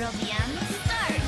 girldm, start!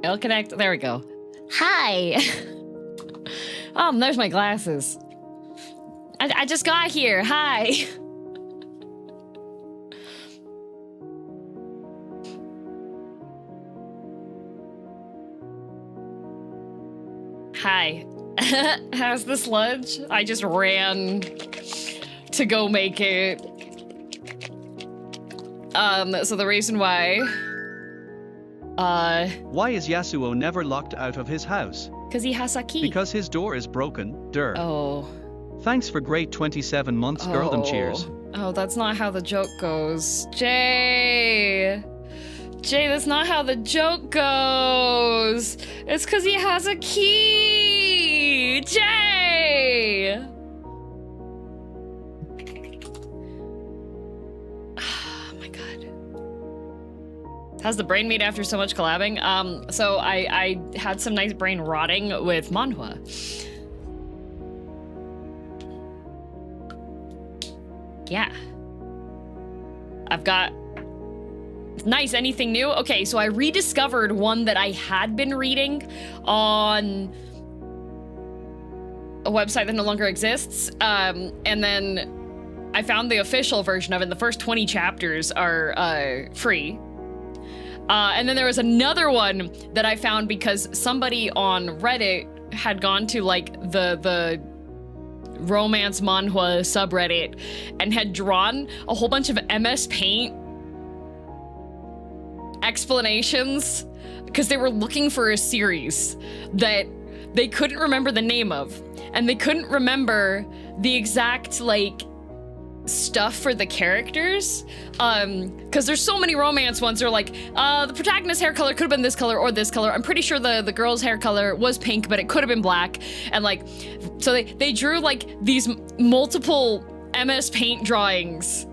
It'll connect. There we go. Hi. There's my glasses. I just got here. Hi. Hi. How's the sludge? I just ran to go make it. So the reason why... Why is Yasuo never locked out of his house? Because he has a key. Because his door is broken. Durr. Oh. Thanks for great 27 months, girldom cheers. Oh, that's not how the joke goes. Jay! Jay, that's not how the joke goes! It's because he has a key! Jay! How's the brain made after so much collabing? So I had some nice brain rotting with manhwa. Yeah. I've got... Nice, anything new? Okay, so I rediscovered one that I had been reading on a website that no longer exists. And then I found the official version of it. The first 20 chapters are free. And then there was another one that I found because somebody on Reddit had gone to like the romance manhwa subreddit and had drawn a whole bunch of MS Paint explanations because they were looking for a series that they couldn't remember the name of, and they couldn't remember the exact like stuff for the characters, because there's so many romance ones. They're like, the protagonist's hair color could have been this color or this color. I'm pretty sure the girl's hair color was pink, but it could have been black. And like, so they drew like these multiple MS Paint drawings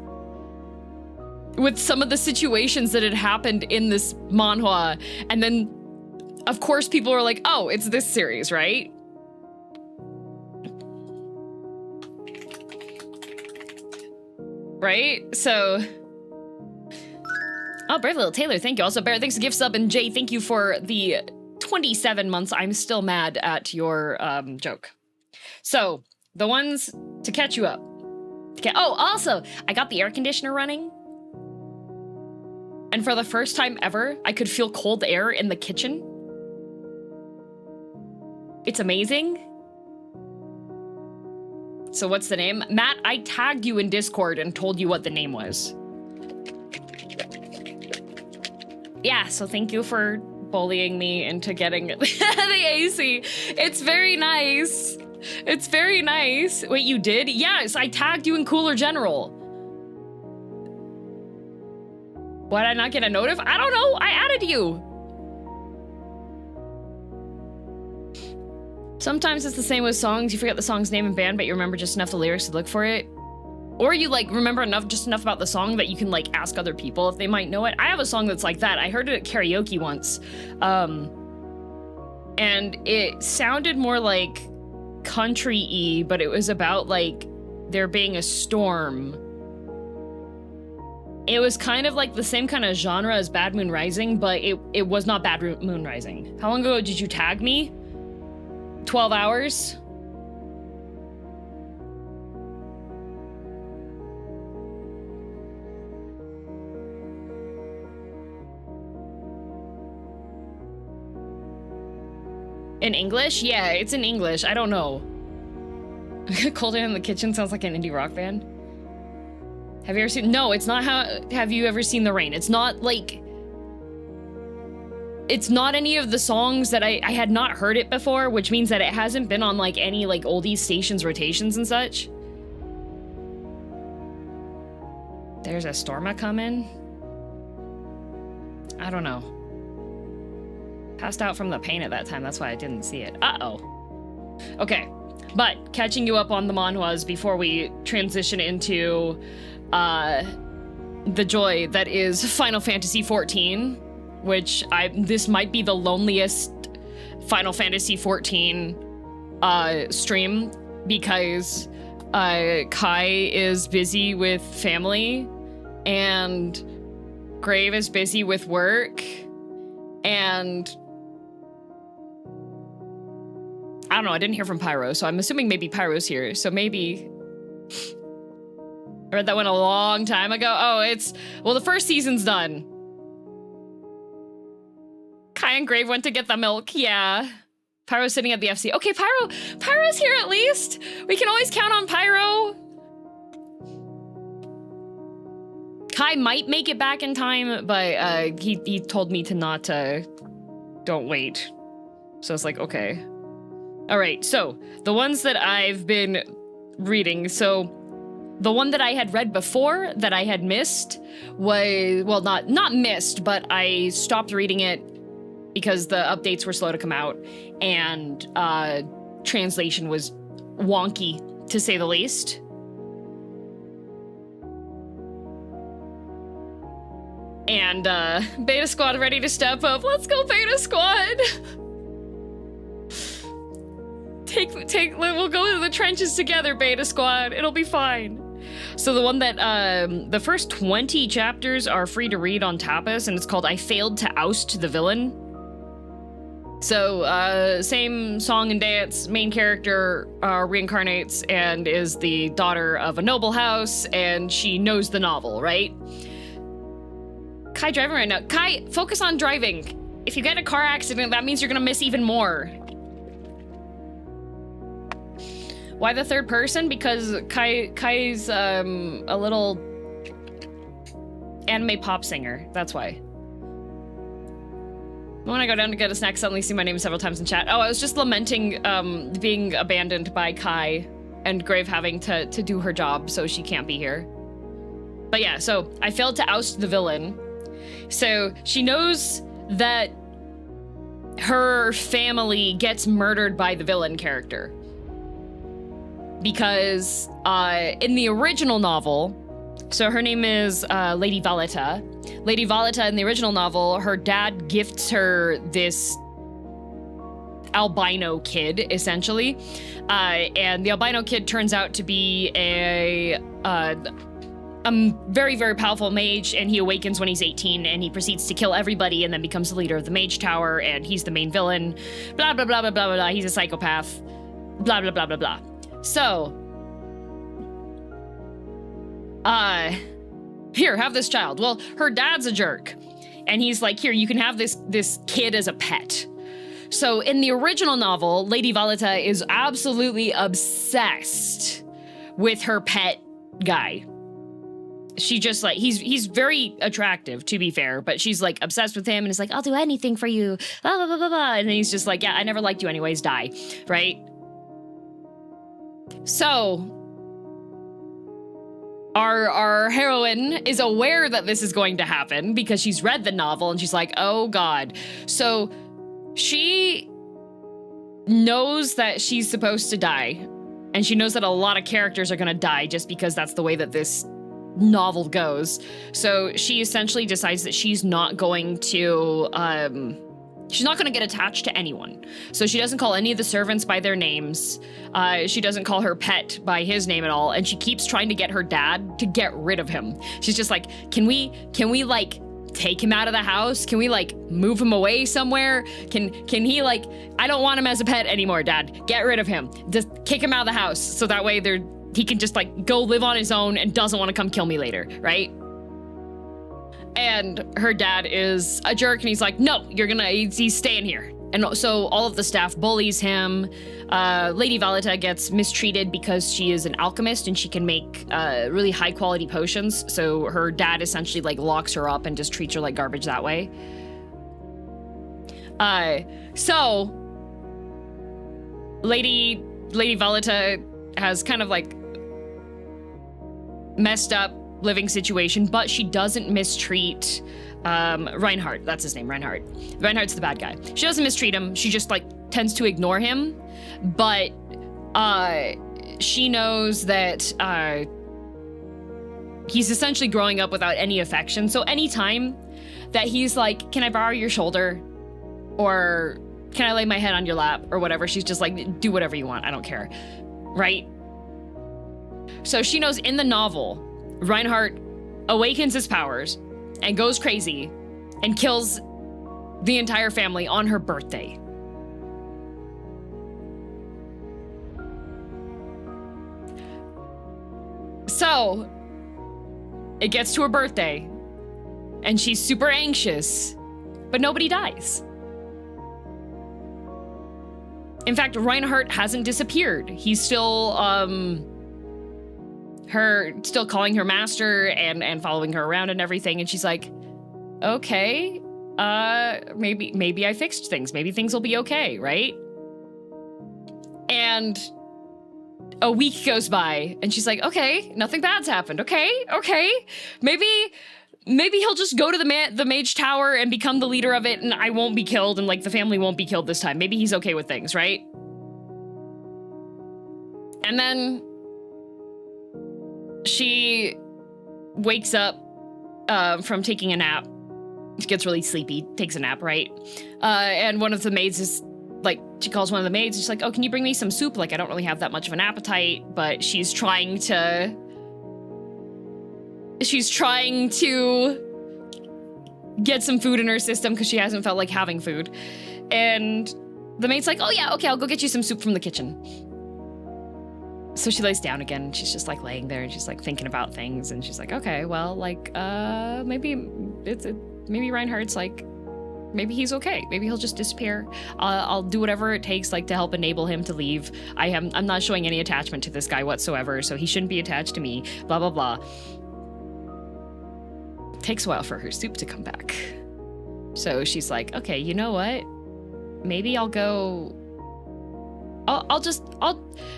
with some of the situations that had happened in this manhwa. And then, of course, people were like, oh, it's this series, right? Right? So... Oh, brave little Taylor, thank you. Also, Bear, thanks for gift sub, and Jay, thank you for the 27 months. I'm still mad at your joke. So, the ones to catch you up. Oh, also, I got the air conditioner running. And for the first time ever, I could feel cold air in the kitchen. It's amazing. So what's the name? Matt, I tagged you in Discord and told you what the name was. Yeah, so thank you for bullying me into getting the AC. It's very nice. It's very nice. Wait, you did? Yes, I tagged you in Cooler General. Why did I not get a notif? I don't know. I added you. Sometimes it's the same with songs. You forget the song's name and band, but you remember just enough the lyrics to look for it. Or you like remember just enough about the song that you can like ask other people if they might know it. I have a song that's like that. I heard it at karaoke once. And it sounded more like country-y, but it was about like there being a storm. It was kind of like the same kind of genre as Bad Moon Rising, but it was not Bad Moon Rising. How long ago did you tag me? 12 hours? In English? Yeah, it's in English. I don't know. Cold in the Kitchen sounds like an indie rock band. Have you ever seen? No, it's not have you ever seen The Rain? It's not like... It's not any of the songs that I had not heard it before, which means that it hasn't been on like any like oldies stations rotations and such. There's a storm a-coming? I don't know. Passed out from the pain at that time, that's why I didn't see it. Uh-oh. Okay, but catching you up on the manhwas before we transition into the joy that is Final Fantasy XIV, which this might be the loneliest Final Fantasy XIV stream because Kai is busy with family and Grave is busy with work and I don't know, I didn't hear from Pyro, so I'm assuming maybe Pyro's here, so maybe... I read that one a long time ago. Oh, well, the first season's done. Kai and Grave went to get the milk, yeah. Pyro's sitting at the FC. Okay, Pyro's here at least. We can always count on Pyro. Kai might make it back in time, but he told me to not, don't wait. So it's like, okay. All right, so the ones that I've been reading, so the one that I had read before that I had missed was, well, not missed, but I stopped reading it because the updates were slow to come out and translation was wonky, to say the least. And Beta Squad ready to step up. Let's go, Beta Squad! We'll go into the trenches together, Beta Squad. It'll be fine. So the one that, the first 20 chapters are free to read on Tapas, and it's called I Failed to Oust the Villain. So, same song and dance, main character reincarnates and is the daughter of a noble house, and she knows the novel, right? Kai driving right now. Kai, focus on driving. If you get in a car accident, that means you're gonna miss even more. Why the third person? Because Kai's a little anime pop singer. That's why. When I go down to get a snack, suddenly see my name several times in chat. Oh, I was just lamenting being abandoned by Kai and Grave having to do her job, so she can't be here. But yeah, so I failed to oust the villain. So she knows that her family gets murdered by the villain character. Because in the original novel, so her name is Lady Valeta. Lady Valeta in the original novel, her dad gifts her this albino kid, essentially. And the albino kid turns out to be a very, very powerful mage, and he awakens when he's 18, and he proceeds to kill everybody and then becomes the leader of the mage tower, and he's the main villain. Blah, blah, blah, blah, blah, blah. He's a psychopath. Blah, blah, blah, blah, blah. So, here, have this child. Well, her dad's a jerk. And he's like, here, you can have this kid as a pet. So in the original novel, Lady Valeta is absolutely obsessed with her pet guy. She just like, he's very attractive, to be fair, but she's like obsessed with him and is like, I'll do anything for you, blah, blah, blah, blah, blah. And then he's just like, yeah, I never liked you anyways, die, right? So our heroine is aware that this is going to happen because she's read the novel and she's like, oh God. So she knows that she's supposed to die, and she knows that a lot of characters are gonna die just because that's the way that this novel goes. So she essentially decides that she's not going to get attached to anyone. So she doesn't call any of the servants by their names. She doesn't call her pet by his name at all. And she keeps trying to get her dad to get rid of him. She's just like, can we like take him out of the house? Can we like move him away somewhere? Can he like, I don't want him as a pet anymore, Dad. Get rid of him. Just kick him out of the house. So that way he can just like go live on his own and doesn't want to come kill me later, right? And her dad is a jerk and he's like, no, he's staying here. And so all of the staff bullies him. Lady Valeta gets mistreated because she is an alchemist and she can make really high quality potions. So her dad essentially like locks her up and just treats her like garbage that way. So Lady Valeta has kind of like messed up living situation, but she doesn't mistreat Reinhardt. That's his name, Reinhardt. Reinhardt's the bad guy. She doesn't mistreat him. She just like tends to ignore him, but she knows that he's essentially growing up without any affection. So anytime that he's like, can I borrow your shoulder? Or can I lay my head on your lap? Or whatever, she's just like, do whatever you want. I don't care. Right? So she knows in the novel, Reinhardt awakens his powers and goes crazy and kills the entire family on her birthday. So it gets to her birthday and she's super anxious, but nobody dies. In fact, Reinhardt hasn't disappeared. He's still still calling her master and following her around and everything. And she's like, okay, maybe I fixed things. Maybe things will be okay, right? And a week goes by and she's like, okay, nothing bad's happened. Okay. Maybe he'll just go to the mage tower and become the leader of it and I won't be killed and like the family won't be killed this time. Maybe he's okay with things, right? And then she wakes up from taking a nap. She gets really sleepy, takes a nap, right? And one of the maids is like, she calls one of the maids. She's like, oh, can you bring me some soup? Like, I don't really have that much of an appetite, but she's trying to get some food in her system because she hasn't felt like having food. And the maid's like, oh yeah, okay, I'll go get you some soup from the kitchen. So she lays down again and she's just like laying there and she's like thinking about things and she's like, okay, well, like, maybe Reinhardt's like, maybe he's okay. Maybe he'll just disappear. I'll do whatever it takes like to help enable him to leave. I'm not showing any attachment to this guy whatsoever, so he shouldn't be attached to me, blah, blah, blah. Takes a while for her soup to come back. So she's like, okay, you know what? Maybe I'll go...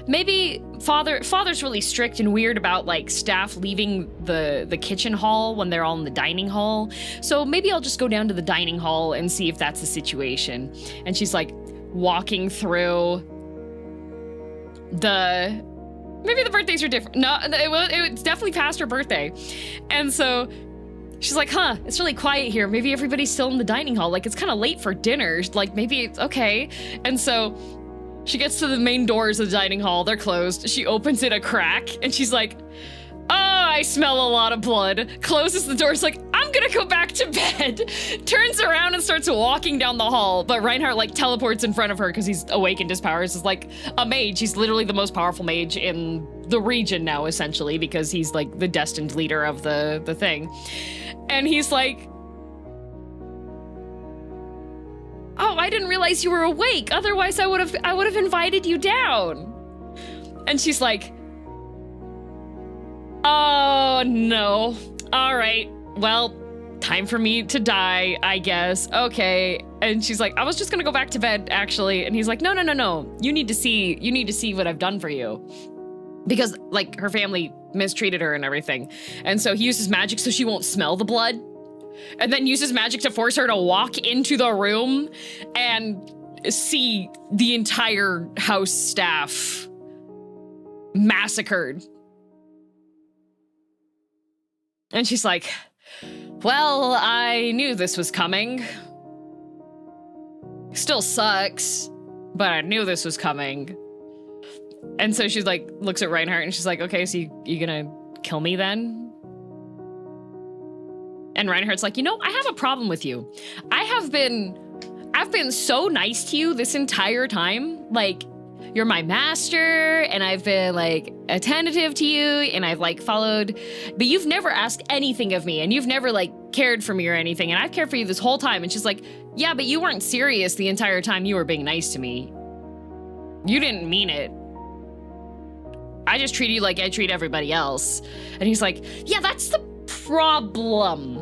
maybe Father's really strict and weird about like staff leaving the kitchen hall when they're all in the dining hall. So maybe I'll just go down to the dining hall and see if that's the situation. And she's like walking through maybe the birthdays are different. No, it's definitely past her birthday. And so she's like, huh, it's really quiet here. Maybe everybody's still in the dining hall. Like, it's kind of late for dinner. Like, maybe it's okay. And so she gets to the main doors of the dining hall. They're closed. She opens it a crack and she's like, oh, I smell a lot of blood. Closes the door. It's like, I'm gonna go back to bed. Turns around and starts walking down the hall. But Reinhardt like teleports in front of her because he's awakened his powers. Is like a mage. He's literally the most powerful mage in the region now, essentially, because he's like the destined leader of the thing. And he's like, oh, I didn't realize you were awake. Otherwise, I would have invited you down. And she's like, oh, no. All right. Well, time for me to die, I guess. Okay. And she's like, I was just gonna go back to bed, actually. And he's like, no. You need to see what I've done for you. Because, like, her family mistreated her and everything. And so he uses magic so she won't smell the blood. And then uses magic to force her to walk into the room and see the entire house staff massacred. And she's like, well, I knew this was coming. Still sucks, but I knew this was coming. And so she's like, looks at Reinhardt and she's like, okay, so you gonna kill me then? And Reinhardt's like, I have a problem with you. I've been so nice to you this entire time. Like, you're my master, and I've been, like, attentive to you, and I've, like, followed, but you've never asked anything of me, and you've never, like, cared for me or anything, and I've cared for you this whole time. And she's like, yeah, but you weren't serious the entire time you were being nice to me. You didn't mean it. I just treat you like I treat everybody else. And he's like, yeah, that's the problem.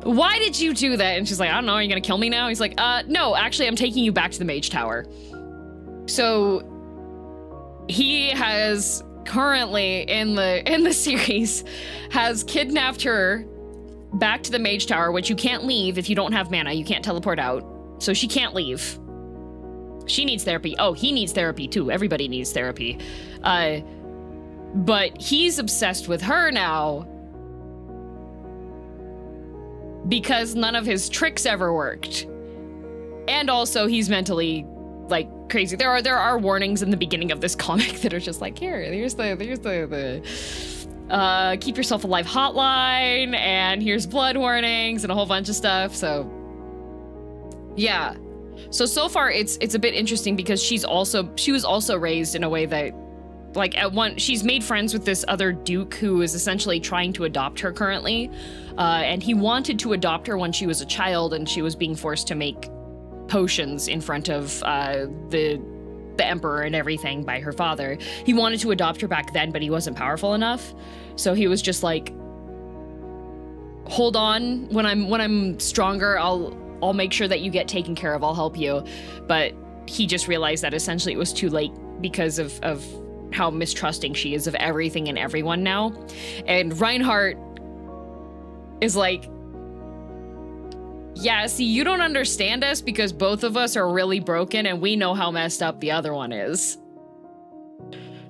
Why did you do that? And she's like, I don't know, are you gonna kill me now? He's like, no, actually, I'm taking you back to the Mage Tower. So he has currently in the series has kidnapped her back to the Mage Tower, which you can't leave if you don't have mana. You can't teleport out. So she can't leave. She needs therapy. Oh, he needs therapy too. Everybody needs therapy. But he's obsessed with her now because none of his tricks ever worked. And also he's mentally, like, crazy. There are warnings in the beginning of this comic that are just like, here's the keep yourself alive hotline, and here's blood warnings and a whole bunch of stuff. So yeah. So far it's a bit interesting because she was also raised in a way that, like, she's made friends with this other duke who is essentially trying to adopt her currently. And he wanted to adopt her when she was a child, and she was being forced to make potions in front of the emperor and everything by her father. He wanted to adopt her back then, but he wasn't powerful enough. So he was just like, hold on, when I'm stronger, I'll make sure that you get taken care of. I'll help you. But he just realized that essentially it was too late because of how mistrusting she is of everything and everyone now. And Reinhardt is like, yeah, see, you don't understand us because both of us are really broken and we know how messed up the other one is.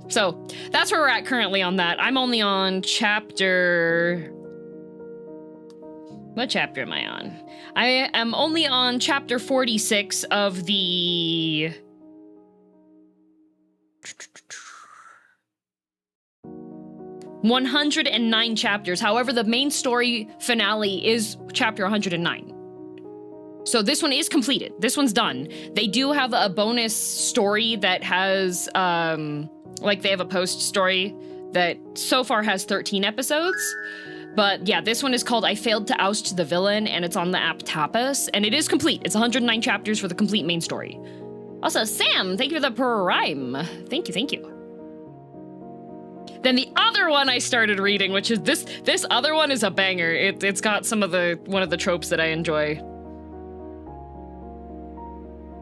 So that's where we're at currently on that. I'm only on chapter... What chapter am I on? I am only on chapter 46 of the... 109 chapters. However, the main story finale is chapter 109. So this one is completed. This one's done. They do have a bonus story that has, like, they have a post story that so far has 13 episodes. But yeah, this one is called I Failed to Oust the Villain, and it's on the app Tapas, and it is complete. It's 109 chapters for the complete main story. Also, Sam, thank you for the prime. Thank you. Then the other one I started reading, which is this other one is a banger. It's got one of the tropes that I enjoy.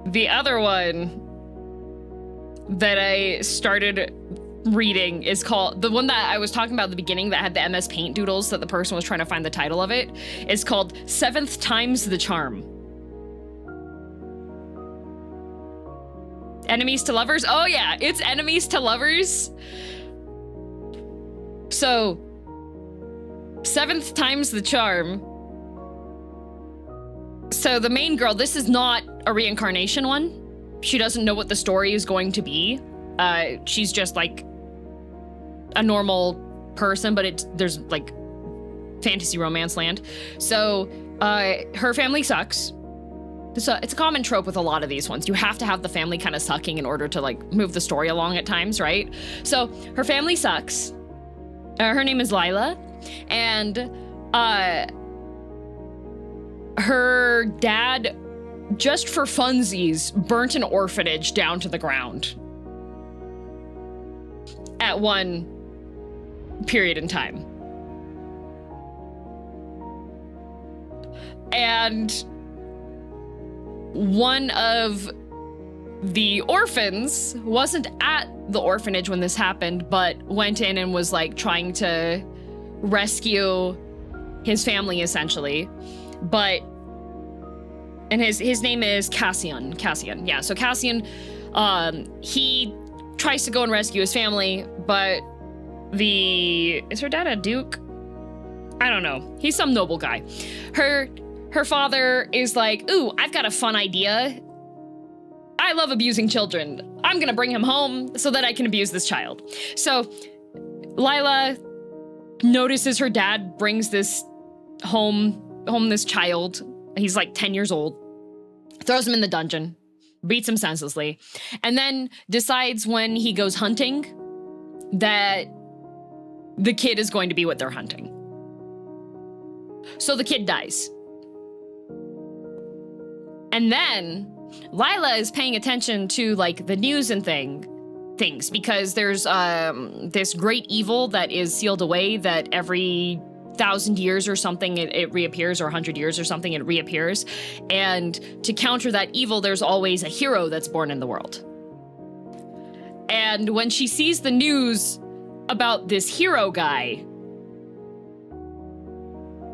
The other one that I started reading is called, the one that I was talking about at the beginning that had the MS Paint doodles that the person was trying to find the title of it, is called 7th Times the Charm. Enemies to lovers? Oh yeah, it's enemies to lovers. So, 7th times the charm. So the main girl, this is not a reincarnation one. She doesn't know what the story is going to be. She's just like a normal person, but there's like fantasy romance land. So her family sucks. It's a common trope with a lot of these ones. You have to have the family kind of sucking in order to like move the story along at times, right? So her family sucks. Her name is Lila, and her dad, just for funsies, burnt an orphanage down to the ground at one period in time. And one of the orphans wasn't at the orphanage when this happened, but went in and was like trying to rescue his family essentially. And his name is Cassian. Yeah, so Cassian, he tries to go and rescue his family, but is her dad a duke? I don't know. He's some noble guy. Her father is like, ooh, I've got a fun idea. I love abusing children. I'm gonna bring him home so that I can abuse this child. So Lila notices her dad brings this this child. He's like 10 years old, throws him in the dungeon, beats him senselessly, and then decides when he goes hunting that the kid is going to be what they're hunting. So the kid dies. And then Lila is paying attention to like the news and things because there's this great evil that is sealed away that every 1,000 years or something it reappears, or 100 years or something it reappears. And to counter that evil, there's always a hero that's born in the world. And when she sees the news about this hero guy,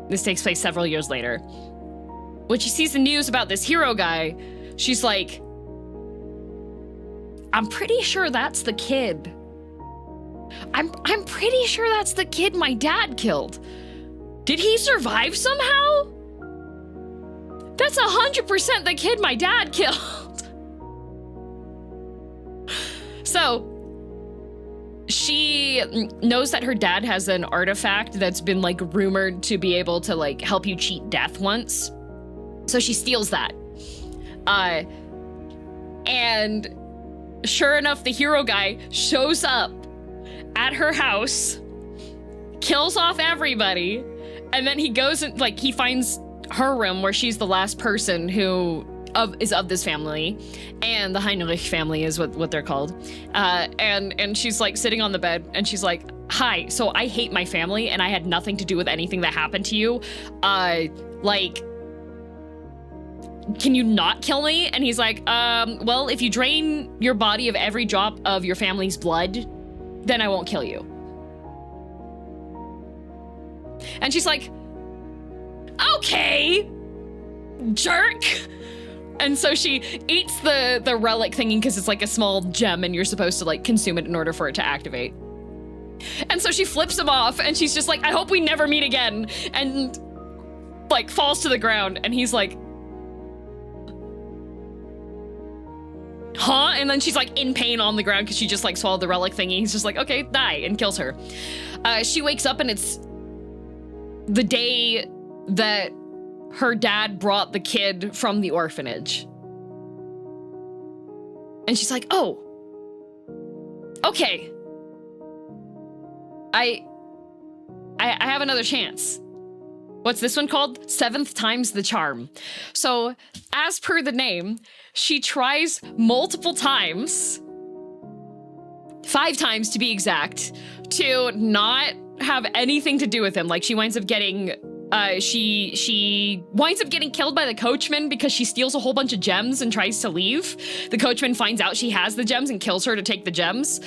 this takes place several years later. When she sees the news about this hero guy, she's like, I'm pretty sure that's the kid. I'm pretty sure that's the kid my dad killed. Did he survive somehow? That's 100% the kid my dad killed. So she knows that her dad has an artifact that's been like rumored to be able to like help you cheat death once. So she steals that. And sure enough, the hero guy shows up at her house, kills off everybody, and then he goes and like he finds her room where she's the last person who is of this family, and the Heinrich family is what they're called. And she's like sitting on the bed, and she's like, "Hi, so I hate my family, and I had nothing to do with anything that happened to you. Like, can you not kill me?" And he's like, well, if you drain your body of every drop of your family's blood, then I won't kill you. And she's like, okay, jerk. And so she eats the relic thingy because it's like a small gem and you're supposed to like consume it in order for it to activate. And so she flips him off and she's just like, I hope we never meet again. And like falls to the ground and he's like, huh? And then she's like in pain on the ground because she just like swallowed the relic thingy. He's just like, okay, die, and kills her. She wakes up and it's the day that her dad brought the kid from the orphanage. And she's like, oh, okay. I have another chance. What's this one called? Seventh time's the charm. So, as per the name, she tries multiple times, 5 times to be exact, to not have anything to do with him. Like, she winds up getting, she winds up getting killed by the coachman because she steals a whole bunch of gems and tries to leave. The coachman finds out she has the gems and kills her to take the gems.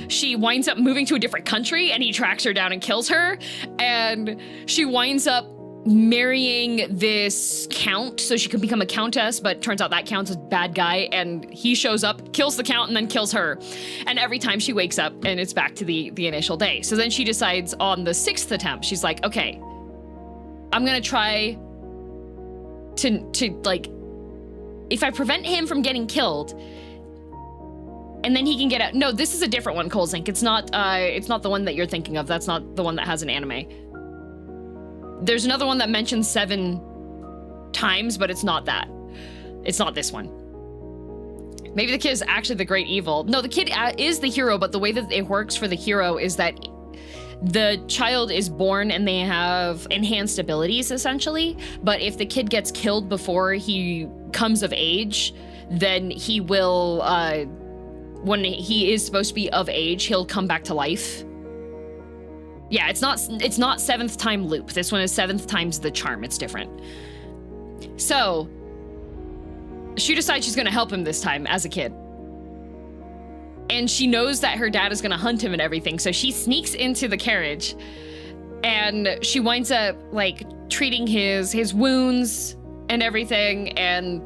She winds up moving to a different country and he tracks her down and kills her. And she winds up marrying this count so she can become a countess, but turns out that count's a bad guy and he shows up, kills the count, and then kills her. And every time she wakes up and it's back to the initial day. So then she decides on the 6th attempt, she's like, okay, I'm gonna try to like, if I prevent him from getting killed and then he can get out. No, this is a different one, Colzink. It's not the one that you're thinking of. That's not the one that has an anime. There's another one that mentions 7 times, but it's not that. It's not this one. Maybe the kid is actually the great evil. No, the kid is the hero, but the way that it works for the hero is that the child is born and they have enhanced abilities, essentially. But if the kid gets killed before he comes of age, then he will, when he is supposed to be of age, he'll come back to life. Yeah, it's not 7th time loop. This one is 7th times the charm. It's different. So she decides she's going to help him this time as a kid. And she knows that her dad is going to hunt him and everything. So she sneaks into the carriage and she winds up like treating his wounds and everything. And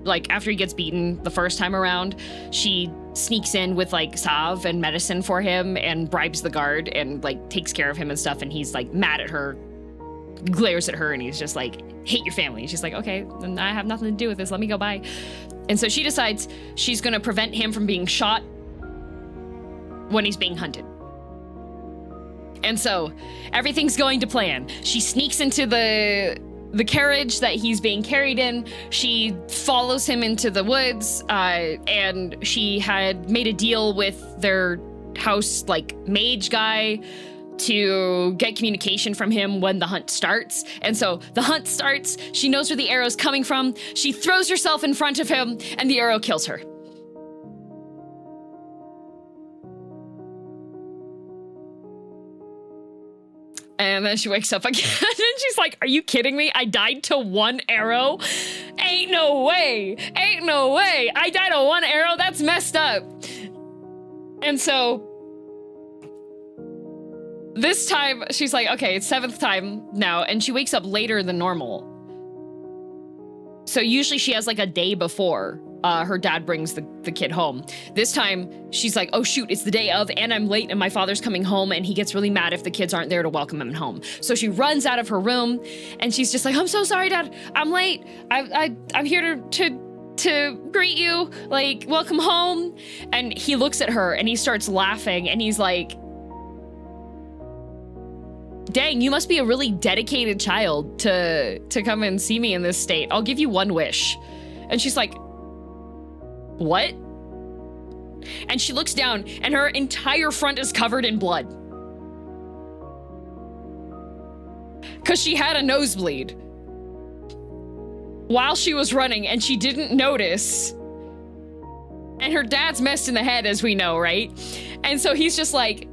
like after he gets beaten the first time around, she sneaks in with like salve and medicine for him and bribes the guard and like takes care of him and stuff. And he's like mad at her, glares at her, and he's just like, hate your family. And she's like, okay, then I have nothing to do with this. Let me go by. And so she decides she's going to prevent him from being shot when he's being hunted. And so everything's going to plan. She sneaks into the carriage that he's being carried in. She follows him into the woods, and she had made a deal with their house, like, mage guy to get communication from him when the hunt starts. And so the hunt starts, she knows where the arrow's coming from, she throws herself in front of him, and the arrow kills her. And then she wakes up again, and she's like, are you kidding me? I died to one arrow? Ain't no way. Ain't no way. I died to one arrow? That's messed up. And so this time, she's like, okay, it's 7th time now, and she wakes up later than normal. So usually she has like a day before her dad brings the kid home. This time, she's like, oh shoot, it's the day of, and I'm late, and my father's coming home, and he gets really mad if the kids aren't there to welcome him home. So she runs out of her room, and she's just like, I'm so sorry, Dad, I'm late. I'm here to greet you, like, welcome home. And he looks at her, and he starts laughing, and he's like, dang, you must be a really dedicated child to come and see me in this state. I'll give you one wish. And she's like, what? And she looks down, and her entire front is covered in blood. Because she had a nosebleed while she was running, and she didn't notice. And her dad's messed in the head, as we know, right? And so he's just like,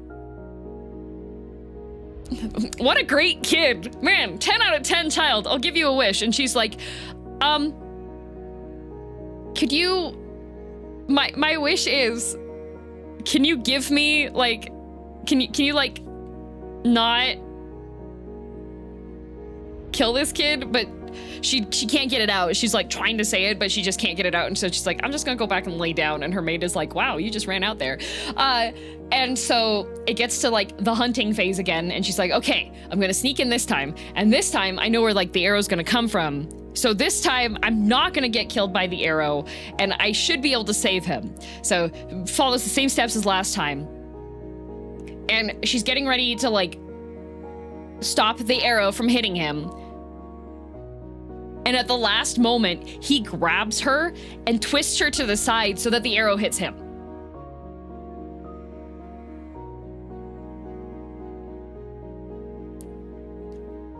what a great kid. Man, 10 out of 10 child. I'll give you a wish. And she's like, could you... My wish is, can you give me, like, can you, like, not kill this kid? But she can't get it out. She's, like, trying to say it, but she just can't get it out. And so she's like, I'm just gonna go back and lay down. And her maid is like, wow, you just ran out there. And so it gets to, like, the hunting phase again. And she's like, okay, I'm gonna sneak in this time. And this time, I know where, like, the arrow's gonna come from. So this time, I'm not gonna get killed by the arrow, and I should be able to save him. So follows the same steps as last time. And she's getting ready to, like, stop the arrow from hitting him. And at the last moment, he grabs her and twists her to the side so that the arrow hits him.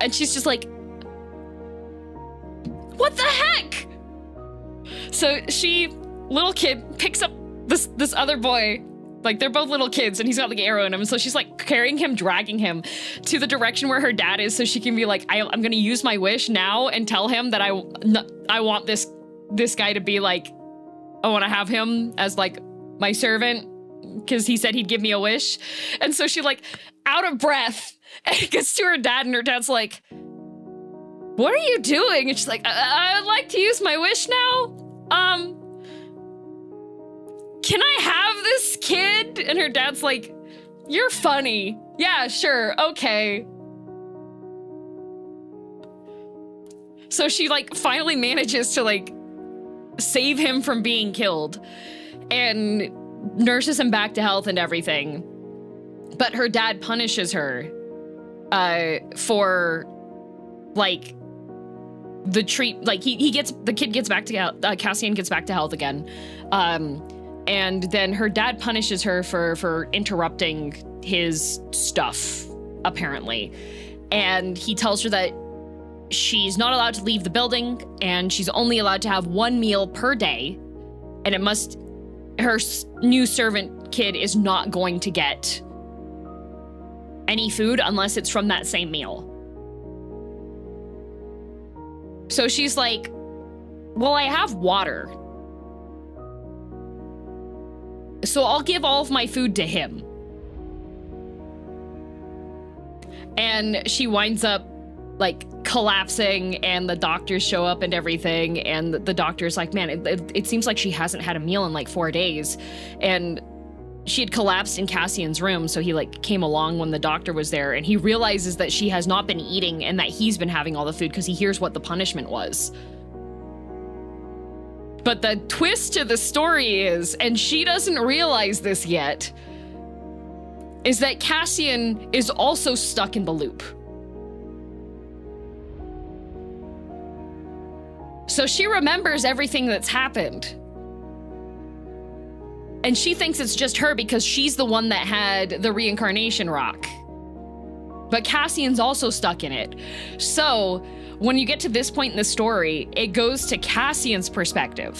And she's just like, what the heck? So she, little kid, picks up this other boy. Like, they're both little kids, and he's got, like, an arrow in him. So she's, like, carrying him, dragging him to the direction where her dad is, so she can be like, I'm gonna use my wish now and tell him that I want this guy to be, like, I want to have him as, like, my servant, because he said he'd give me a wish. And so she, like, out of breath, and gets to her dad, and her dad's like, what are you doing? And she's like, I'd like to use my wish now. Can I have this kid? And her dad's like, you're funny. Yeah, sure, okay. So she, like, finally manages to, like, save him from being killed and nurses him back to health and everything. But her dad punishes her for, like, the like, the kid gets back to Cassian gets back to health again. And then her dad punishes her for interrupting his stuff, apparently. And he tells her that she's not allowed to leave the building, and she's only allowed to have 1 meal per day, and her new servant kid is not going to get any food unless it's from that same meal. So she's like, well, I have water, so I'll give all of my food to him. And she winds up like collapsing, and the doctors show up and everything, and the doctor's like, man, it seems like she hasn't had a meal in like 4 days. And she had collapsed in Cassian's room, so he like came along when the doctor was there, and he realizes that she has not been eating and that he's been having all the food because he hears what the punishment was. But the twist to the story is, and she doesn't realize this yet, is that Cassian is also stuck in the loop. So she remembers everything that's happened. And she thinks it's just her because she's the one that had the reincarnation rock. But Cassian's also stuck in it. So when you get to this point in the story, it goes to Cassian's perspective.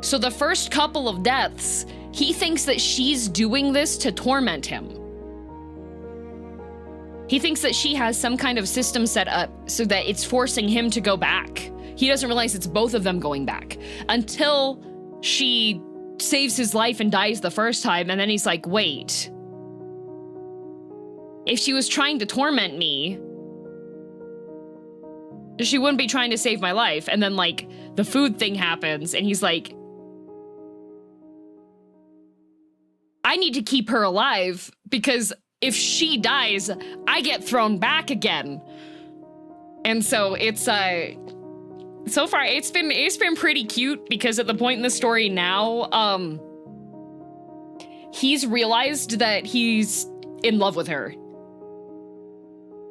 So the first couple of deaths, he thinks that she's doing this to torment him. He thinks that she has some kind of system set up so that it's forcing him to go back. He doesn't realize it's both of them going back until she saves his life and dies the first time. And then he's like, wait, if she was trying to torment me, she wouldn't be trying to save my life. And then like the food thing happens, and he's like, I need to keep her alive because if she dies, I get thrown back again. And so it's so far it's been pretty cute, because at the point in the story now, he's realized that he's in love with her.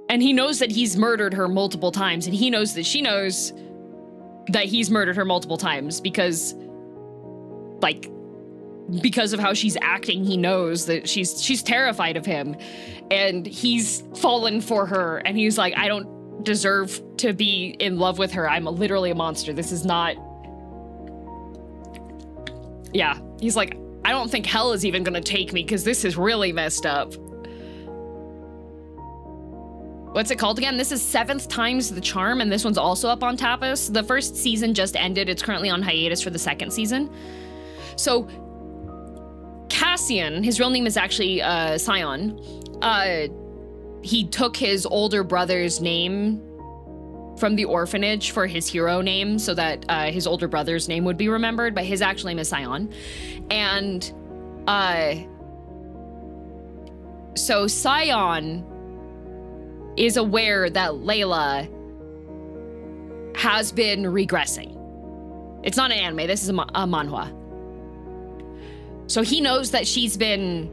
And he knows that he's murdered her multiple times, and he knows that she knows that he's murdered her multiple times because of how she's acting. He knows that she's terrified of him, and he's fallen for her, and he's like, I don't deserve to be in love with her. I'm literally a monster. This is not... Yeah, he's like, I don't think hell is even gonna take me because this is really messed up. What's it called again? This is 7th Times the Charm, and this one's also up on Tapas. The first season just ended. It's currently on hiatus for the 2nd season. So Cassian, his real name is actually Scion. He took his older brother's name from the orphanage for his hero name so that his older brother's name would be remembered, but his actual name is Scion. And so Scion is aware that Lila has been regressing. It's not an anime, this is a manhwa. So he knows that she's been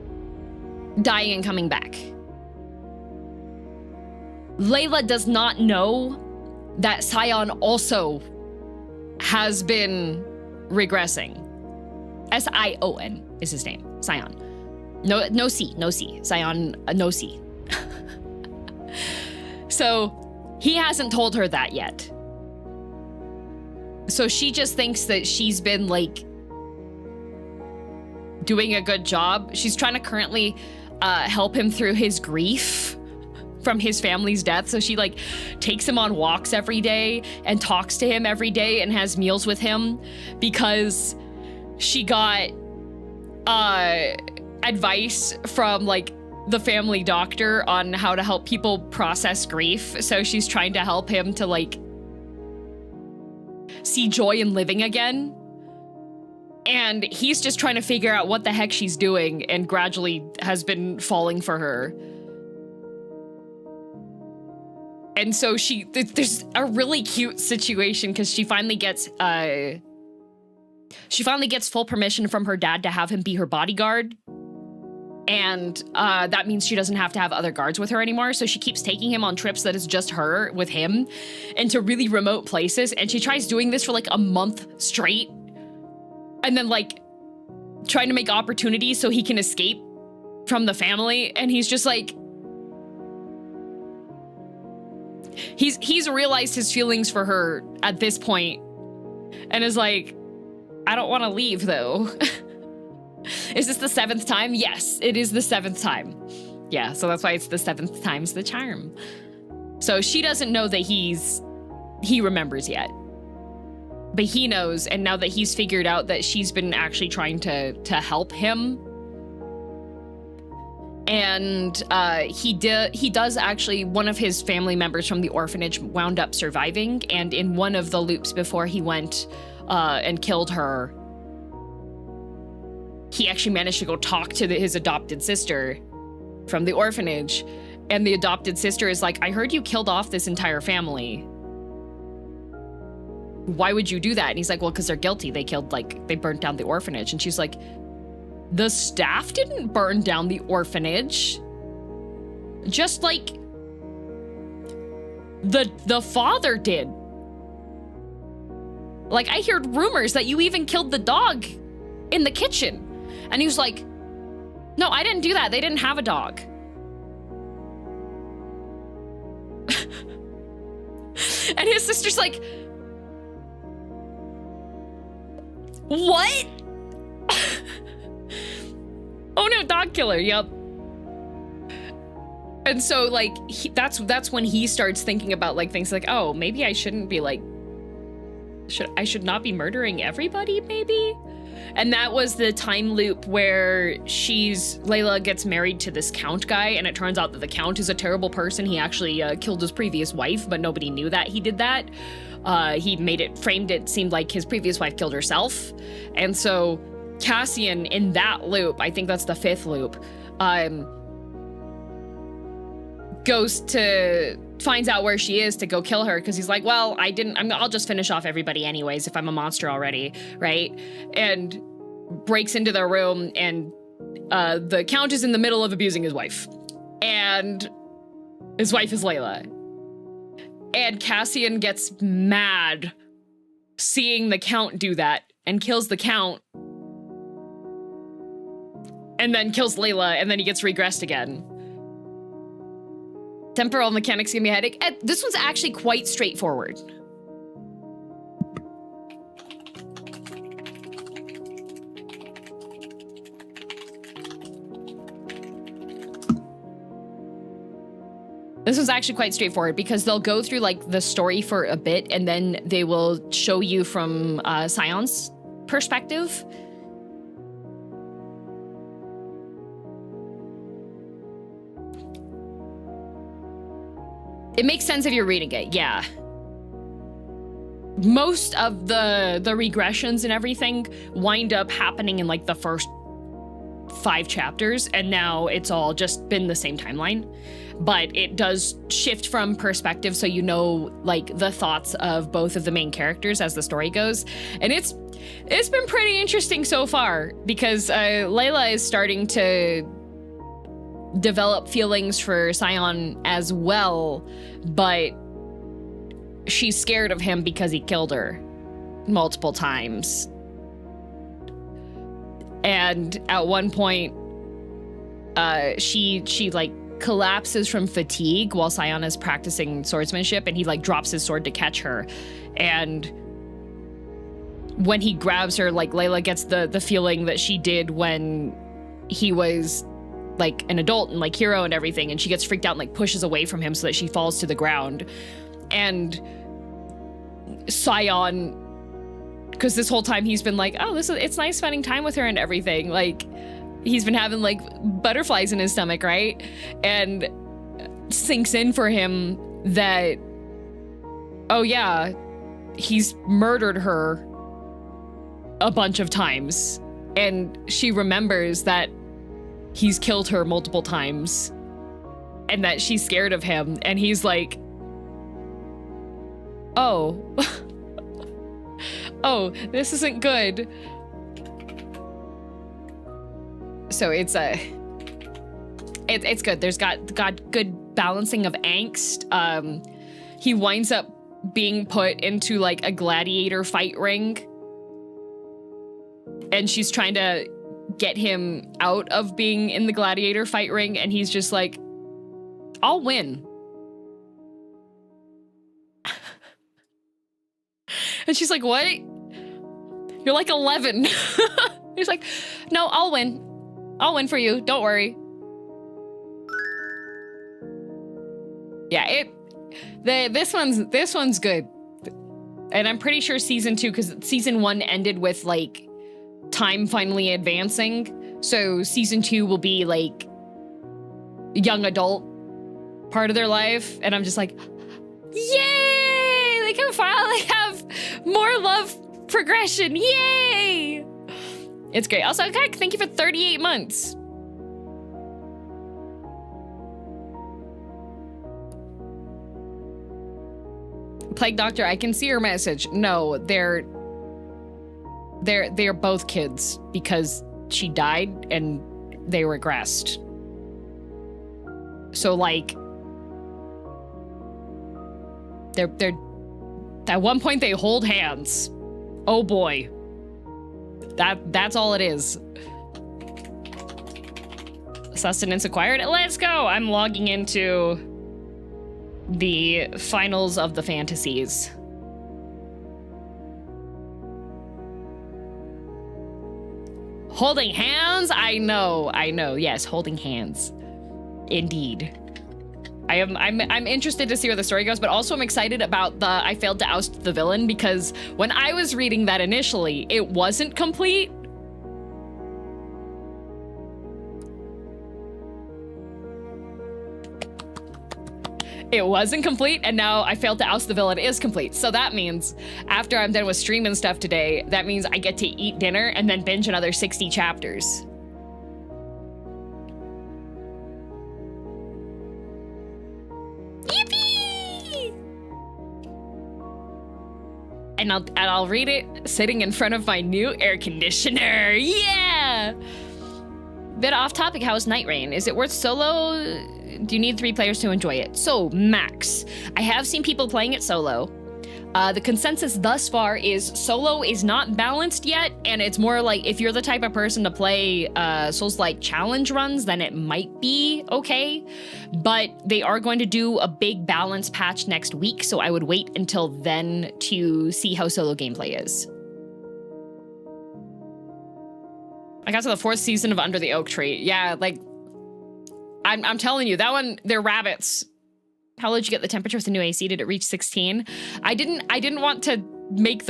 dying and coming back. Layla does not know that Scion also has been regressing. S-I-O-N is his name, Scion. No C. Scion, no C. So he hasn't told her that yet. So she just thinks that she's been like doing a good job. She's trying to currently help him through his grief from his family's death. So she like takes him on walks every day and talks to him every day and has meals with him because she got advice from like the family doctor on how to help people process grief. So she's trying to help him to like see joy in living again. And he's just trying to figure out what the heck she's doing and gradually has been falling for her. And so there's a really cute situation because she finally gets full permission from her dad to have him be her bodyguard. And that means she doesn't have to have other guards with her anymore. So she keeps taking him on trips that is just her with him into really remote places. And she tries doing this for like a month straight. And then like trying to make opportunities so he can escape from the family, and he's just like, he's realized his feelings for her at this point, and is like, I don't want to leave though. Is this the 7th time? Yes, it is the 7th time. Yeah, so that's why it's the 7th time's the charm. So she doesn't know that he remembers yet. But he knows, and now that he's figured out that she's been actually trying to help him. And he does actually, one of his family members from the orphanage wound up surviving, and in one of the loops before he went and killed her, he actually managed to go talk to his adopted sister from the orphanage, and the adopted sister is like, I heard you killed off this entire family. Why would you do that? And he's like, well, because they're guilty. They burnt down the orphanage. And she's like, the staff didn't burn down the orphanage. Just like the father did. Like, I heard rumors that you even killed the dog in the kitchen. And he was like, no, I didn't do that. They didn't have a dog. And his sister's like, what? Oh no, dog killer, yep. And so like, that's when he starts thinking about like things like, oh, maybe I shouldn't be like, I should not be murdering everybody, maybe? And that was the time loop where Layla gets married to this count guy, and it turns out that the count is a terrible person. He actually killed his previous wife, but nobody knew that he did that. He framed it seemed like his previous wife killed herself. And so Cassian in that loop, I think that's the 5th loop, finds out where she is to go kill her, because he's like, well, I'll just finish off everybody anyways if I'm a monster already, right? And breaks into their room, and the count is in the middle of abusing his wife. And his wife is Layla. And Cassian gets mad seeing the count do that and kills the count. And then kills Layla, and then he gets regressed again. Temporal mechanics give me a headache. This one's actually quite straightforward. This was actually quite straightforward because they'll go through like the story for a bit, and then they will show you from Scion's perspective. It makes sense if you're reading it, yeah. Most of the regressions and everything wind up happening in like the first 5 chapters, and now it's all just been the same timeline. But it does shift from perspective, so you know like the thoughts of both of the main characters as the story goes. And it's been pretty interesting so far, because Layla is starting to develop feelings for Scion as well, but she's scared of him because he killed her multiple times. And at one point, she like collapses from fatigue while Scion is practicing swordsmanship, and he like drops his sword to catch her. And when he grabs her, like Layla gets the feeling that she did when he was like an adult and like hero and everything, and she gets freaked out and like pushes away from him so that she falls to the ground. And Scion, because this whole time he's been like, oh, it's nice spending time with her and everything, like he's been having like butterflies in his stomach, right? And sinks in for him that, oh yeah, he's murdered her a bunch of times, and she remembers that he's killed her multiple times and that she's scared of him. And he's like, oh, oh, this isn't good. So it's good. There's got good balancing of angst. He winds up being put into like a gladiator fight ring, and she's trying to get him out of being in the gladiator fight ring, and he's just like, I'll win. And she's like, what? You're like 11. He's like, no, I'll win. I'll win for you. Don't worry. Yeah, this one's good. And I'm pretty sure season 2, because season 1 ended with like time finally advancing. So season 2 will be like young adult part of their life. And I'm just like, yay! They can finally have more love progression. Yay! It's great. Also, thank you for 38 months. Plague Doctor, I can see your message. No, they're both kids because she died and they regressed. So like they're at one point they hold hands. Oh boy. That's all it is. Sustenance acquired. Let's go. I'm logging into the finals of the fantasies. Holding hands? I know. Yes, holding hands. Indeed. I'm interested to see where the story goes, but also I'm excited about the I failed to oust the villain, because when I was reading that initially, it wasn't complete. It wasn't complete, and now I failed to oust the villain is complete. So that means after I'm done with stream and stuff today, that means I get to eat dinner and then binge another 60 chapters. Yippee! And I'll read it sitting in front of my new air conditioner. Yeah! Bit off topic, how is Nightreign? Is it worth solo? Do you need 3 players to enjoy it? So, max. I have seen people playing it solo. The consensus thus far is solo is not balanced yet, and it's more like if you're the type of person to play Souls-like challenge runs, then it might be okay. But they are going to do a big balance patch next week, so I would wait until then to see how solo gameplay is. I got to the 4th season of Under the Oak Tree. Yeah, like, I'm telling you, that one, they're rabbits. How low did you get the temperature with the new AC? Did it reach 16? I didn't want to make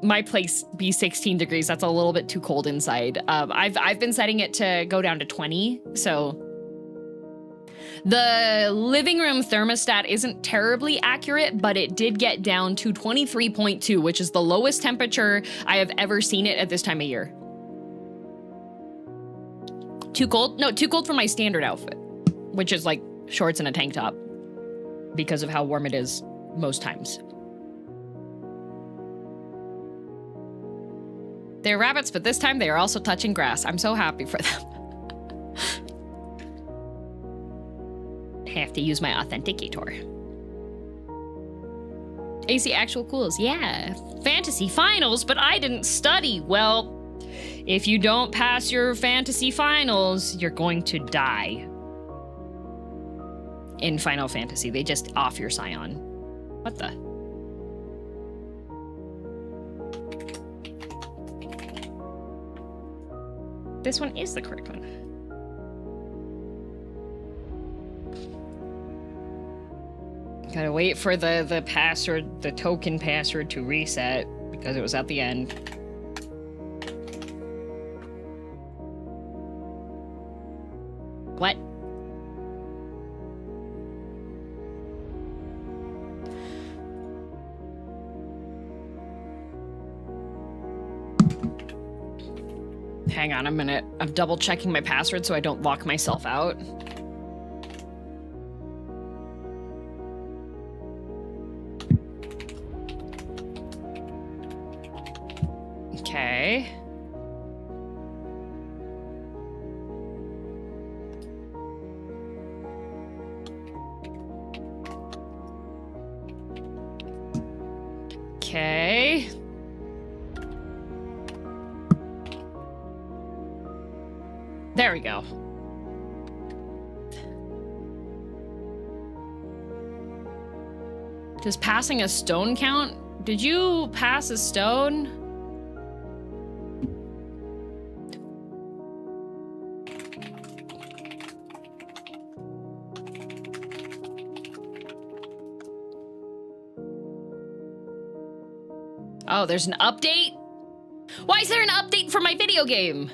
my place be 16 degrees. That's a little bit too cold inside. I've been setting it to go down to 20, so. The living room thermostat isn't terribly accurate, but it did get down to 23.2, which is the lowest temperature I have ever seen it at this time of year. Too cold? No, too cold for my standard outfit, which is like shorts and a tank top because of how warm it is most times. They're rabbits, but this time they are also touching grass. I'm so happy for them. Have to use my authenticator. AC actual cools, yeah. Fantasy finals, but I didn't study. Well, if you don't pass your fantasy finals, you're going to die. In Final Fantasy, they just off your scion. What the? This one is the correct one. Gotta wait for the password, the token password to reset because it was at the end. What? Hang on a minute. I'm double checking my password so I don't lock myself out. Okay. Okay. There we go. Does passing a stone count? Did you pass a stone? Oh, there's an update? Why is there an update for my video game?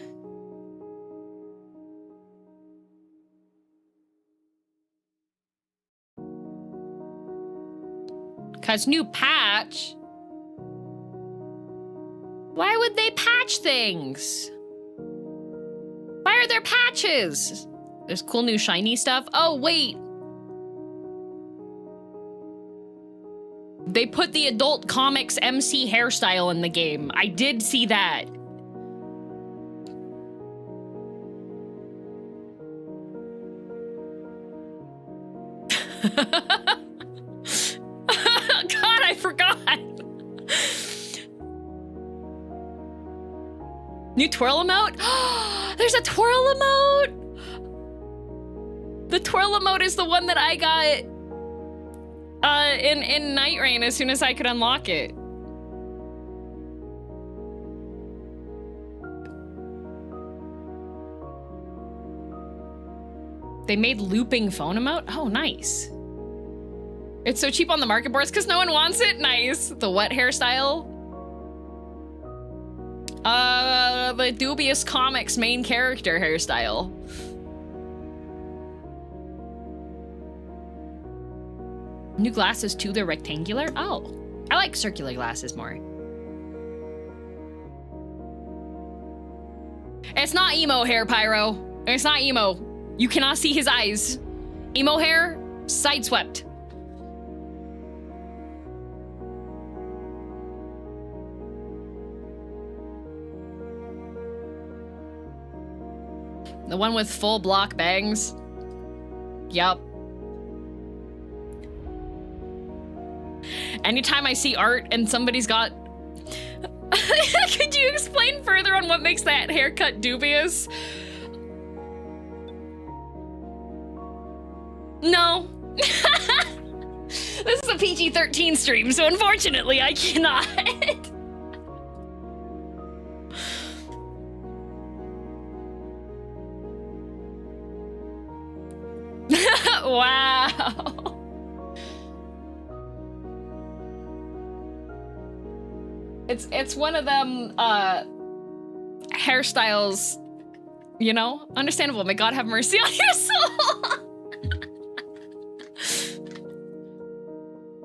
Cause new patch? Why would they patch things? Why are there patches? There's cool new shiny stuff. Oh, wait. They put the adult comics MC hairstyle in the game. I did see that. God, I forgot. New twirl emote? There's a twirl emote! The twirl emote is the one that I got in Nightreign as soon as I could unlock it. They made looping phone emote? Oh, nice. It's so cheap on the market boards because no one wants it? Nice. The what hairstyle? The Dubious Comics main character hairstyle. New glasses too, they're rectangular? Oh, I like circular glasses more. It's not emo hair, Pyro. It's not emo. You cannot see his eyes. Emo hair, sideswept. The one with full block bangs. Yup. Anytime I see art and somebody's got... Could you explain further on what makes that haircut dubious? No. This is a PG-13 stream, so unfortunately I cannot. Wow. It's one of them hairstyles, you know? Understandable. May God have mercy on your soul.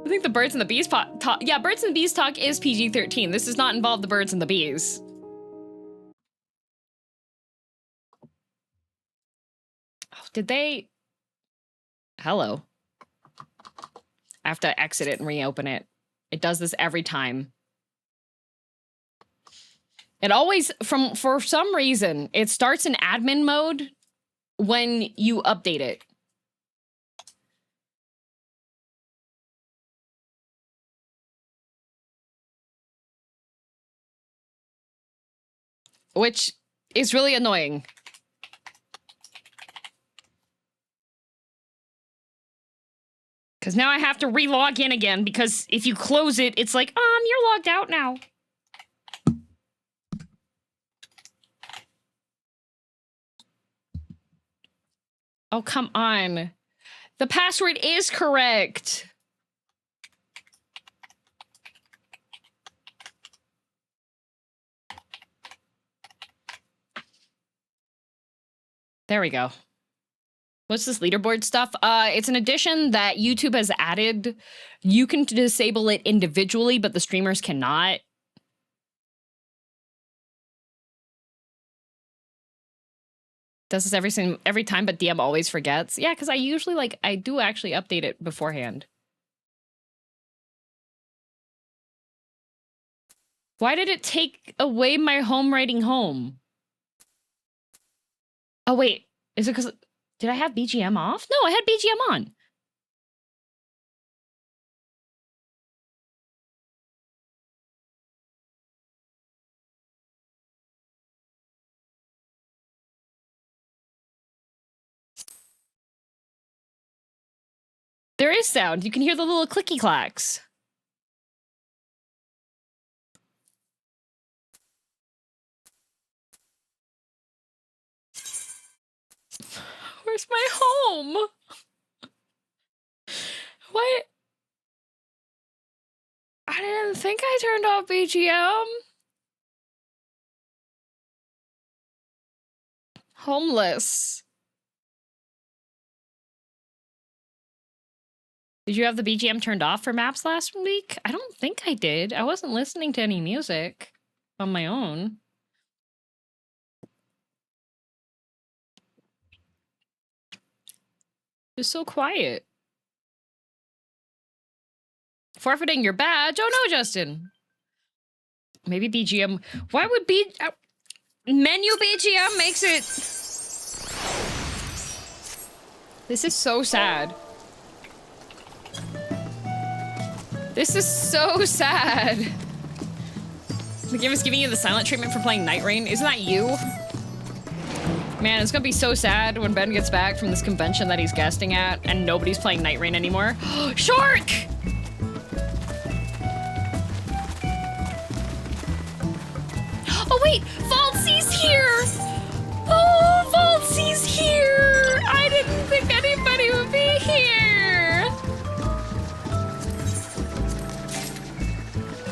I think the Birds and the Bees talk, yeah, Birds and the Bees talk is PG-13. This does not involve the birds and the bees. Oh, did they? Hello. I have to exit it and reopen it. It does this every time. It always, for some reason, it starts in admin mode when you update it. Which is really annoying. Because now I have to re-log in again, because if you close it, it's like, you're logged out now. Oh, come on. The password is correct. There we go. What's this leaderboard stuff? It's an addition that YouTube has added. You can disable it individually, but the streamers cannot. Does this every time, but DM always forgets. Yeah, because I usually, I do actually update it beforehand. Why did it take away my home writing home? Oh, wait. Is it because... Did I have BGM off? No, I had BGM on. There is sound. You can hear the little clicky clacks. Where's my home? What? I didn't think I turned off BGM. Homeless. Did you have the BGM turned off for maps last week? I don't think I did. I wasn't listening to any music on my own. It was so quiet. Forfeiting your badge? Oh no, Justin. Maybe BGM. Why would menu BGM makes it... This is so sad. This is so sad. The game is giving you the silent treatment for playing Nightreign. Isn't that you? Man, it's gonna be so sad when Ben gets back from this convention that he's guesting at and nobody's playing Nightreign anymore. Shark! Oh wait, Valtzi's here! Oh, Valtzi's here! I didn't think anybody would be here!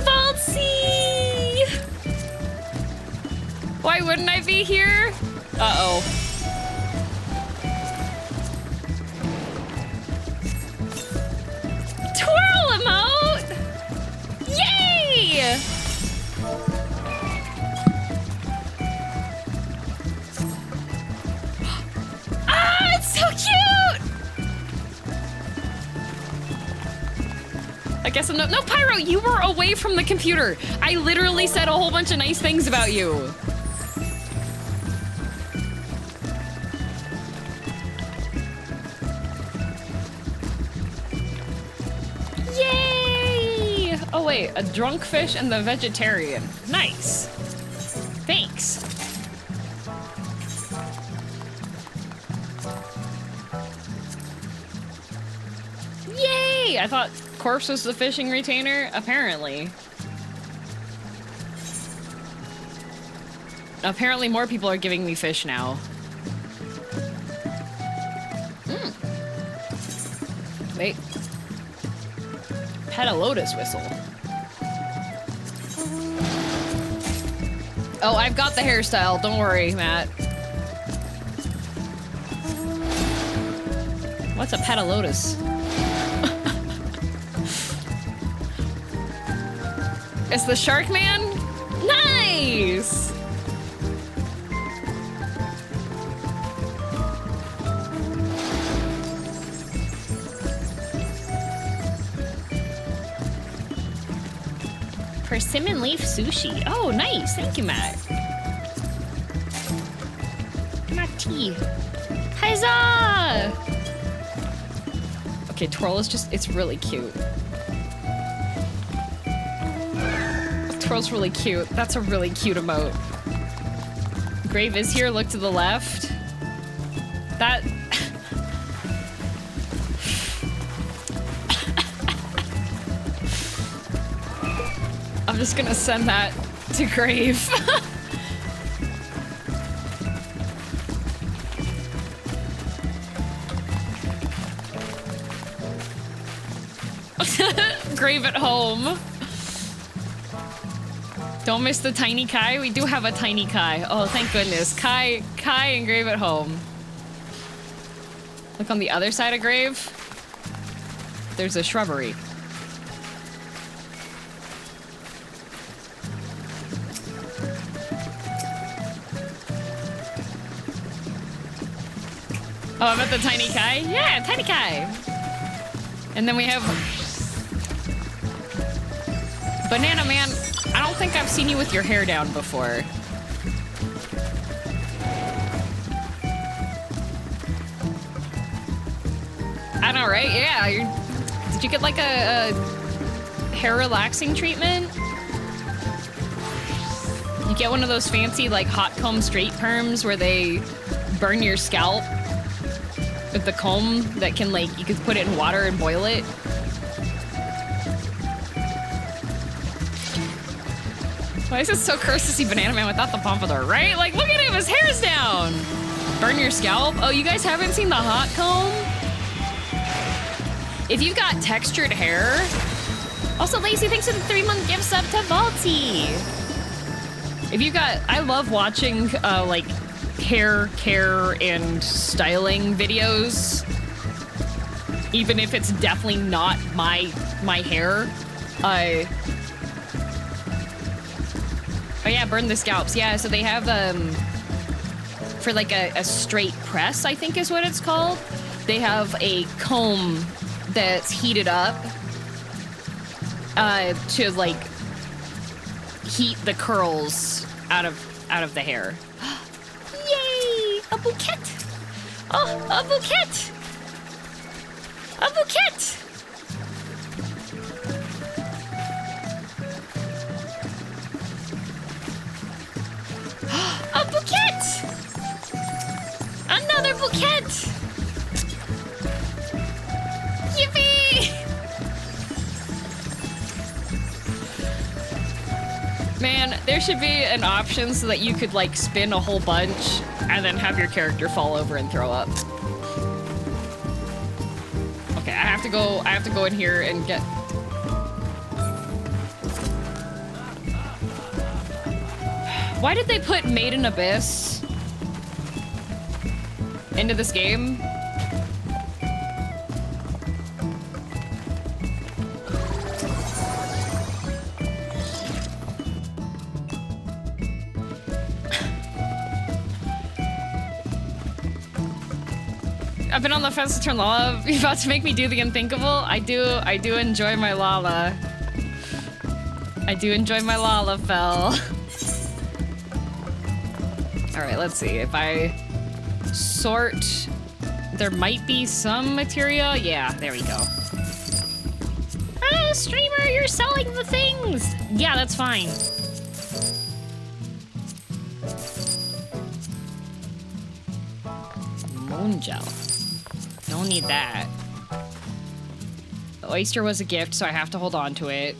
Valtzi! Why wouldn't I be here? Uh-oh. Twirl emote! Yay! Ah, it's so cute! I guess I'm not— No, Pyro, you were away from the computer. I literally said a whole bunch of nice things about you. Yay! Oh wait, a drunk fish and the vegetarian. Nice. Thanks. Yay! I thought corpse was the fishing retainer. Apparently. Apparently more people are giving me fish now. Wait. Pet a lotus whistle. Oh, I've got the hairstyle. Don't worry, Matt. What's a pet a lotus? It's the Shark Man? Nice! Persimmon leaf sushi. Oh, nice. Thank you, Matt. Matt T. Huzzah! Okay, Twirl is just— it's really cute. Twirl's really cute. That's a really cute emote. Grave is here. Look to the left. That... I'm just gonna send that to Grave. Grave at home. Don't miss the tiny Kai. We do have a tiny Kai. Oh, thank goodness. Kai and Grave at home. Look on the other side of Grave. There's a shrubbery. Oh, I'm at the tiny Kai? Yeah, tiny Kai. And then we have Banana Man. I don't think I've seen you with your hair down before. I know, right? Yeah. Did you get like a hair relaxing treatment? You get one of those fancy like hot comb straight perms where they burn your scalp? With the comb that can, like, you could put it in water and boil it. Why is it so cursed to see Banana Man without the pompadour, right? Like, look at him, his hair's down. Burn your scalp. Oh, you guys haven't seen the hot comb? If you've got textured hair. Also, Lacey, thanks for the 3-month gift sub to Vaulty. If you got, I love watching, like, hair care and styling videos, even if it's definitely not my hair. Oh yeah, burn the scalps. Yeah, so they have for like a straight press, I think is what it's called. They have a comb that's heated up to like heat the curls out of the hair. Yay! A bouquet! Oh, a bouquet! A bouquet! A bouquet! Another bouquet! Yippee! Man, there should be an option so that you could like spin a whole bunch and then have your character fall over and throw up. Okay, I have to go in here and get... Why did they put Maiden Abyss into this game? I've been on the fence to turn Lala. You're about to make me do the unthinkable. I do enjoy my Lala. I do enjoy my lalafell. All right, let's see. If I sort, there might be some materia. Yeah, there we go. Oh, streamer, you're selling the things. Yeah, that's fine. Moon gel. Don't need that. The oyster was a gift, so I have to hold on to it.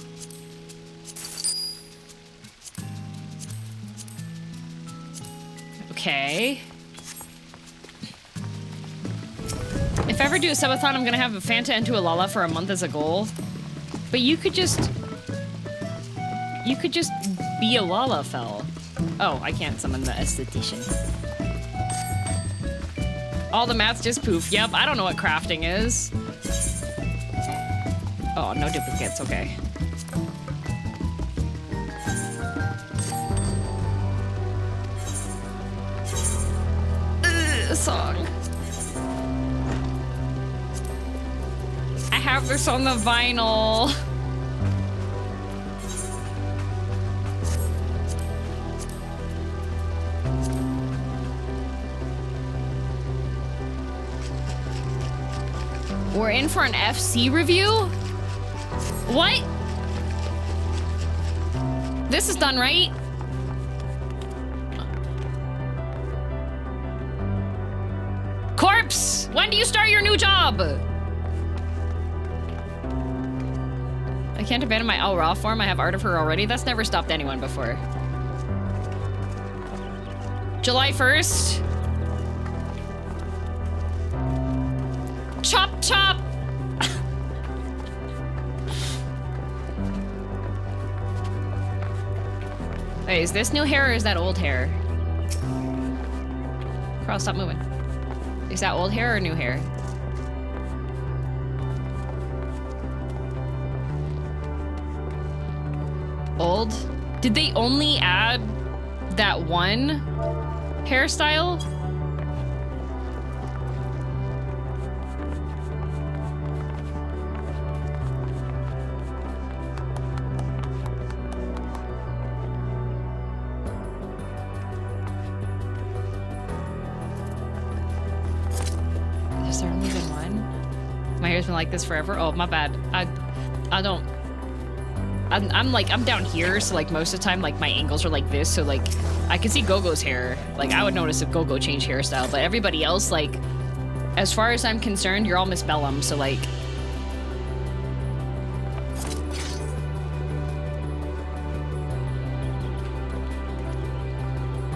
Okay. If I ever do a subathon, I'm gonna have a Fanta into a Lala for a month as a goal. But you could just be a lalafell. Oh, I can't summon the esthetician. All the maths just poof. Yep, I don't know what crafting is. Oh, no duplicates, okay. Song. I have this on the vinyl. We're in for an FC review? What? This is done, right? Corpse! When do you start your new job? I can't abandon my Al Ra form. I have art of her already. That's never stopped anyone before. July 1st. Chop chop! Wait, is this new hair or is that old hair? Carl, stop moving. Is that old hair or new hair? Old? Did they only add that one hairstyle? Has there only been one? My hair's been like this forever? Oh, my bad. I don't... I'm down here, so like most of the time, like my angles are like this, so like I can see Gogo's hair. Like I would notice if Gogo changed hairstyle, but everybody else, like As far as I'm concerned, you're all Miss Bellum, so like...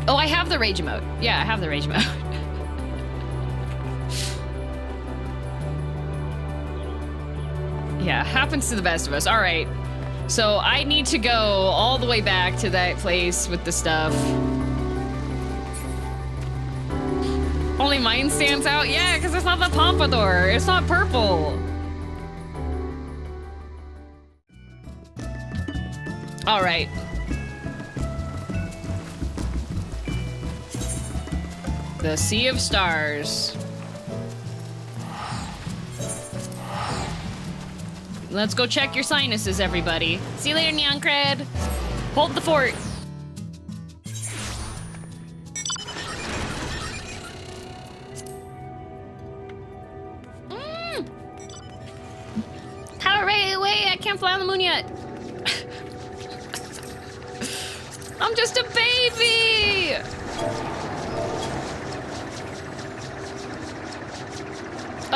Oh, I have the rage emote. Yeah, I have the rage emote. Yeah, happens to the best of us. All right. So I need to go all the way back to that place with the stuff. Only mine stands out? Yeah, because it's not the pompadour. It's not purple. All right. The Sea of Stars. Let's go check your sinuses, everybody. See you later, Neon Cred. Hold the fort. Wait, I can't fly on the moon yet. I'm just a baby.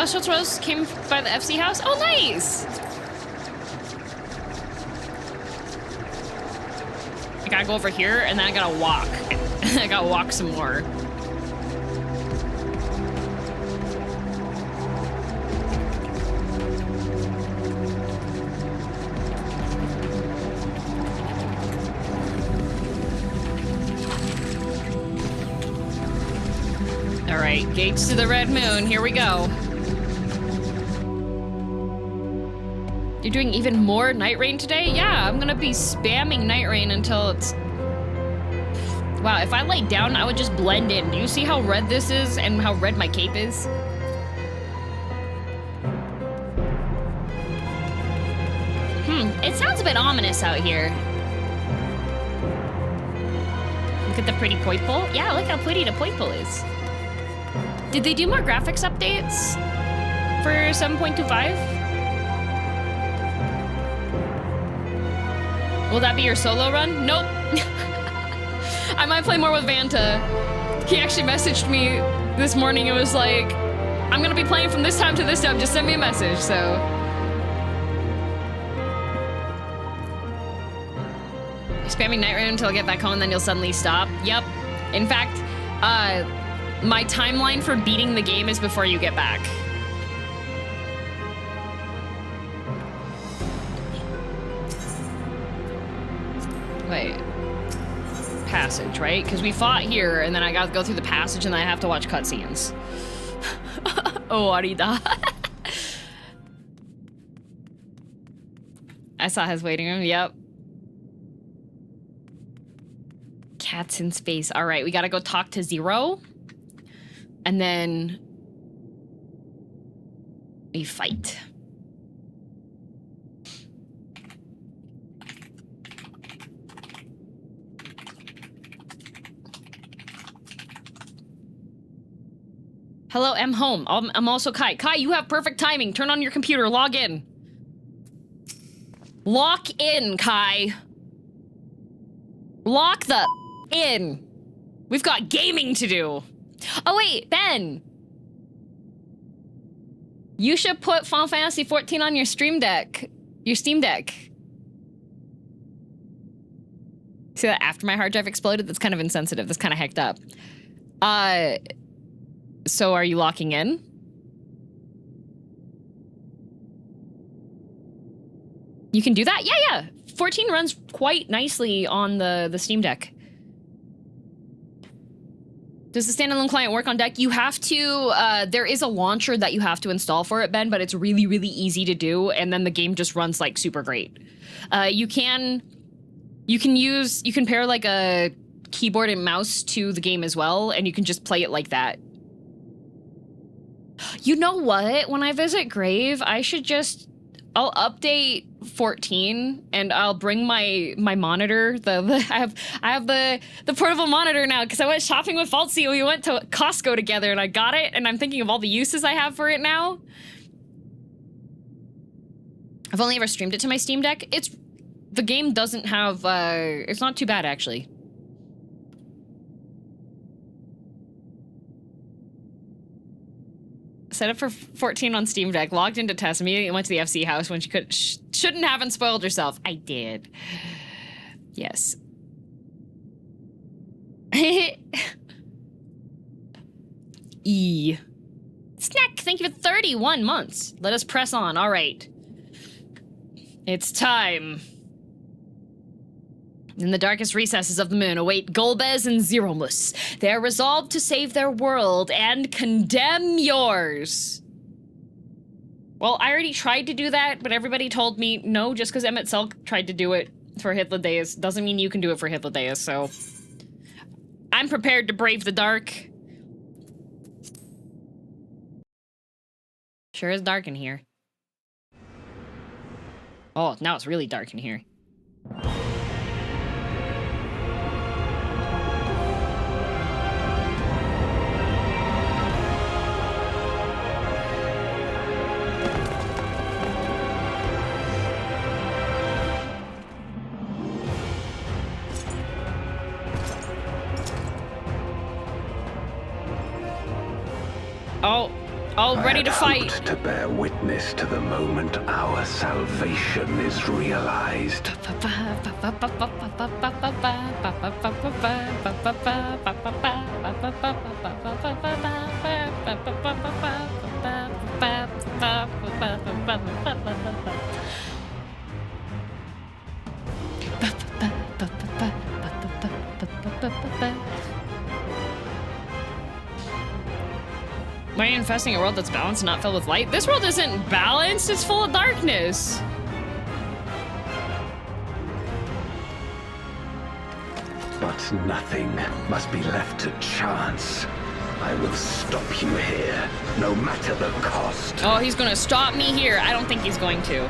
Schultz Rose came by the FC house. Oh, nice. I gotta go over here, and then I gotta walk. I gotta walk some more. All right, gates to the Red Moon. Here we go. You're doing even more Nightreign today? Yeah, I'm gonna be spamming Nightreign until it's... Wow, if I lay down, I would just blend in. Do you see how red this is and how red my cape is? It sounds a bit ominous out here. Look at the pretty poiple. Yeah, look how pretty the poiple is. Did they do more graphics updates for 7.25? Will that be your solo run? Nope. I might play more with Vanta. He actually messaged me this morning. It was like, I'm gonna be playing from this time to this time. Just send me a message, so. Spamming Nightreign until I get back home, and then you'll suddenly stop. Yep. In fact, my timeline for beating the game is before you get back. Wait. Passage, right? Because we fought here, and then I got to go through the passage, and then I have to watch cutscenes. Oh, Arida. I saw his waiting room. Yep. Cats in space. All right, we got to go talk to Zero. And then we fight. Hello, I'm home. I'm also Kai. Kai, you have perfect timing. Turn on your computer. Log in. Lock in, Kai. Lock the in. We've got gaming to do. Oh wait, Ben. You should put Final Fantasy XIV on your Steam Deck. See that after my hard drive exploded? That's kind of insensitive. That's kind of hecked up. So are you locking in? You can do that? Yeah. 14 runs quite nicely on the Steam Deck. Does the standalone client work on deck? You have to, there is a launcher that you have to install for it, Ben, but it's really, really easy to do, and then the game just runs like super great. You can pair like a keyboard and mouse to the game as well, and you can just play it like that. You know what? When I visit Grave, I'll update 14 and I'll bring my monitor. I have the portable monitor now because I went shopping with Faltzy. We went to Costco together and I got it, and I'm thinking of all the uses I have for it now. I've only ever streamed it to my Steam Deck. The game doesn't have it's not too bad actually. Set up for 14 on Steam Deck. Logged into test. Immediately went to the FC house when she could. Shouldn't have and spoiled herself. I did. Yes. E. Snack, thank you for 31 months. Let us press on. All right. It's time. In the darkest recesses of the moon await Golbez and Zeromus. They are resolved to save their world and condemn yours. Well, I already tried to do that, but everybody told me no, just because Emmett Selk tried to do it for Hythlodaeus doesn't mean you can do it for Hythlodaeus, so I'm prepared to brave the dark. Sure is dark in here. Oh, now it's really dark in here. All ready to fight. To bear witness to the moment our salvation is realized. Why are you infesting a world that's balanced and not filled with light? This world isn't balanced, it's full of darkness. But nothing must be left to chance. I will stop you here, no matter the cost. Oh, he's gonna stop me here. I don't think he's going to.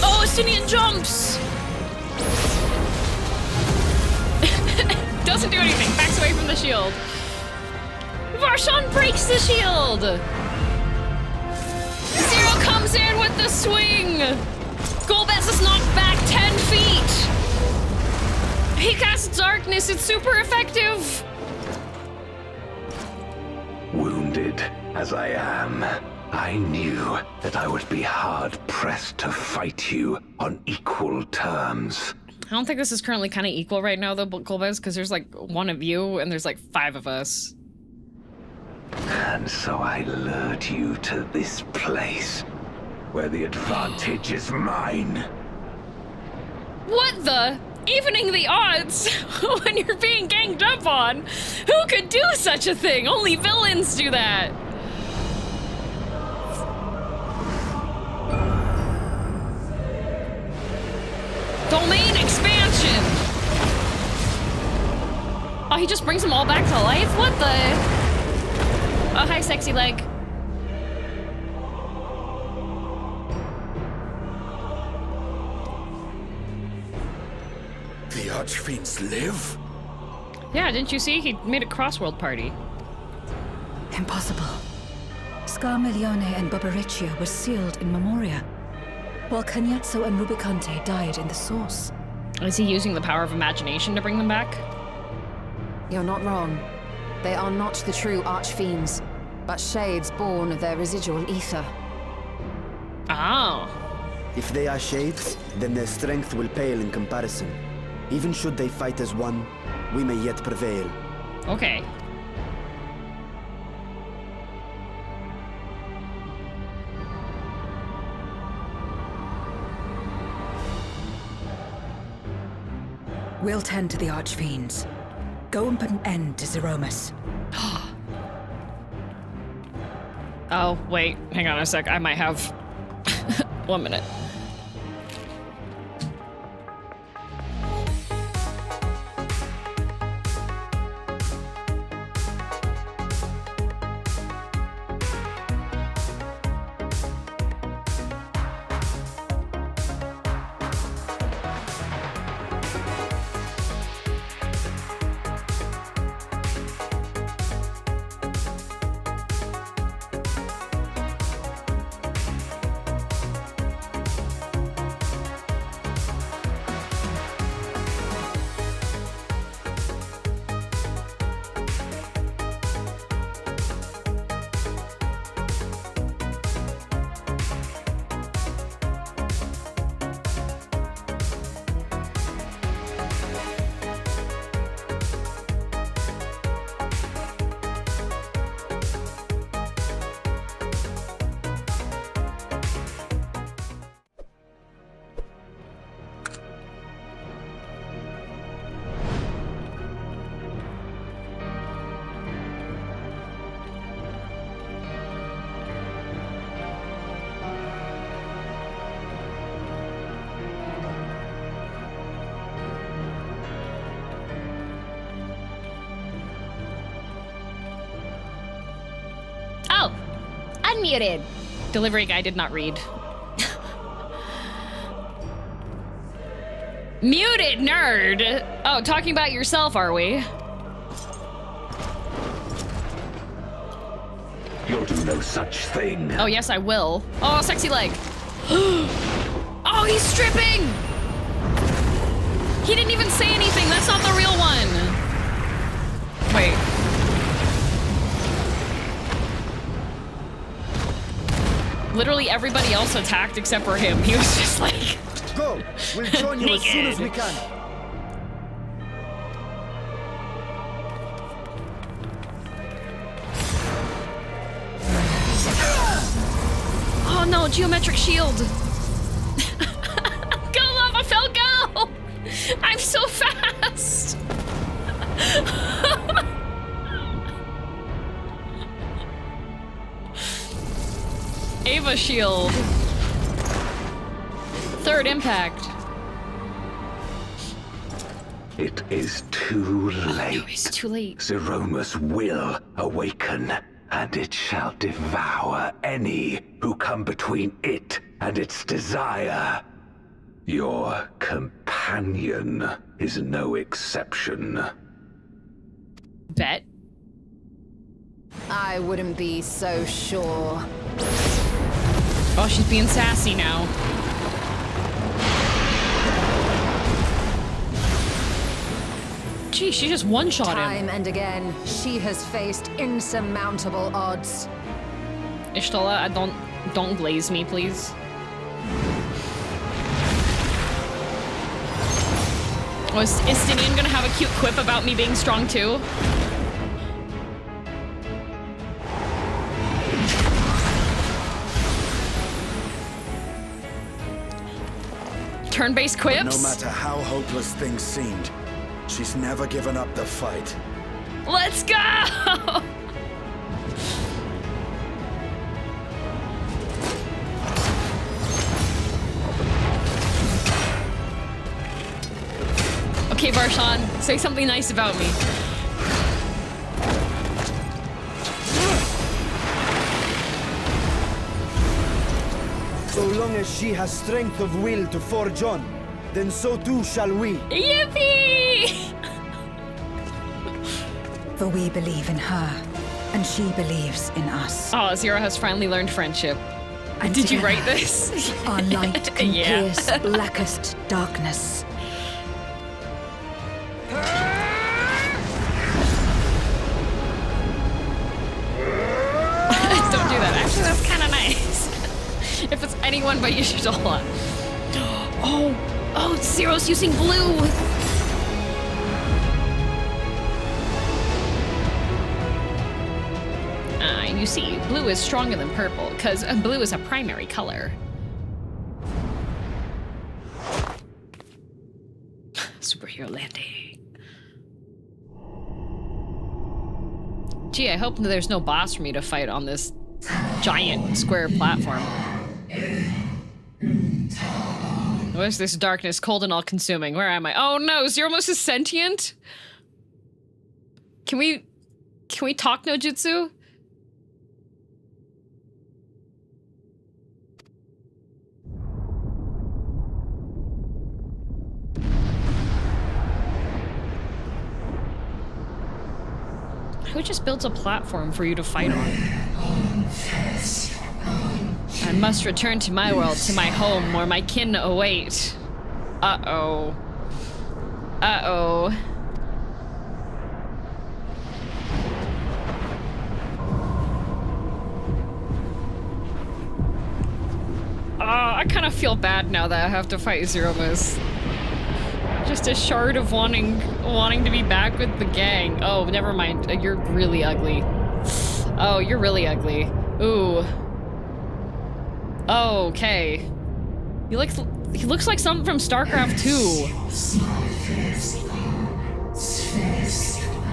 Oh, Estinian jumps! Doesn't do anything. Backs away from the shield. Varshan breaks the shield! Zero comes in with the swing! Golbez is knocked back 10 feet! He casts darkness, it's super effective! Wounded as I am, I knew that I would be hard-pressed to fight you on equal terms. I don't think this is currently kind of equal right now, though, Golbez, because there's like one of you and there's like 5 of us. And so I lured you to this place, where the advantage is mine. What the? Evening the odds when you're being ganged up on? Who could do such a thing? Only villains do that. Domain expansion! Oh, he just brings them all back to life? What the? Oh, hi, sexy leg. The Archfiends live? Yeah, didn't you see? He made a crossworld party. Impossible. Scarmiglione and Barbariccia were sealed in Memoria, while Cagnazzo and Rubicante died in the Source. Is he using the power of imagination to bring them back? You're not wrong. They are not the true Archfiends, but shades born of their residual ether. Oh. If they are shades, then their strength will pale in comparison. Even should they fight as one, we may yet prevail. Okay. We'll tend to the Archfiends. Go and put an end to Zeromus. Oh, wait. Hang on a sec. I might have 1 minute. unmuted. Delivery guy did not read. Muted, nerd! Oh, talking about yourself, are we? You'll do no such thing. Oh, yes, I will. Oh, sexy leg. Oh, he's stripping! He didn't even say anything. That's not the real one. Wait. Literally everybody else attacked except for him. He was just like... Go! We'll join you as soon as we can. Oh no, geometric shield. Go, lalafell, go! I'm so fast. Ava shield. Third impact. It is too late. No, it's too late. Zeromus will awaken, and it shall devour any who come between it and its desire. Your companion is no exception. Bet. I wouldn't be so sure. Oh, she's being sassy now. Gee, she just one-shot him. Time and again, she has faced insurmountable odds. Ishtola, don't glaze me, please. Oh, is Stinian gonna have a cute quip about me being strong too? Turn-based quips? No matter how hopeless things seemed, she's never given up the fight. Let's go! Okay, Barshan, say something nice about me. So long as she has strength of will to forge on, then so too shall we. Yippee! For we believe in her, and she believes in us. Oh, Zero has finally learned friendship. And Did you together, write this? Our light can Yeah. pierce blackest darkness. Don't do that. Actually, that's kind of nice. If it's anyone but Yashitola. Oh, Zero's using blue. You see, blue is stronger than purple, because blue is a primary color. Superhero landing. Gee, I hope there's no boss for me to fight on this giant square platform. What is this darkness, cold and all-consuming? Where am I? Oh no, Zeromus is sentient? Can we talk no jutsu? Who just builds a platform for you to fight on? I must return to my world, to my home, where my kin await. Uh-oh. Uh-oh. I kind of feel bad now that I have to fight Zeromus. Just a shard of wanting to be back with the gang. Oh, never mind. You're really ugly. Oh, you're really ugly. Ooh. Oh, okay. He looks like something from StarCraft 2.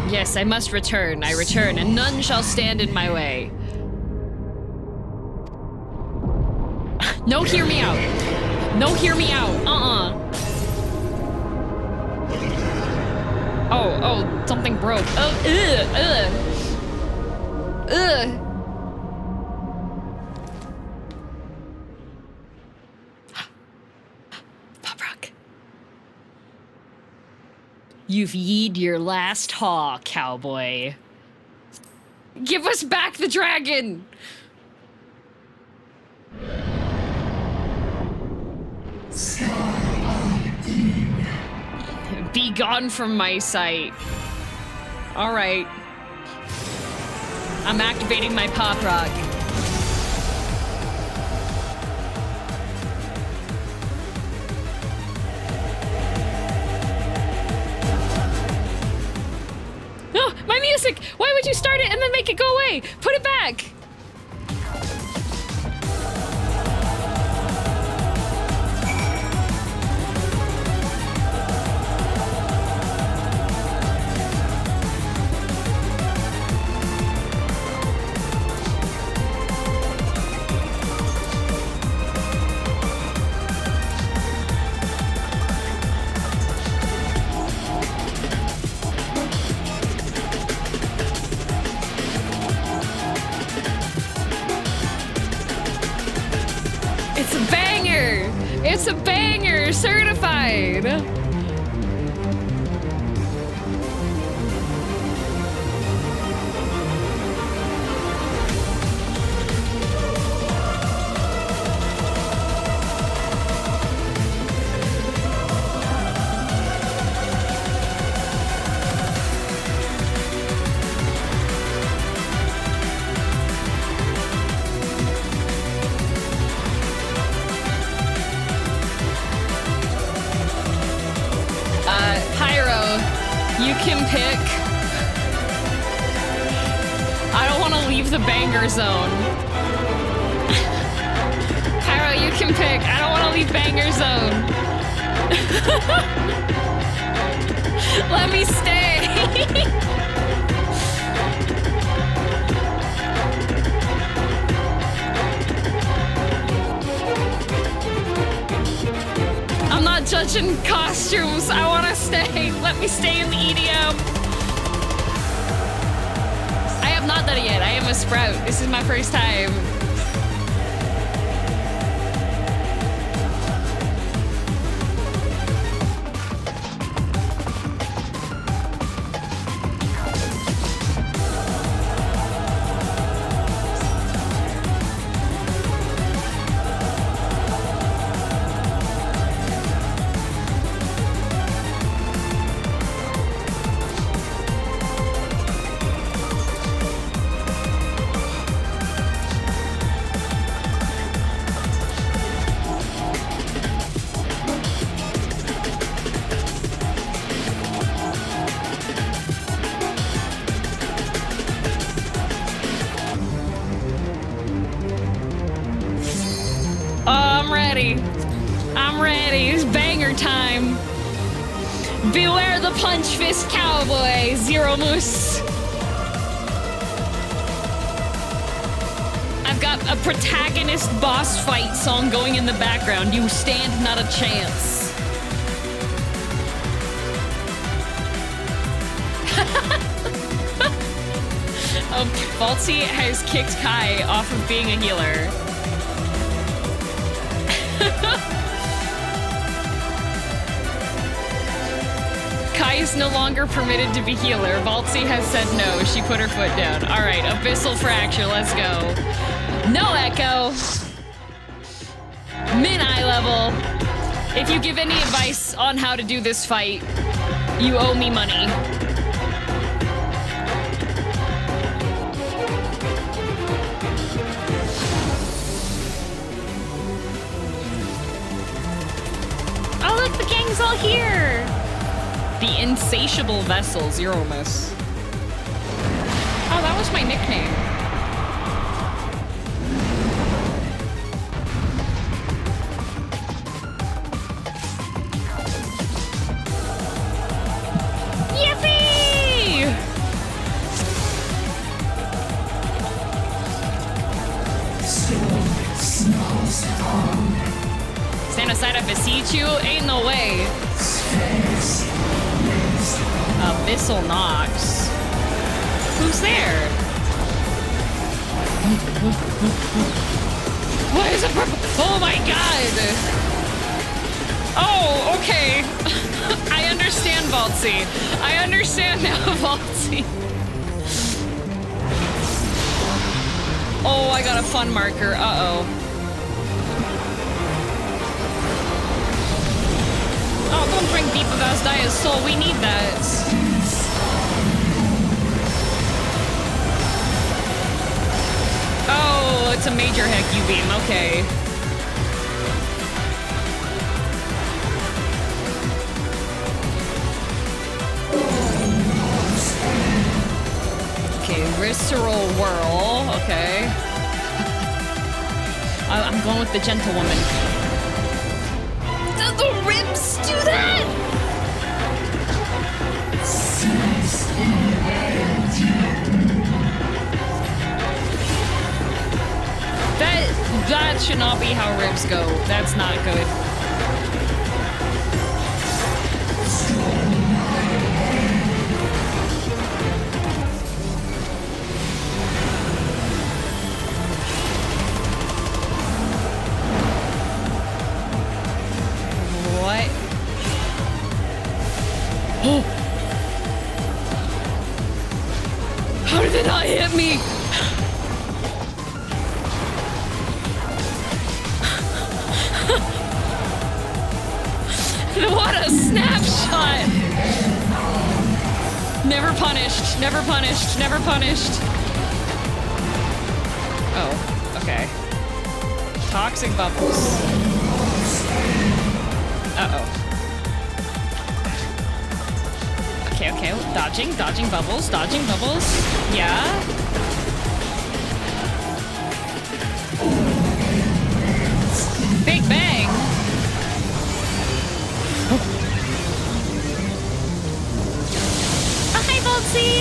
Yes, I must return. I return, and none shall stand in my way. No, hear me out. No, hear me out. Oh, something broke. Oh, You've yeed your last haw, cowboy. Give us back the dragon! Be gone from my sight. Alright. I'm activating my pop rock. No, my music! Why would you start it and then make it go away? Put it back! It's a banger, certified. You can pick. I don't want to leave the banger zone. Pyro, you can pick. I don't want to leave banger zone. Let me stay. I'm not judging costumes. I want to stay. Let me stay in the EDM. I have not done it yet. I am a sprout. This is my first time. I'm ready. It's banger time. Beware the punch fist cowboy, Zeromus. I've got a protagonist boss fight song going in the background. You stand not a chance. Vaulty has kicked Kai off of being a healer. Kai is no longer permitted to be healer. Vaulty has said no. She put her foot down. All right, Abyssal Fracture, let's go. No Echo. Min-eye level. If you give any advice on how to do this fight, you owe me money. Oh, look, the gang's all here. The insatiable vessel, Zeromus. Oh, that was my nickname. Yippee! Stand aside, I beseech you. Ain't no way. Abyssal Nox. Who's there? What is it? Oh my god! Oh, okay. I understand, Vault. Vaultsy. I understand now, Vaultsy. Oh, I got a fun marker. Uh-oh. Oh, don't drink Deep of Asdia's soul. We need that. Oh, it's a major heck U-beam. Okay. Okay, visceral whirl. Okay. I'm going with the gentlewoman. Did the ribs do that? That should not be how ribs go. That's not good. What? Oh! How did it not hit me? What a snapshot! Never punished, never punished, never punished. Oh, okay. Toxic bubbles. Uh-oh. Okay, okay, dodging bubbles, yeah. Big bang! Oh, hi, Voltsy!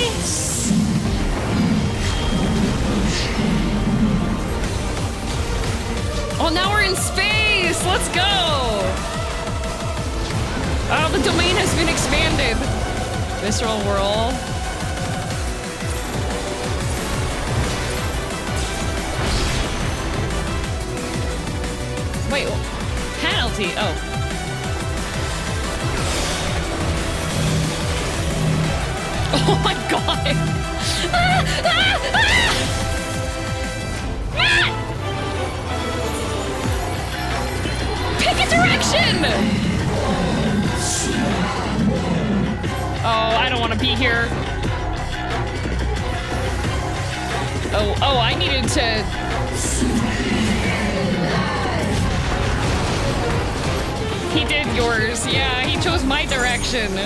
Oh, now we're in space! Let's go! Oh, the domain has been expanded. Visceral whirl. Wait, penalty. Oh. Oh my god! Pick a direction! Oh, I don't want to be here. Oh, I needed to... He did yours. Yeah, he chose my direction.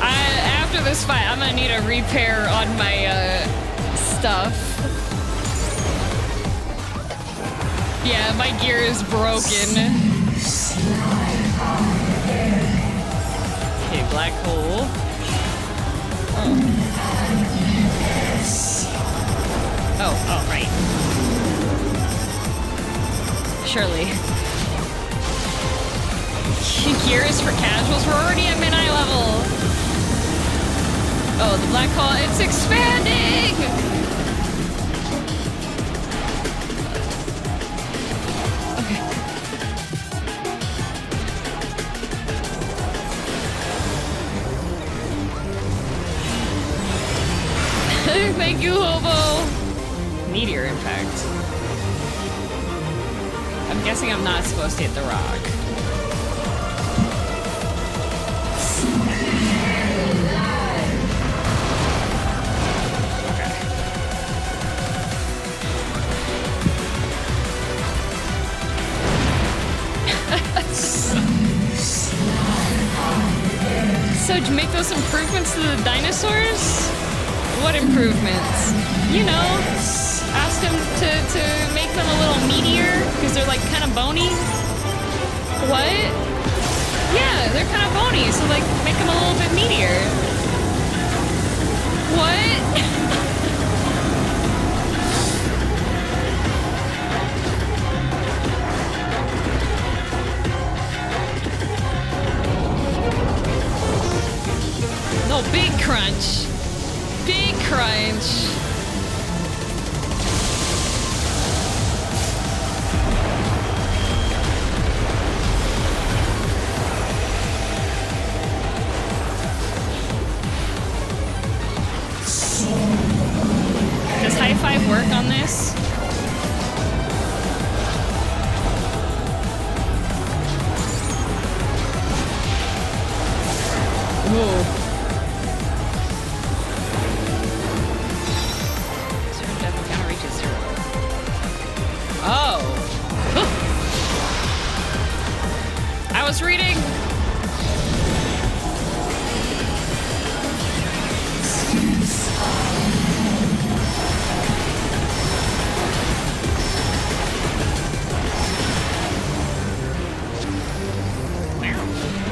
After this fight, I'm gonna need a repair on my stuff. Yeah, my gear is broken. Okay, black hole. Oh, right. Surely. Gear is for casuals. We're already at mid-eye level. Oh, the black hole, it's expanding! Okay. Thank you, Hobo! Meteor impact. I'm guessing I'm not supposed to hit the rock. So, did you make those improvements to the dinosaurs? What improvements? You know, ask them to make them a little meatier, because they're like kind of bony. What? Yeah, they're kind of bony, so like make them a little bit meatier. What? No, big crunch. Big crunch. F5 work on this? Whoa. Certain death encounter reaches 0. Oh. I was reading.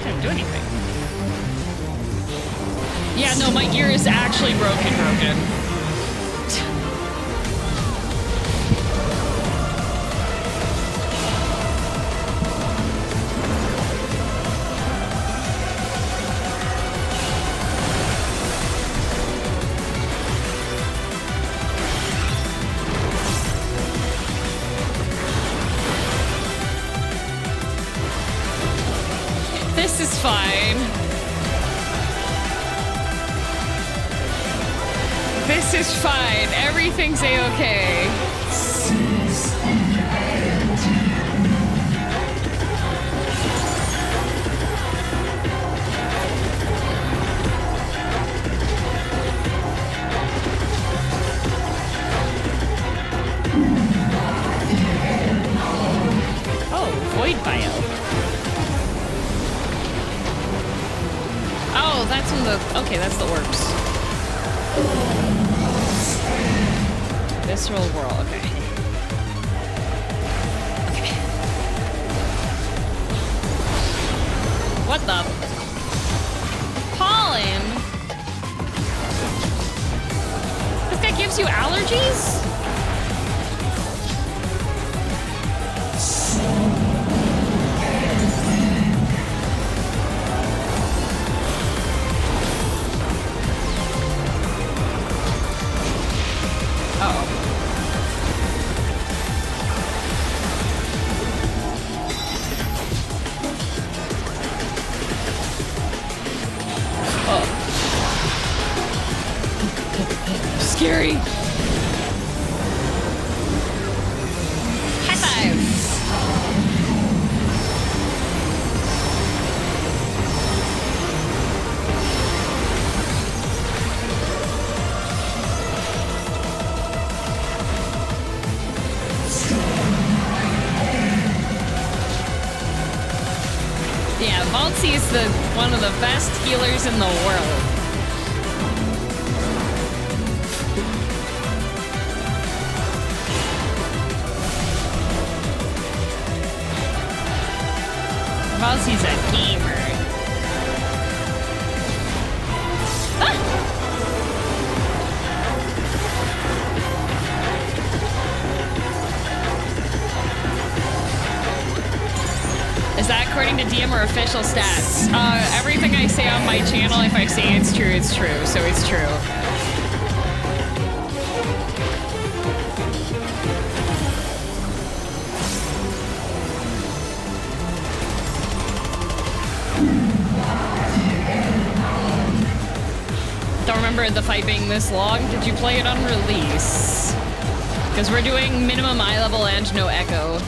Didn't do anything. Yeah, no, my gear is actually broken. This is fine. This is fine. Everything's a-okay. Oh, void bio. Oh, that's in the... Okay, that's the orbs. Visceral whirl, okay. Okay. What the? Pollen? This guy gives you allergies? Scary. High five. Yeah, Valtzy is one of the best healers in the world. Valtzy's a gamer. Ah! Is that according to DM or official stats? Everything I say on my channel, if I say it's true, so it's true. Don't remember the fight being this long. Did you play it on release? Because we're doing minimum eye level and no echo.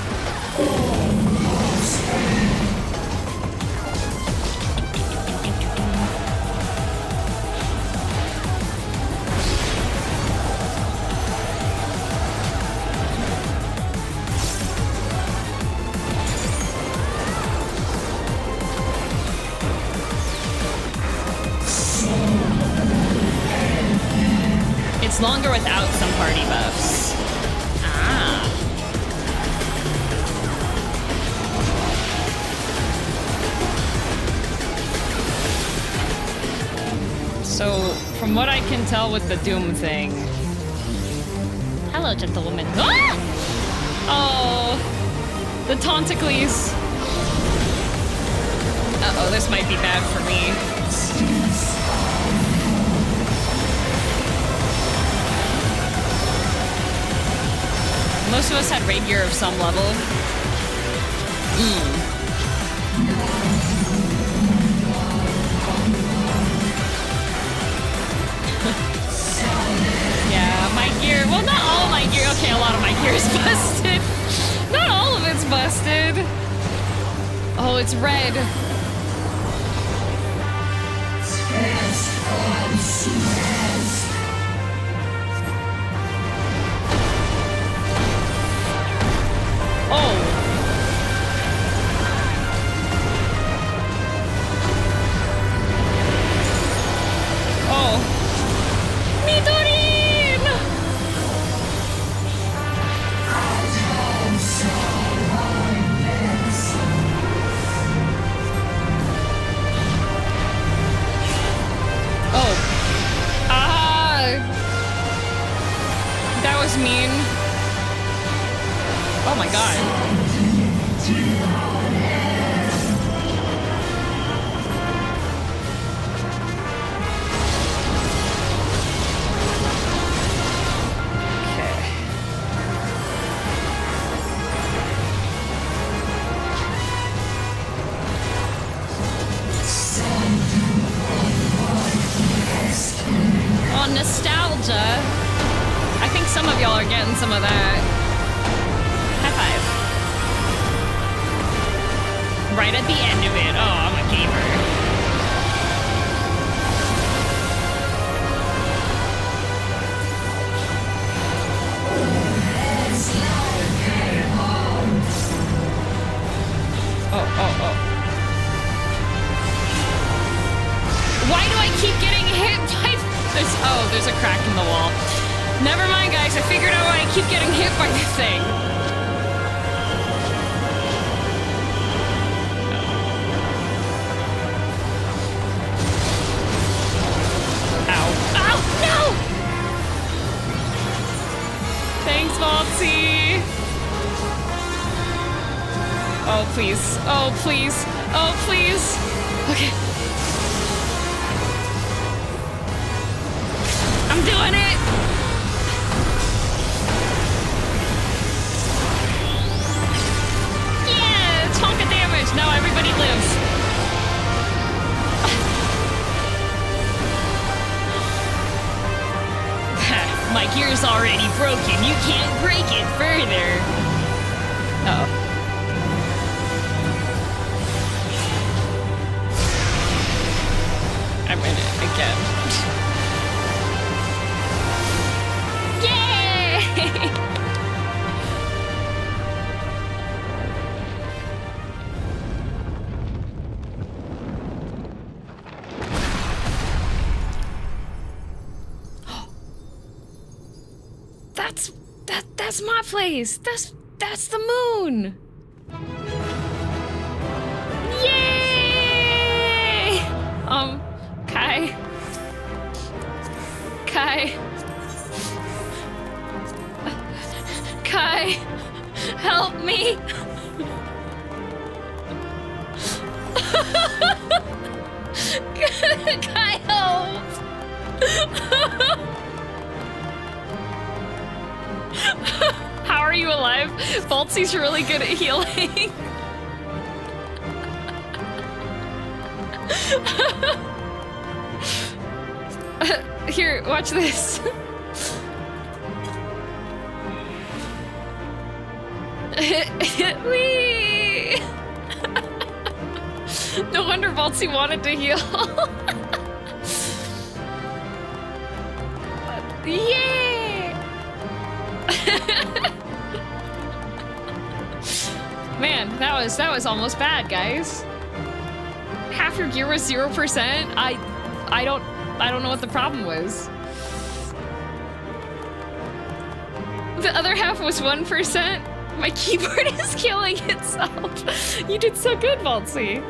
It's longer without some party buffs. Ah. So, from what I can tell with the Doom thing... Hello, gentlewoman. Ah! Oh, the Tauntacles. Uh-oh, this might be bad for me. Most of us had raid gear of some level. Yeah, my gear, well, not all gear's busted. Not all of it's busted. Oh, it's red. Oh. Oh. Midori! Oh. That was mean. Oh my god. Oh, nostalgia. I think some of y'all are getting some of that. High five. Right at the end of it. Oh, I'm a gamer. Oh. Why do I keep getting hit by... There's a crack in the wall. Never mind, guys. I figured out why I keep getting hit by the thing. Ow. Ow! No! Thanks, Valtzy. Oh, please. Oh, please. Oh, please. Okay. I'm doing it! Yeah! Tonka damage! Now everybody lives. My gear's already broken. You can't break it further. Uh-oh. I'm in it again. That's my place. That's the moon. Yay! Kai. Kai, help me. Kai, help. How are you alive? Valtzy's really good at healing. Here, watch this. Whee! No wonder Valtzy wanted to heal. Yeah! Man, that was almost bad, guys. Half your gear was 0%. I don't know what the problem was. The other half was 1%. My keyboard is killing itself. You did so good, Valtzy.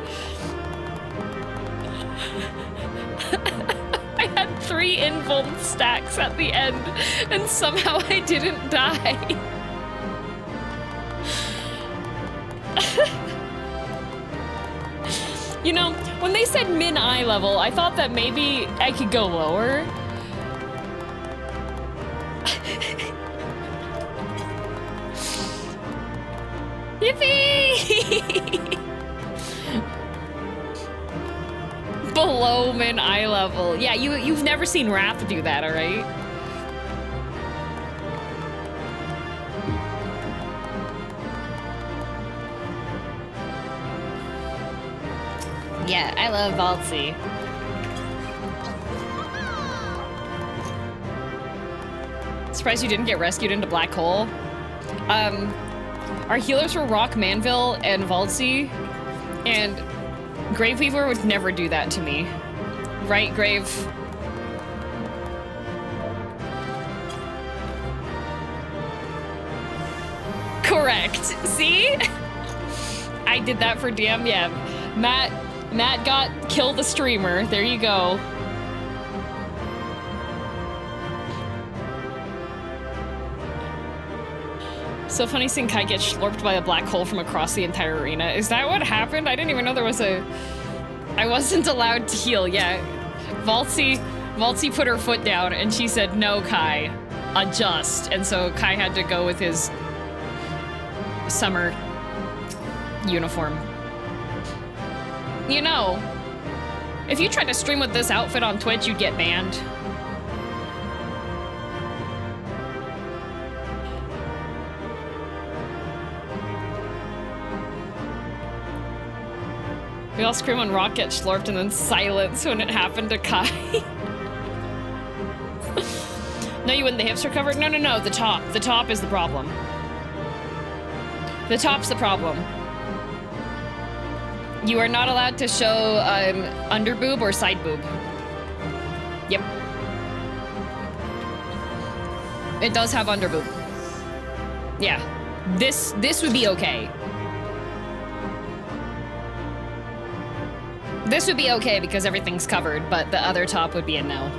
I had 3 invuln stacks at the end, and somehow I didn't die. You know, when they said min eye level, I thought that maybe I could go lower. Yippee! Below min eye level. Yeah, you've never seen Wrath do that, alright? Yeah, I love Valtzy. Surprised you didn't get rescued into Black Hole. Our healers were Rock Manville and Valtzy, and Graveweaver would never do that to me. Right, Grave? Correct. See? I did that for DM. Yeah. Matt got kill the streamer. There you go. So funny seeing Kai get slurped by a black hole from across the entire arena. Is that what happened? I didn't even know there was a... I wasn't allowed to heal. Yeah. Valtzy put her foot down and she said, no, Kai, adjust. And so Kai had to go with his summer uniform. You know, if you tried to stream with this outfit on Twitch, you'd get banned. We all scream when Rock gets slurped and then silence when it happened to Kai. No, you wouldn't. The hips are covered? No, the top. The top is the problem. The top's the problem. You are not allowed to show under boob or side boob. Yep. It does have under boob. Yeah. This would be okay. This would be okay because everything's covered, but the other top would be a no.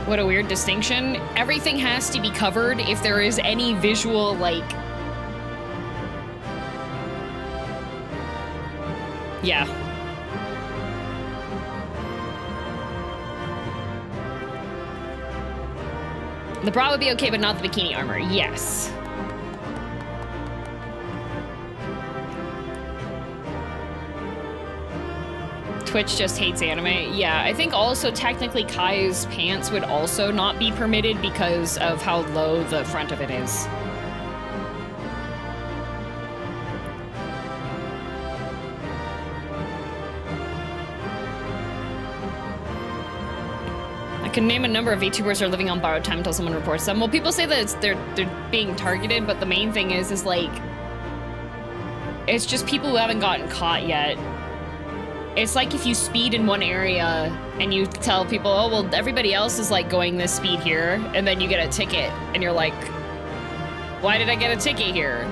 What a weird distinction. Everything has to be covered if there is any visual, like... Yeah. The bra would be okay, but not the bikini armor. Yes. Twitch just hates anime. Yeah, I think also technically Kai's pants would also not be permitted because of how low the front of it is. I can name a number of VTubers who are living on borrowed time until someone reports them. Well, people say that they're being targeted, but the main thing is like, it's just people who haven't gotten caught yet. It's like if you speed in one area and you tell people, oh, well, everybody else is like going this speed here, and then you get a ticket and you're like, why did I get a ticket here?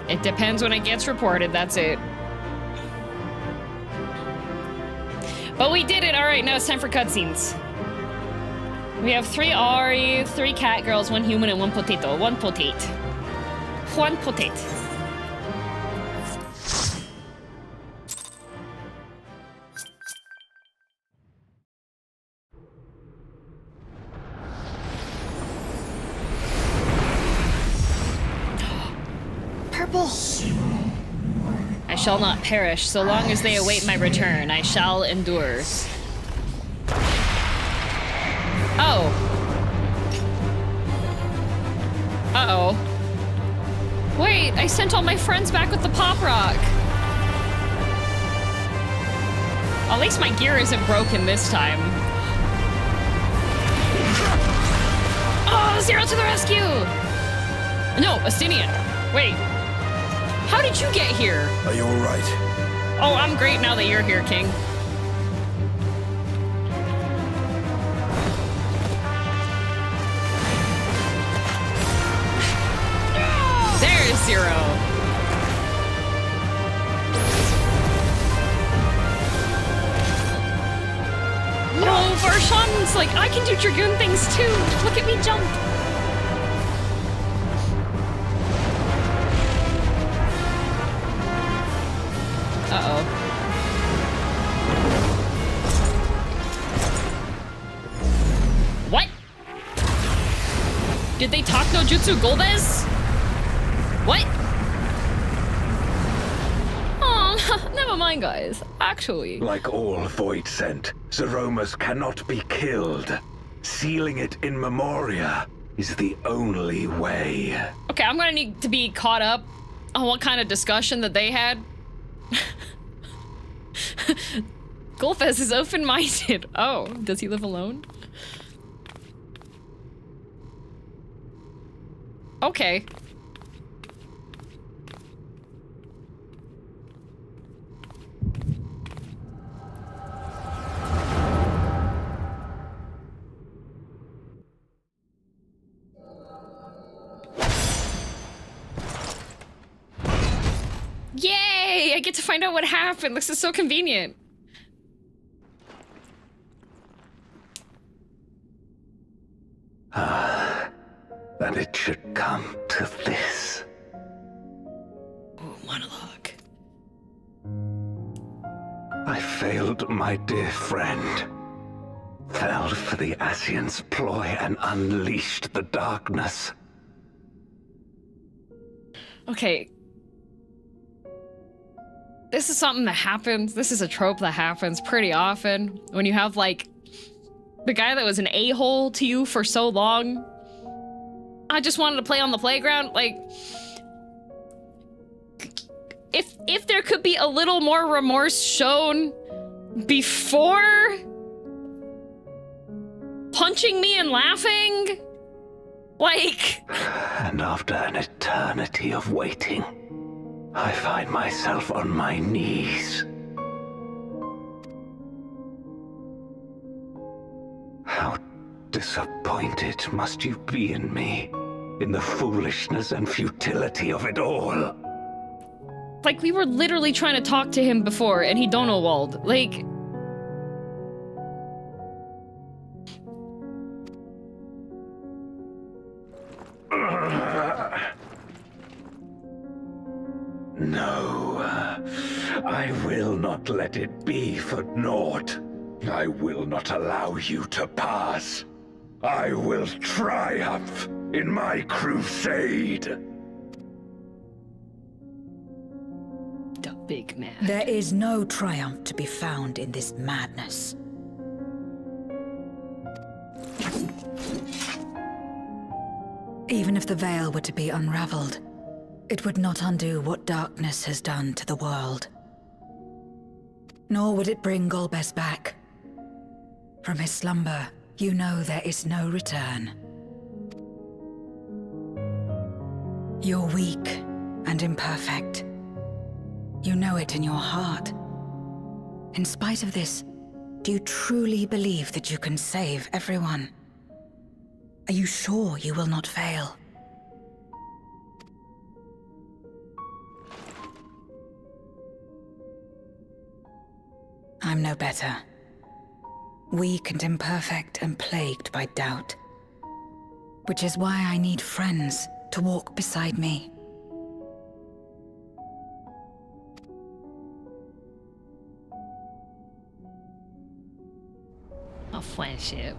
It depends when it gets reported, that's it. But we did it! Alright, now it's time for cutscenes. We have 3 Ari, 3 cat girls, 1 human, and 1 potato. 1 potato. 1 potato. Purple! I shall not perish so long as they await my return. I shall endure. Oh. Uh-oh. Wait, I sent all my friends back with the pop rock. At least my gear isn't broken this time. Oh, Zero to the rescue! No, Astinian. Wait. How did you get here? Are you alright? Oh, I'm great now that you're here, King. There's Zero. No, Varshan's like, I can do Dragoon things too. Look at me jump. Uh-oh. What? Did they talk no jutsu Golbez? What? never mind, guys. Actually. Like all Void Sent, Zeromus cannot be killed. Sealing it in Memoria is the only way. Okay, I'm gonna need to be caught up on what kind of discussion that they had. Golfez is open-minded. Oh, does he live alone? Okay. Yay! I get to find out what happened. This is so convenient. That it should come to this. Oh, monologue. I failed my dear friend. Fell for the Ascian's ploy and unleashed the darkness. Okay. This is something that happens. This is a trope that happens pretty often when you have, like, the guy that was an a-hole to you for so long. I just wanted to play on the playground. Like, if there could be a little more remorse shown before punching me and laughing, like... And after an eternity of waiting, I find myself on my knees. How disappointed must you be in me, in the foolishness and futility of it all? Like, we were literally trying to talk to him before, and he Donowald. Like... No, I will not let it be for naught. I will not allow you to pass. I will triumph in my crusade. The big man. There is no triumph to be found in this madness. Even if the veil were to be unraveled, it would not undo what darkness has done to the world. Nor would it bring Golbez back. From his slumber, you know there is no return. You're weak and imperfect. You know it in your heart. In spite of this, do you truly believe that you can save everyone? Are you sure you will not fail? I'm no better. Weak and imperfect and plagued by doubt. Which is why I need friends to walk beside me. A friendship.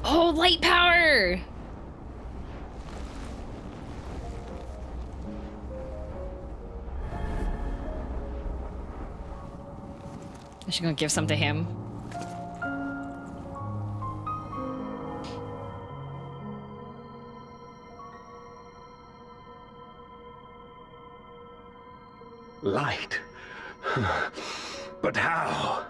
Oh, light power! Is she gonna give some to him? Light? But how?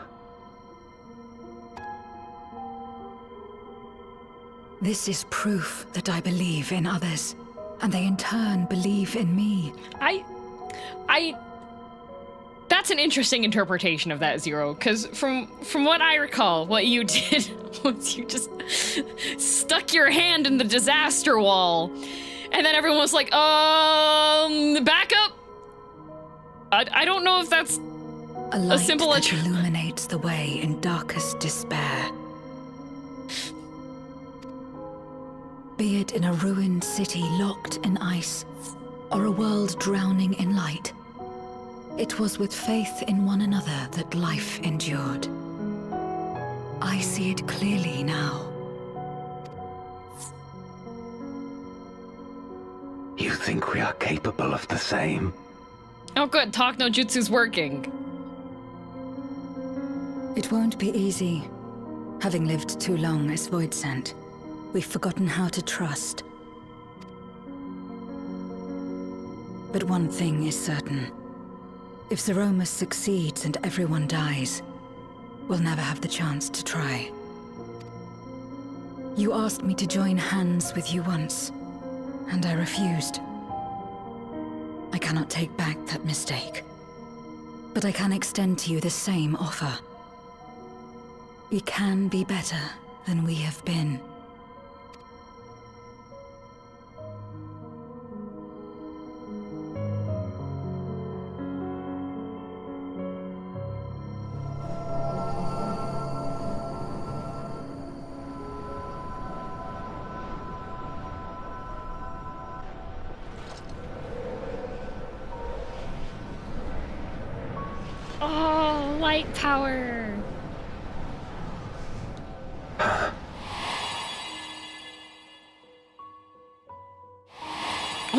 This is proof that I believe in others, and they in turn believe in me. That's an interesting interpretation of that, Zero, because from what I recall, what you did was you just stuck your hand in the disaster wall, and then everyone was like, back up? I don't know if that's A light simple that illuminates the way in darkest despair. Be it in a ruined city locked in ice, or a world drowning in light, it was with faith in one another that life endured. I see it clearly now. You think we are capable of the same? Oh good, Talk no Jutsu's working. It won't be easy. Having lived too long as Void Sent, we've forgotten how to trust. But one thing is certain. If Zeromus succeeds and everyone dies, we'll never have the chance to try. You asked me to join hands with you once, and I refused. I cannot take back that mistake. But I can extend to you the same offer. We can be better than we have been. Oh, light power.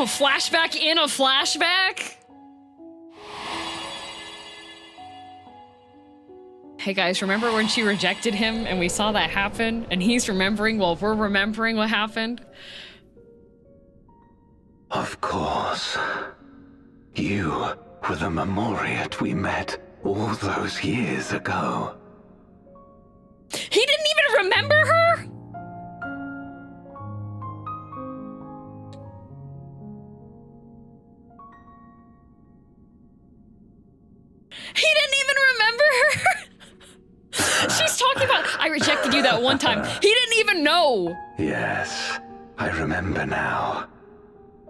Oh, flashback in a flashback? Hey guys, remember when she rejected him and we saw that happen? And he's remembering while we're remembering what happened? Of course. You were the Memoriat we met all those years ago. He didn't even remember her? He didn't even remember her? She's talking about, I rejected you that one time. He didn't even know. Yes, I remember now.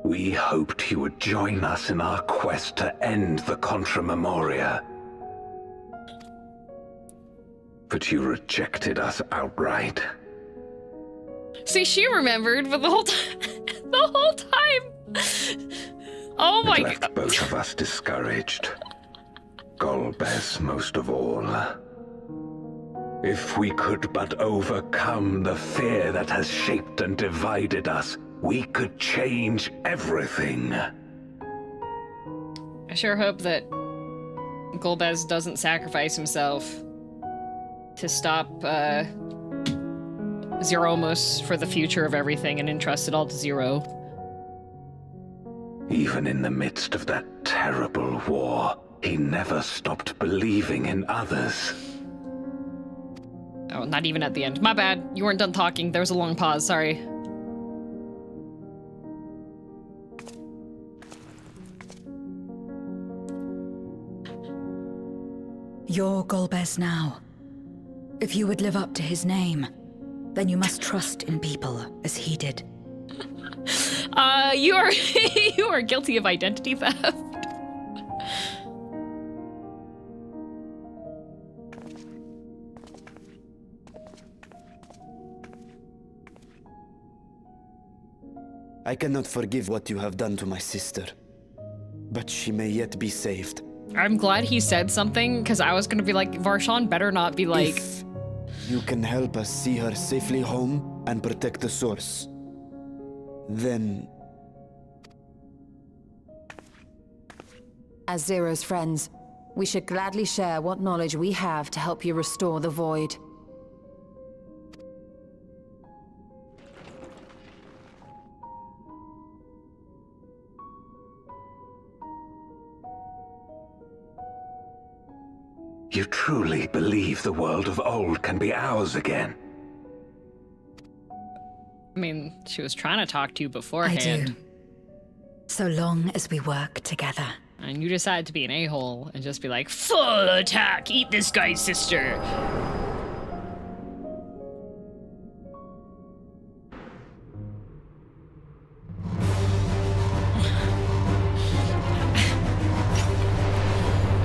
We hoped he would join us in our quest to end the Contra Memoria. But you rejected us outright. See, she remembered, but the whole time, the whole time. Oh my It left god. both of us discouraged. Golbez most of all. If we could but overcome the fear that has shaped and divided us, we could change everything. I sure hope that Golbez doesn't sacrifice himself to stop Zeromus for the future of everything and entrust it all to Zero. Even in the midst of that terrible war, he never stopped believing in others. Oh, not even at the end. My bad. You weren't done talking. There was a long pause. Sorry. You're Golbez now. If you would live up to his name, then you must trust in people as he did. You are you are guilty of identity theft. I cannot forgive what you have done to my sister, but she may yet be saved. I'm glad he said something, because I was gonna be like, Varshan better not be like... If you can help us see her safely home and protect the source, then... As Zero's friends, we should gladly share what knowledge we have to help you restore the Void. You truly believe the world of old can be ours again? I mean, she was trying to talk to you I beforehand. do. So long as we work together. And you decide to be an a-hole and just be like, full attack, eat this guy's sister.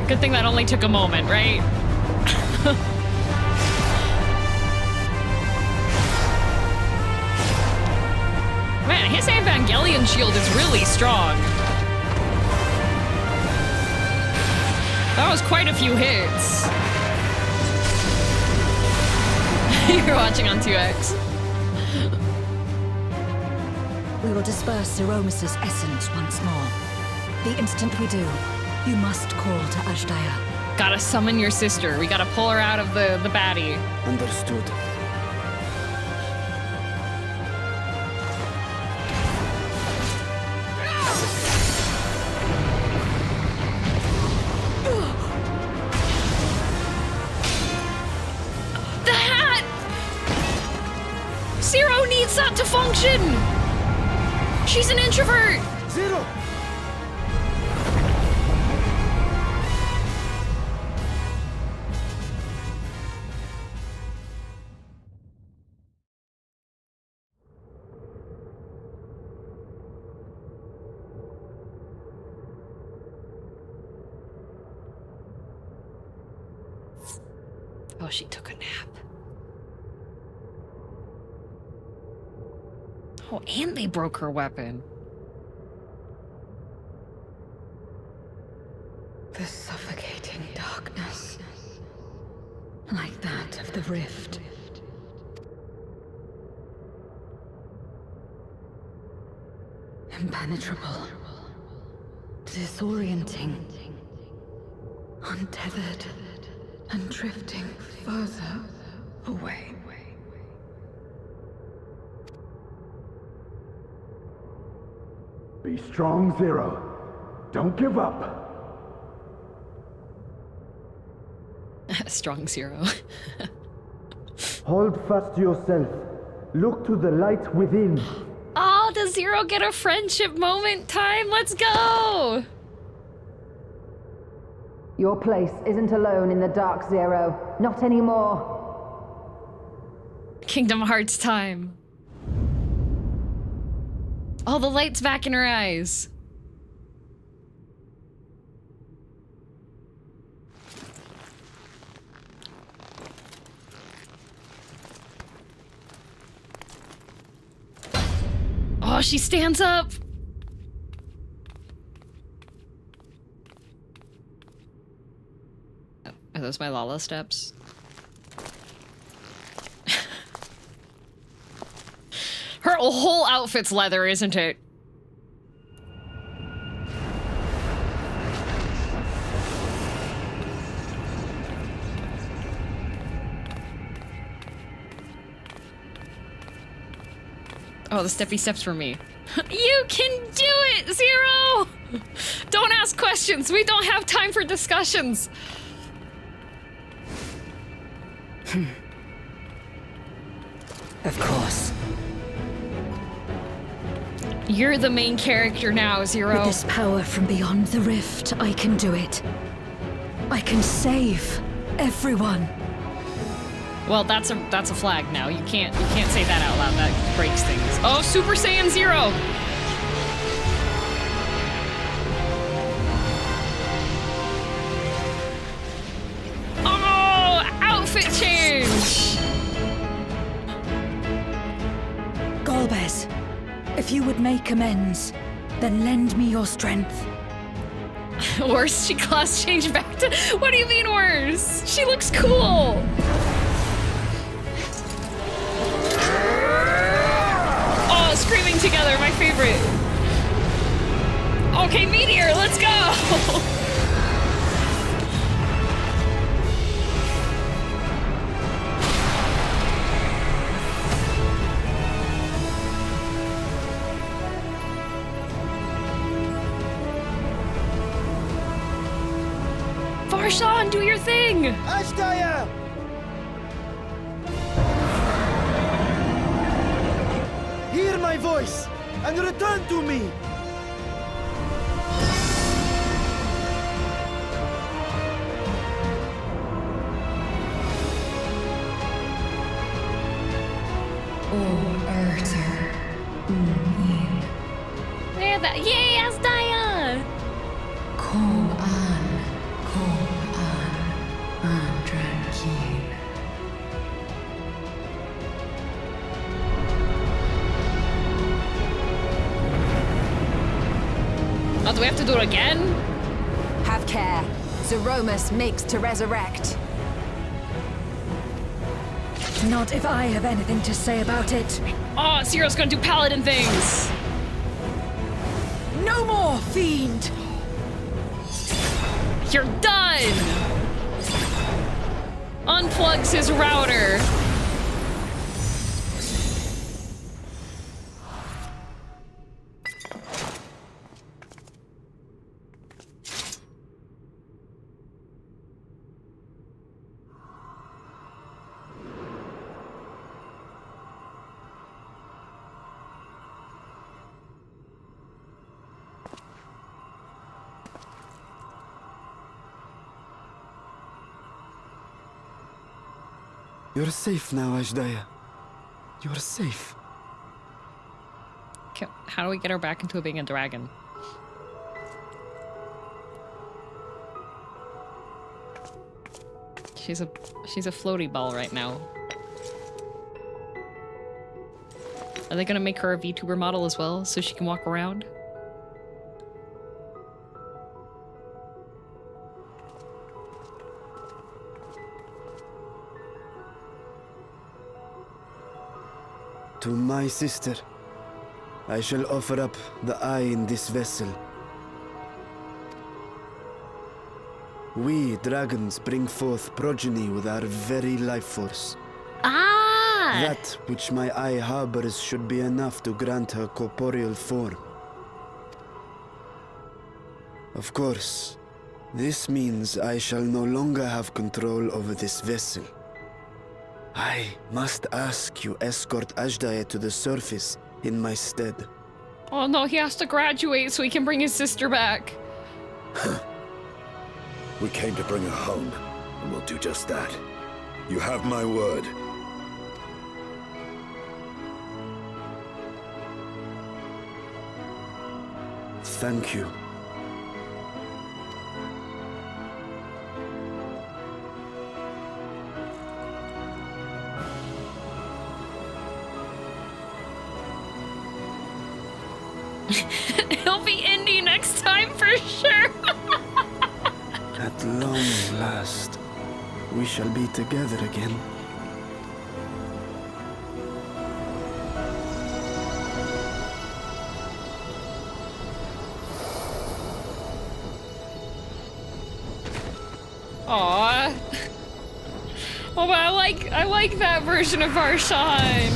Good thing that only took a moment, right? Man, his Evangelion shield is really strong. That was quite a few hits. You're watching on 2X. We will disperse Zeromus' essence once more. The instant we do, you must call to Ashdaya. Gotta summon your sister. We gotta pull her out of the baddie. Understood. The hat! Zero needs that to function! She's an introvert! Zero! Oh, she took a nap. Oh, and they broke her weapon. The suffocating darkness, like that of the rift. Impenetrable, disorienting, untethered, and drifting further away. Be strong, Zero. Don't give up. Strong Zero. Hold fast to yourself. Look to the light within. Oh, does Zero get a friendship moment time? Let's go! Your place isn't alone in the dark, Zero. Not anymore. Kingdom Hearts time. Oh, the light's back in her eyes. Oh, she stands up. Are those my Lala steps? Her whole outfit's leather, isn't it? Oh, the steppy steps for me. You can do it, Zero! Don't ask questions. We don't have time for discussions. Of course. You're the main character now, Zero. With this power from beyond the rift, I can do it. I can save everyone. Well, that's a flag now. You can't say that out loud. That breaks things. Oh, Super Saiyan Zero! Oh, outfit change! Golbez, if you would make amends, then lend me your strength. Worse, she class changed back to... What do you mean worse? She looks cool! Oh, screaming together, my favorite. Okay, Meteor, let's go! Farshawn, do your thing! Ashtaya! Hear my voice and return to me! There, that. Yay, Ashtaya! Oh, do we have to do it again? Have care. Zeromus makes to resurrect. Not if I have anything to say about it. Oh, Zero's gonna do paladin things! No more, fiend! You're done! unplugs his router. You're safe now, Ajdaya. You're safe. Okay, how do we get her back into being a dragon? She's a floaty ball right now. Are they gonna make her a VTuber model as well so she can walk around? To my sister, I shall offer up the eye in this vessel. We, dragons, bring forth progeny with our very life force. Ah! That which my eye harbors should be enough to grant her corporeal form. Of course, this means I shall no longer have control over this vessel. I must ask you escort Ajdaya to the surface in my stead. Oh no, he has to graduate so he can bring his sister back. We came to bring her home, and we'll do just that. You have my word. Thank you. He'll be indie next time for sure. At long last, we shall be together again. Aww. Oh, but I like that version of Varshan.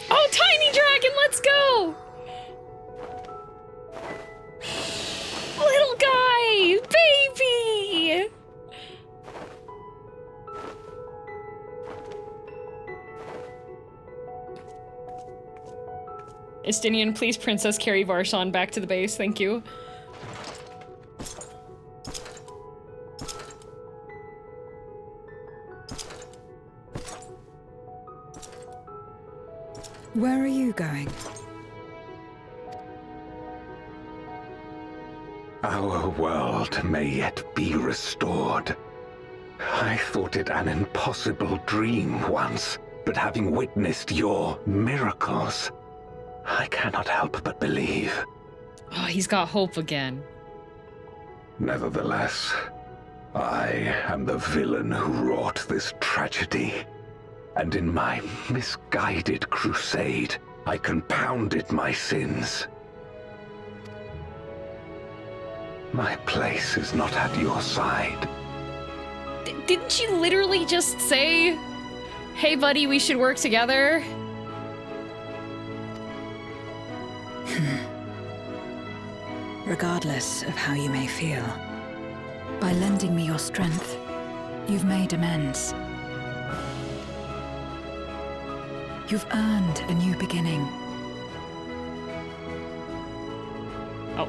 Oh, tiny dragon, let's go! Little guy, baby! Estinian, please princess carry Varshan back to the base, thank you. Where are you going? Our world may yet be restored. I thought it an impossible dream once, but having witnessed your miracles, I cannot help but believe. Oh, he's got hope again. Nevertheless, I am the villain who wrought this tragedy. And in my misguided crusade, I compounded my sins. My place is not at your side. Didn't she literally just say, hey buddy, we should work together? Regardless of how you may feel, by lending me your strength, you've made amends. You've earned a new beginning. Oh.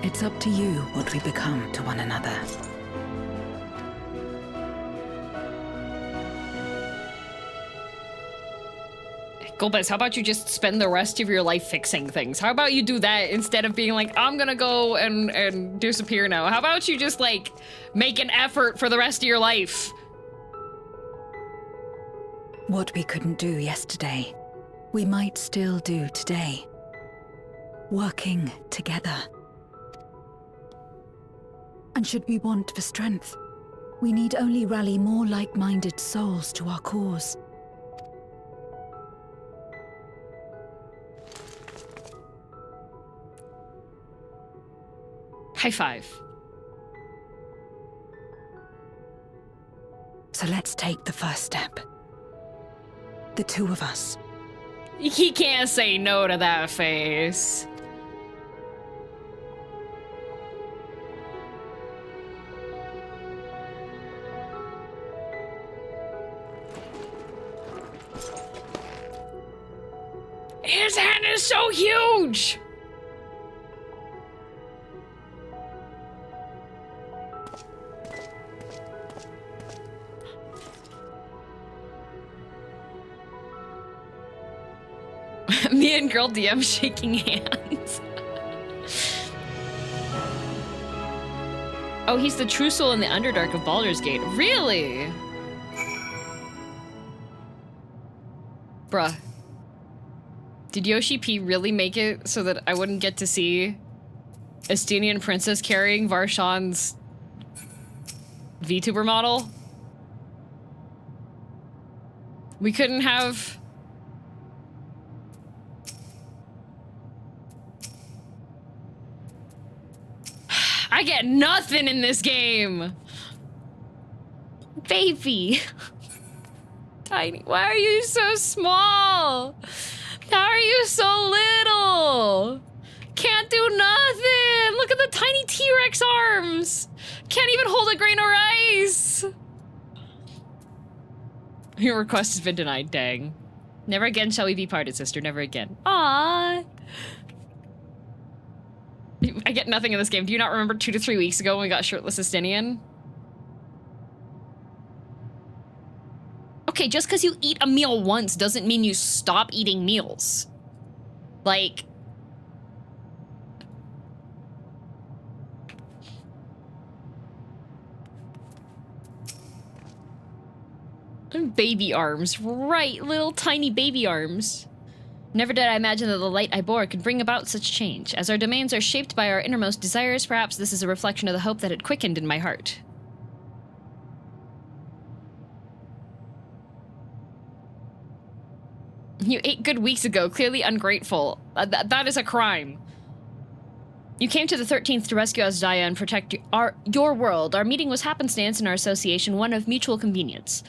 It's up to you what we become to one another. Golbez, how about you just spend the rest of your life fixing things? How about you do that instead of being like, I'm gonna go and disappear now? How about you just, like, make an effort for the rest of your life? What we couldn't do yesterday, we might still do today. Working together. And should we want for strength, we need only rally more like-minded souls to our cause. High five. So let's take the first step. The two of us. He can't say no to that face. His hand is so huge! Me and girl DM shaking hands. Oh, he's the true soul in the Underdark of Baldur's Gate. Really? Bruh. Did Yoshi P really make it so that I wouldn't get to see Estinian princess carrying Varshan's VTuber model? We couldn't have... I get nothing in this game! Baby! Tiny, why are you so small? How are you so little? Can't do nothing! Look at the tiny T-Rex arms! Can't even hold a grain of rice! Your request has been denied, dang. Never again shall we be parted, sister, never again. Aww! I get nothing in this game. Do you not remember 2 to 3 weeks ago when we got shirtless Estinian? Okay, just because you eat a meal once doesn't mean you stop eating meals. Like... Baby arms, right, little tiny baby arms. Never did I imagine that the light I bore could bring about such change. As our domains are shaped by our innermost desires, perhaps this is a reflection of the hope that had quickened in my heart. You ate good weeks ago, clearly ungrateful. That is a crime. You came to the 13th to rescue Azdaia and protect your world. Our meeting was happenstance and our association one of mutual convenience.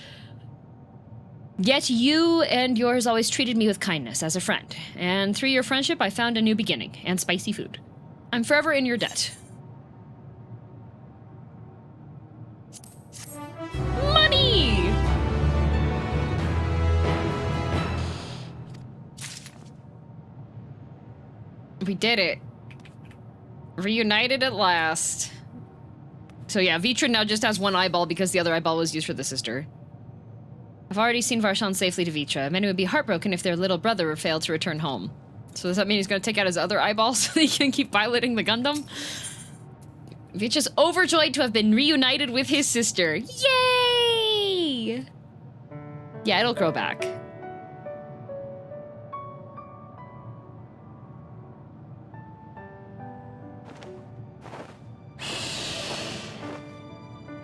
Yet you and yours always treated me with kindness as a friend, and through your friendship I found a new beginning, and spicy food. I'm forever in your debt. Money! We did it. Reunited at last. So yeah, Vitra now just has one eyeball because the other eyeball was used for the sister. I've already seen Varshan safely to Vitra. Many would be heartbroken if their little brother failed to return home. So does that mean he's gonna take out his other eyeball so that he can keep piloting the Gundam? Vitra's overjoyed to have been reunited with his sister. Yay! Yeah, it'll grow back.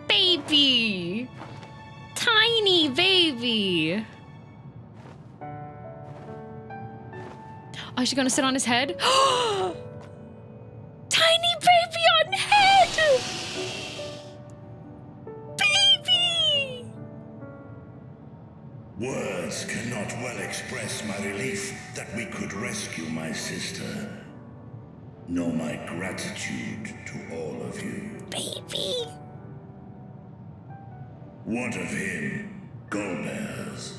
Baby! Tiny baby! Oh, is she gonna sit on his head? Tiny baby on head! Baby! Words cannot well express my relief that we could rescue my sister, nor my gratitude to all of you. Baby! What of him, Golbears?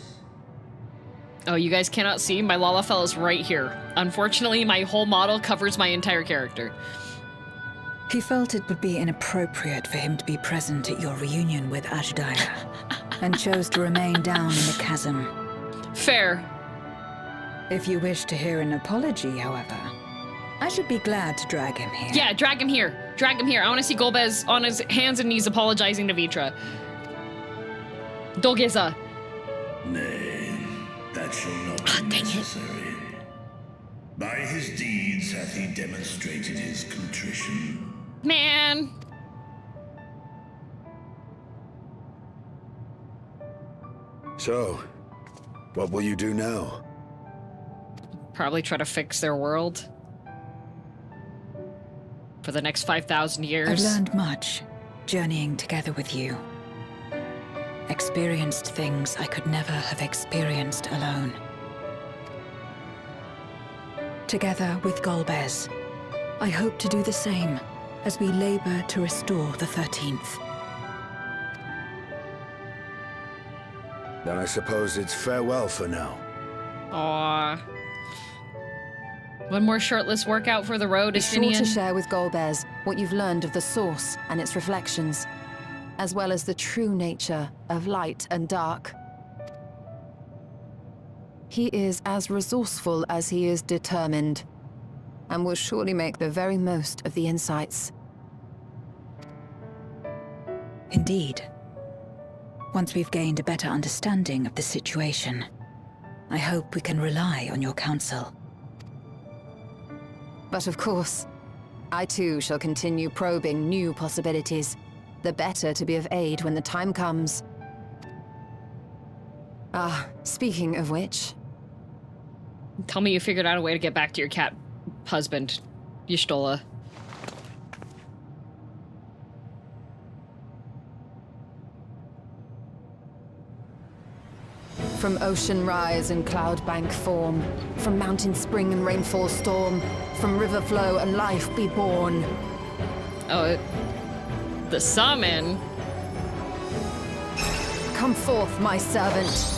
Oh, you guys cannot see? My lalafell is right here. Unfortunately, my whole model covers my entire character. He felt it would be inappropriate for him to be present at your reunion with Azdaia, and chose to remain down in the chasm. Fair. If you wish to hear an apology, however, I should be glad to drag him here. Yeah, drag him here. Drag him here. I want to see Golbez on his hands and knees apologizing to Vitra. Dogeza. Nay, that shall not be necessary. By his deeds hath he demonstrated his contrition. Man. So, what will you do now? Probably try to fix their world. For the next 5,000 years. I've learned much, journeying together with you. Experienced things I could never have experienced alone. Together with Golbez, I hope to do the same as we labor to restore the 13th. Then I suppose it's farewell for now. Aww. One more shirtless workout for the road, Be sure to Estinian. share with Golbez what you've learned of the Source and its reflections, as well as the true nature of light and dark. He is as resourceful as he is determined, and will surely make the very most of the insights. Indeed. Once we've gained a better understanding of the situation, I hope we can rely on your counsel. But of course, I too shall continue probing new possibilities, the better to be of aid when the time comes. Ah, speaking of which... Tell me you figured out a way to get back to your cat husband, Y'shtola. From ocean rise and cloud bank form, from mountain spring and rainfall storm, from river flow and life be born. Oh, the summon? Come forth, my servant.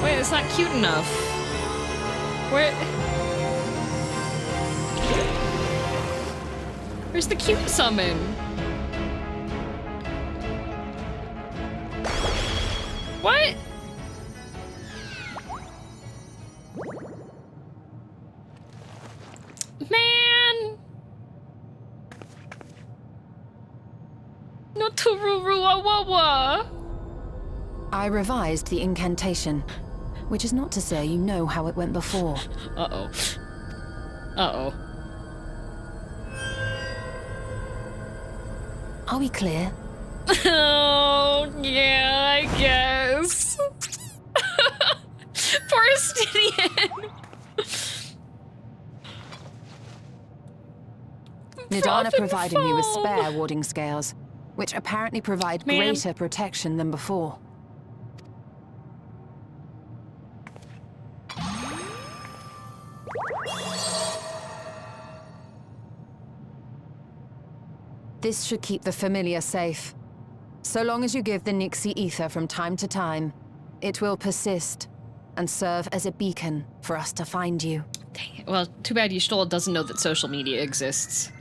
Wait, it's not cute enough. Where? Where's the cute summon? What? Man! No Tururuawawa! I revised the incantation, which is not to say you know how it went before. Uh-oh. Uh-oh. Are we clear? Oh, yeah, I guess. Poor Estinian. Nidana and provided me with foam. spare warding scales, which apparently provide Man. greater protection than before. This should keep the familiar safe. So long as you give the Nixie ether from time to time, it will persist and serve as a beacon for us to find you. Dang it. Well, too bad Y'shtola doesn't know that social media exists.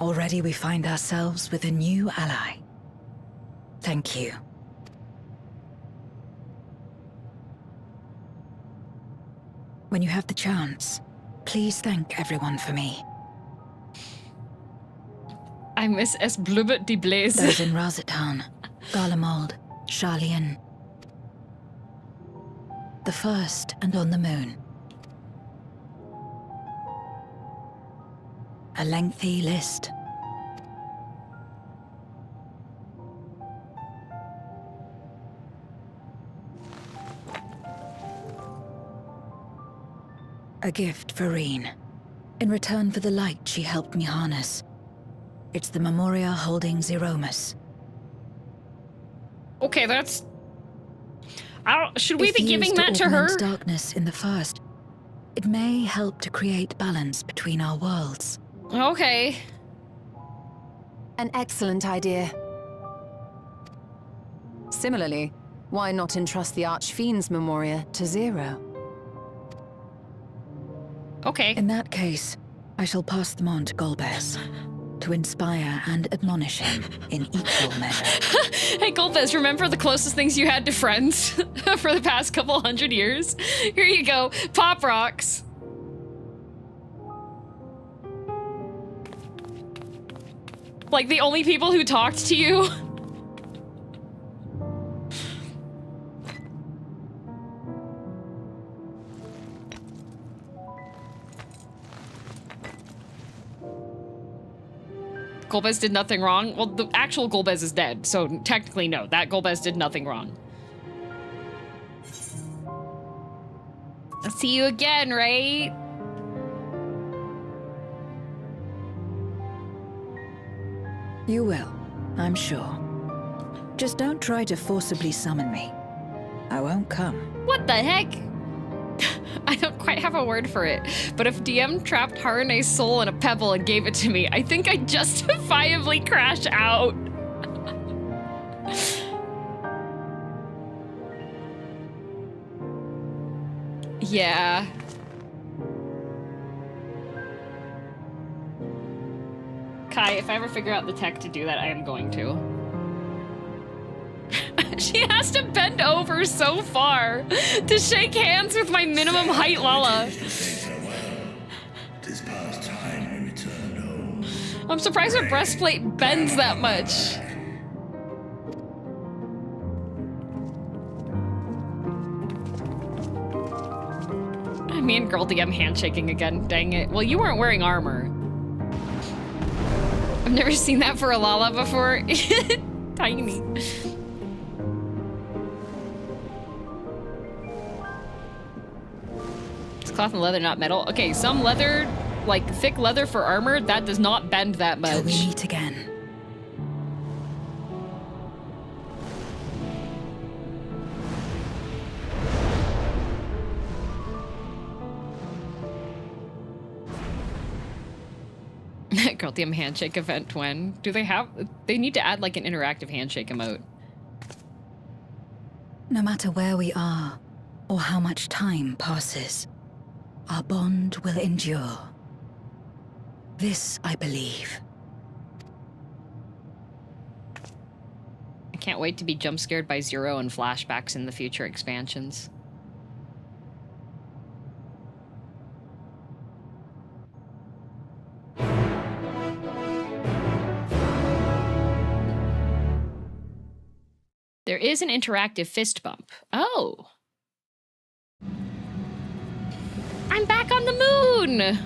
Already we find ourselves with a new ally. Thank you. When you have the chance, please thank everyone for me. I miss es blubbert die Blaze. Those in Razatan, Garlemald, Charlian. The First and on the Moon. A lengthy list. A gift for Reen, in return for the light she helped me harness. It's the Memoria holding Zeromus. Okay, that's... should we If be giving used that to her? augment darkness in the First, it may help to create balance between our worlds. Okay. An excellent idea. Similarly, why not entrust the Archfiend's Memoria to Zero? Okay. In that case, I shall pass them on to Golbez, to inspire and admonish him in equal measure. Hey, Golbez, remember the closest things you had to friends for the past couple hundred years? Here you go. Pop rocks. Like the only people who talked to you? Golbez did nothing wrong? Well, the actual Golbez is dead, so technically no, that Golbez did nothing wrong. See you again, right? You will, I'm sure. Just don't try to forcibly summon me. I won't come. What the heck? I don't quite have a word for it, but if DM trapped Harune's soul in a pebble and gave it to me, I think I'd justifiably crash out. Yeah. Kai, if I ever figure out the tech to do that, I am going to. She has to bend over so far to shake hands with my minimum height Lala. I'm surprised her breastplate bends that much. Me and girldm handshaking again, dang it. Well, you weren't wearing armor. I've never seen that for a Lala before. Tiny. It's cloth and leather, not metal. Okay, some leather, like thick leather for armor, that does not bend that much. Till we meet again. girldm handshake event when? Do they have... They need to add like an interactive handshake emote. No matter where we are, or how much time passes, our bond will endure. This I believe. I can't wait to be jump scared by Zero and flashbacks in the future expansions. There is an interactive fist bump. Oh. I'm back on the moon!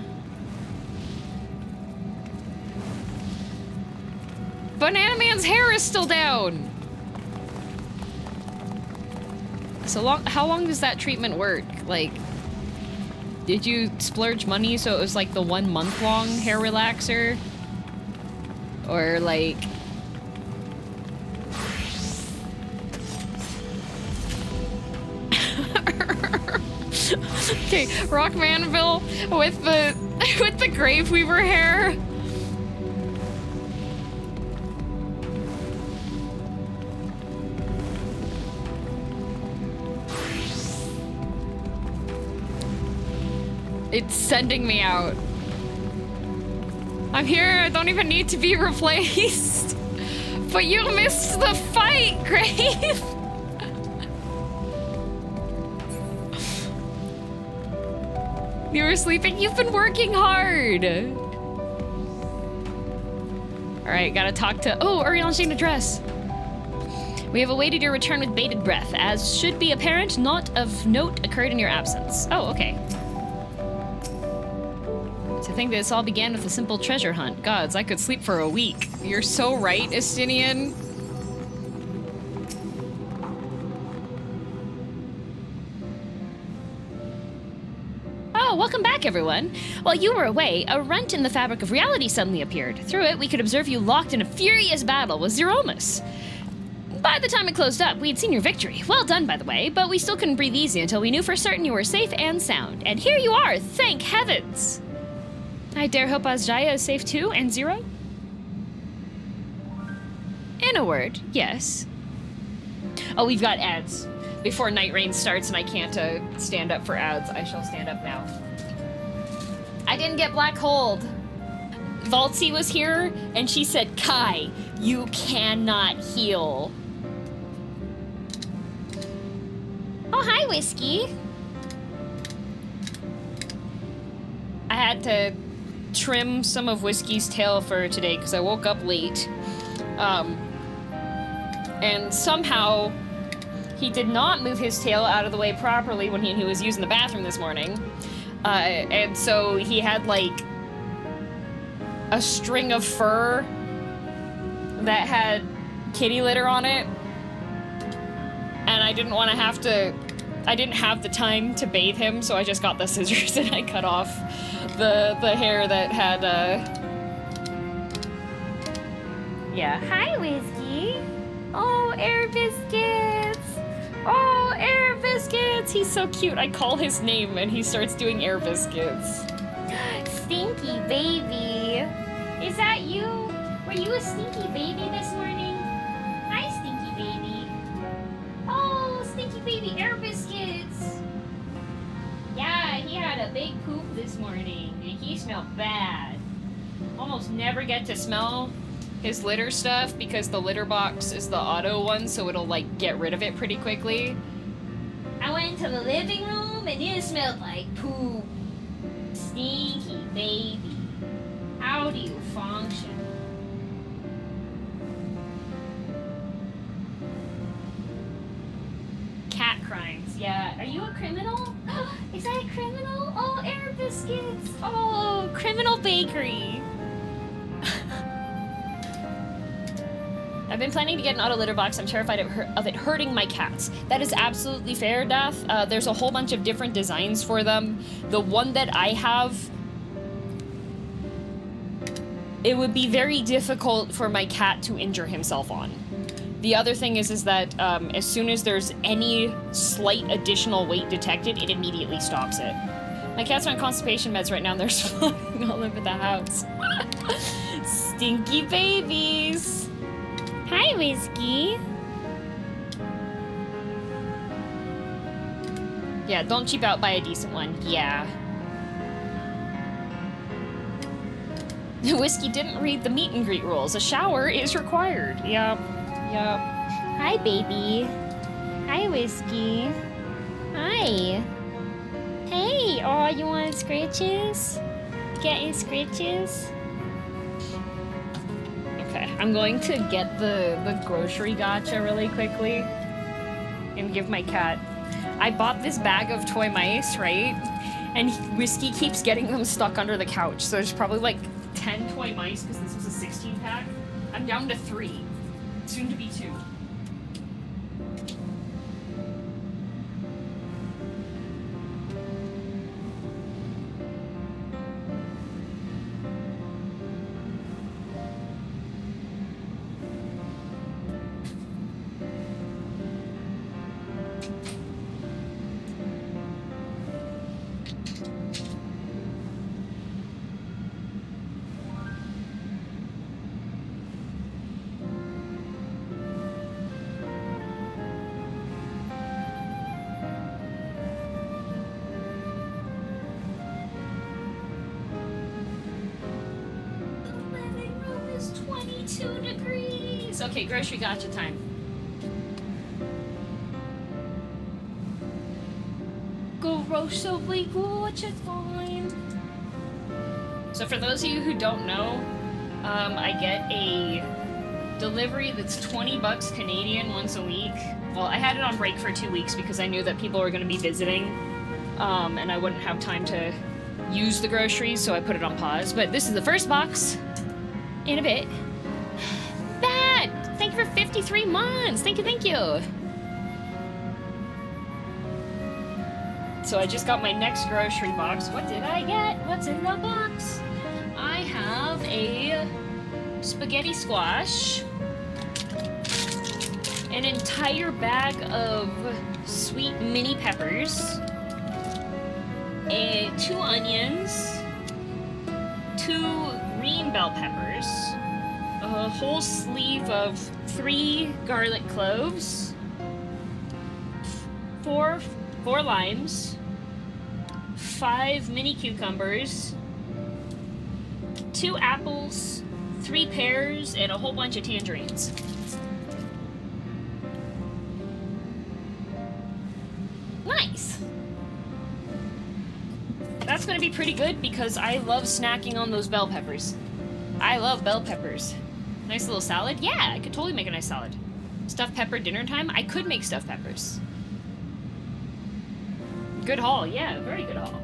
Banana Man's hair is still down! So how long does that treatment work? Like, did you splurge money so it was like the 1 month long hair relaxer? Or like... Okay, Rockmanville with the Graveweaver hair. It's sending me out. I'm here, I don't even need to be replaced. But you missed the fight, Grave! You were sleeping? You've been working hard! Alright, gotta talk to... Oh, Orion's changed address. We have awaited your return with bated breath. As should be apparent, naught of note occurred in your absence. Oh, okay. To think that this all began with a simple treasure hunt. Gods, I could sleep for a week. You're so right, Estinian. Oh, welcome back, everyone. While you were away, a rent in the fabric of reality suddenly appeared. Through it, we could observe you locked in a furious battle with Zeromus. By the time it closed up, we'd seen your victory. Well done, by the way, but we still couldn't breathe easy until we knew for certain you were safe and sound. And here you are, thank heavens! I dare hope Azjaya is safe too, and Zero? In a word, yes. Oh, we've got ads. Before Nightreign starts and I can't stand up for ads, I shall stand up now. I didn't get black holed. Valtzy was here and she said, Kai, you cannot heal. Oh, hi, Whiskey. I had to trim some of Whiskey's tail for today because I woke up late. And somehow he did not move his tail out of the way properly when he was using the bathroom this morning. And so he had like a string of fur that had kitty litter on it. And I didn't want to have to I didn't have the time to bathe him, so I just got the scissors and I cut off the hair that had, Yeah. Hi, Whiskey. Oh, Air Biscuits. Oh, Air Biscuits. He's so cute. I call his name and he starts doing Air Biscuits. Stinky baby. Is that you? Were you a stinky baby this morning? Hi, stinky baby. Oh, stinky baby Air Biscuits. Yeah, he had a big poop this morning and he smelled bad. Almost never get to smell his litter stuff because the litter box is the auto one, so it'll like get rid of it pretty quickly. I went to the living room and it smelled like poop. Stinky baby. How do you function? Cat crimes, yeah. Are you a criminal? Is that a criminal? Oh, Air Biscuits. Oh, criminal bakery. I've been planning to get an auto litter box. I'm terrified of it hurting my cats. That is absolutely fair, Death. There's a whole bunch of different designs for them. The one that I have, it would be very difficult for my cat to injure himself on. The other thing is that as soon as there's any slight additional weight detected, it immediately stops it. My cat's on constipation meds right now and they're flying all over the house. Stinky babies. Hi, Whiskey. Yeah, don't cheap out, buy a decent one. Yeah. Whiskey didn't read the meet and greet rules. A shower is required. Yep. Yep. Hi, baby. Hi, Whiskey. Hi. Hey, oh, you want scratches? Get your scratches? Okay, I'm going to get the grocery gotcha really quickly and give my cat. I bought this bag of toy mice, right? And Whiskey keeps getting them stuck under the couch. So there's probably like 10 toy mice because this was a 16 pack. I'm down to 3, soon to be 2. Okay, grocery gotcha time. Grocery gotcha time. So for those of you who don't know, I get a delivery that's 20 bucks Canadian once a week. Well, I had it on break for 2 weeks because I knew that people were going to be visiting, and I wouldn't have time to use the groceries, so I put it on pause. But this is the first box in a bit. Thank you for 53 months. Thank you, thank you. So I just got my next grocery box. What did I get? What's in the box? I have a spaghetti squash, an entire bag of sweet mini peppers, 2 onions, 2 green bell peppers, a whole sleeve of 3 garlic cloves, 4 limes, 5 mini cucumbers, 2 apples, 3 pears, and a whole bunch of tangerines. Nice! That's gonna be pretty good because I love snacking on those bell peppers. I love bell peppers. Nice little salad? Yeah, I could totally make a nice salad. Stuffed pepper dinner time? I could make stuffed peppers. Good haul, yeah, very good haul.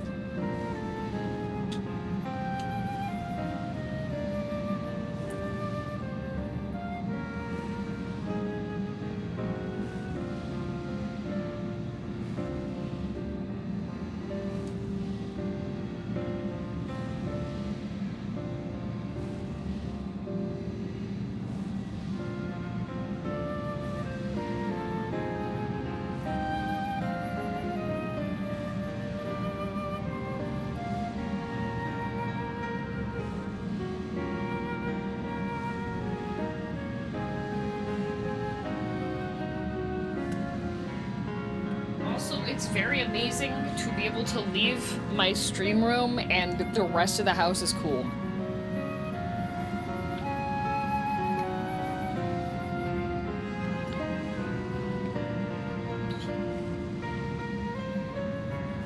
it's very amazing to be able to leave my stream room and the rest of the house is cool.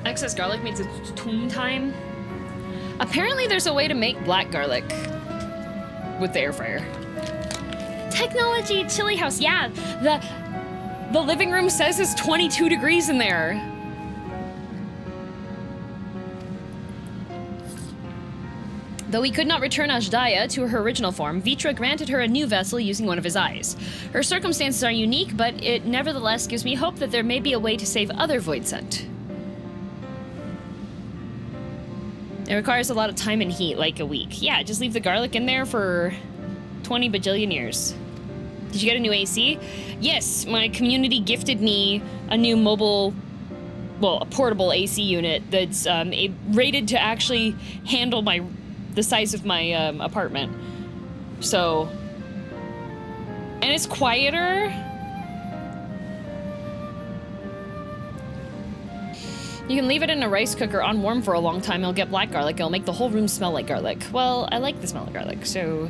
Excess garlic means it's tomb time. Apparently there's a way to make black garlic with the air fryer. Technology chili house. Yeah, the living room says it's 22 degrees in there. Though he could not return Ajdaya to her original form, Vitra granted her a new vessel using one of his eyes. Her circumstances are unique, but it nevertheless gives me hope that there may be a way to save other Voidsent. It requires a lot of time and heat, like a week. Yeah, just leave the garlic in there for 20 bajillion years. Did you get a new AC? Yes, my community gifted me a new mobile, well, a portable AC unit that's rated to actually handle the size of my apartment. So, and it's quieter. You can leave it in a rice cooker on warm for a long time. It'll get black garlic. It'll make the whole room smell like garlic. Well, I like the smell of garlic, so...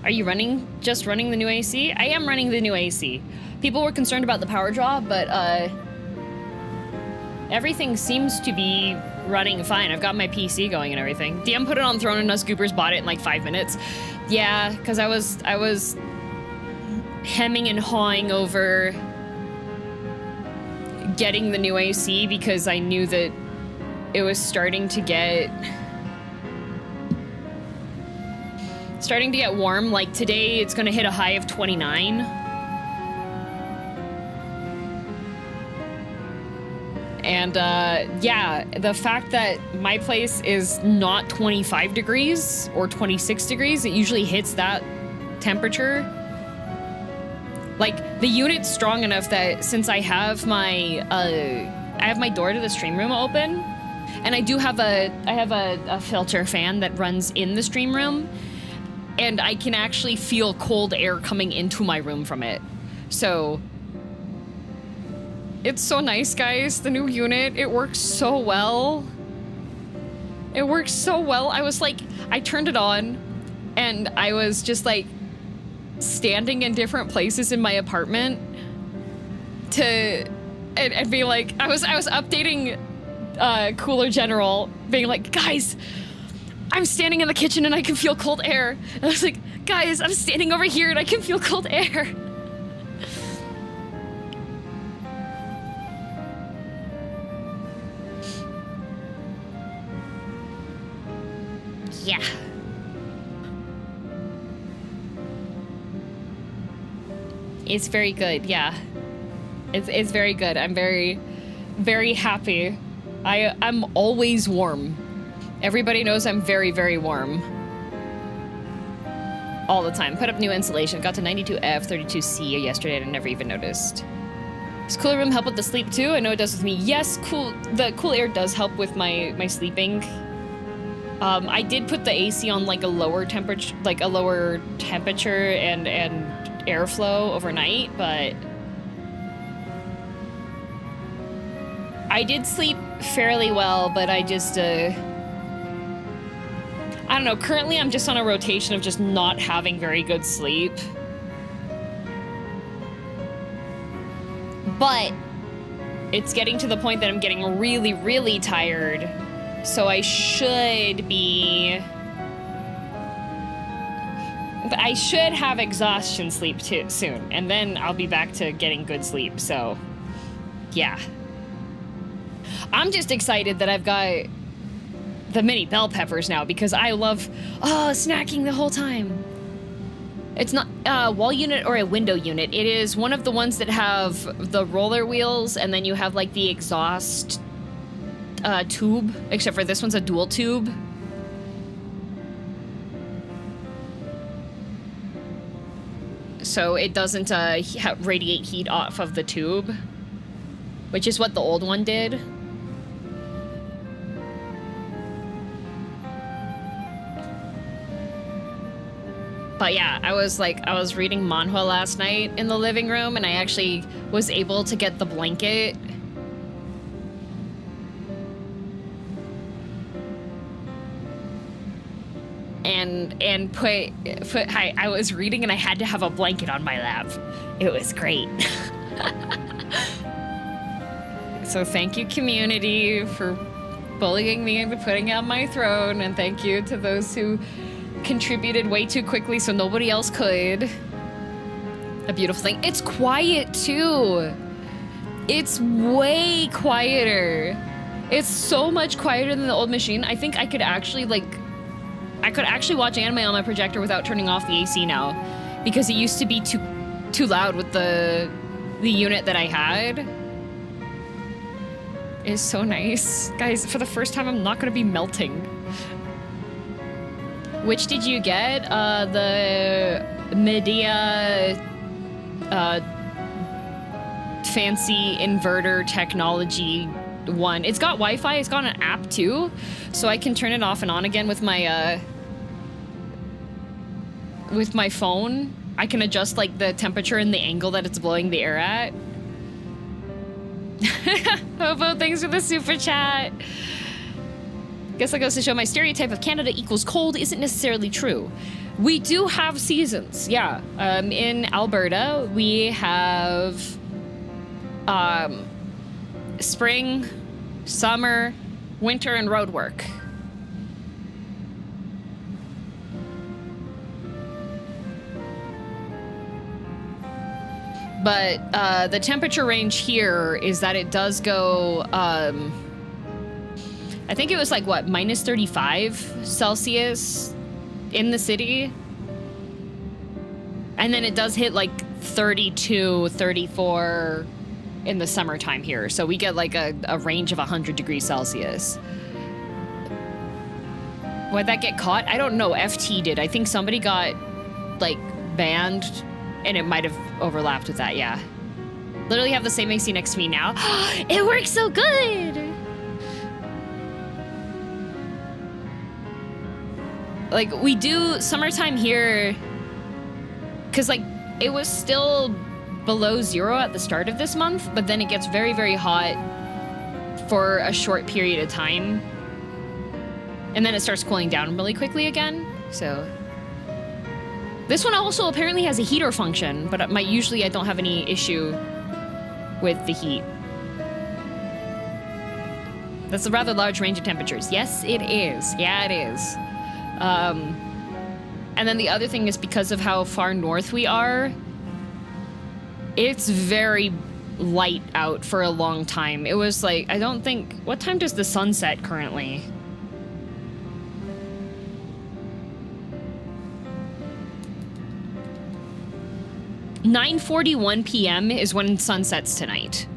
Are you just running the new AC? I am running the new AC. People were concerned about the power draw, but everything seems to be running fine. I've got my PC going and everything. DM put it on Throne and us goopers bought it in like 5 minutes. Yeah, because I was hemming and hawing over getting the new AC because I knew that it was starting to get warm. Like today it's gonna hit a high of 29. And yeah, the fact that my place is not 25 degrees or 26 degrees, it usually hits that temperature. Like the unit's strong enough that since I have my door to the stream room open, and I have a filter fan that runs in the stream room, and I can actually feel cold air coming into my room from it. So it's so nice, guys. The new unit, it works so well. It works so well. I was like, I turned it on and I was just like standing in different places in my apartment and be like, I was updating Cooler General, being like, guys, I'm standing in the kitchen and I can feel cold air. And I was like, guys, I'm standing over here and I can feel cold air. Yeah. It's very good, yeah. It's very good. I'm very, very happy. I'm always warm. Everybody knows I'm very, very warm. All the time. Put up new insulation. Got to 92F, 32C yesterday and I never even noticed. Does cooler room help with the sleep too? I know it does with me. Yes, the cool air does help with my sleeping. I did put the AC on like a lower temperature, and airflow overnight, but I did sleep fairly well, but I just, I don't know, currently I'm just on a rotation of just not having very good sleep. But it's getting to the point that I'm getting really, really tired, so I should have exhaustion sleep too soon, and then I'll be back to getting good sleep, so yeah. I'm just excited that I've got the mini bell peppers now because I love snacking the whole time. It's not a wall unit or a window unit. It is one of the ones that have the roller wheels and then you have like the exhaust tube, except for this one's a dual tube. So it doesn't radiate heat off of the tube, which is what the old one did. But yeah, I was reading manhwa last night in the living room, and I actually was able to get the blanket. And put I was reading and I had to have a blanket on my lap. It was great. So thank you, community, for bullying me into putting out my throne, and thank you to those who contributed way too quickly so nobody else could. A beautiful thing. It's quiet too. It's way quieter. It's so much quieter than the old machine. I think I could actually watch anime on my projector without turning off the AC now, because it used to be too loud with the unit that I had. It's so nice. Guys, for the first time, I'm not gonna be melting. Which did you get? The Medea fancy inverter technology one. It's got Wi-Fi, it's got an app too, so I can turn it off and on again with my phone. I can adjust like the temperature and the angle that it's blowing the air at. Hobo, thanks for the super chat. Guess that goes to show my stereotype of Canada equals cold isn't necessarily true. We do have seasons, yeah. In Alberta, we have spring, summer, winter, and road work. But the temperature range here is that it does go, I think it was like, what, minus 35 Celsius in the city? And then it does hit like 32, 34 in the summertime here. So we get like a range of 100 degrees Celsius. Would that get caught? I don't know. FT did. I think somebody got like banned, and it might have overlapped with that, yeah. Literally have the same AC next to me now. It works so good! Like, we do summertime here, because, like, it was still below 0 at the start of this month, but then it gets very, very hot for a short period of time. And then it starts cooling down really quickly again, so... This one also apparently has a heater function, but usually I don't have any issue with the heat. That's a rather large range of temperatures. Yes, it is. Yeah, it is. And then the other thing is, because of how far north we are, it's very light out for a long time. It was like, I don't think... What time does the sun set currently? (9:41 p.m. is when sun sets tonight.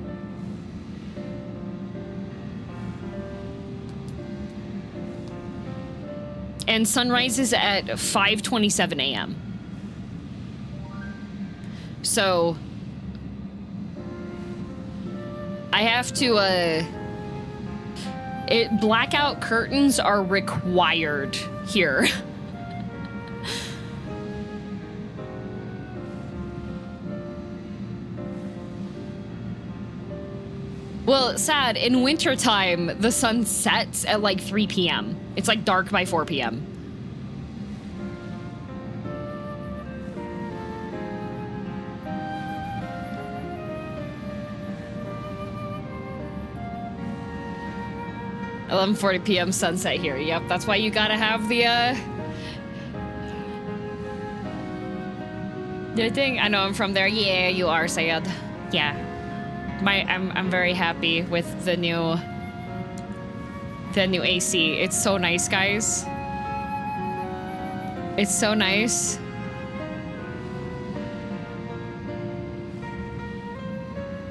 And sunrise is at 5:27 a.m. So I have to blackout curtains are required here. Well, sad, in wintertime, the sun sets at like 3 p.m. It's like dark by 4 p.m. (11:40 p.m. sunset here. Yep, that's why you gotta have the thing. I know I'm from there. Yeah, you are, Sayed. Yeah. I'm very happy with the new AC. It's so nice, guys. It's so nice.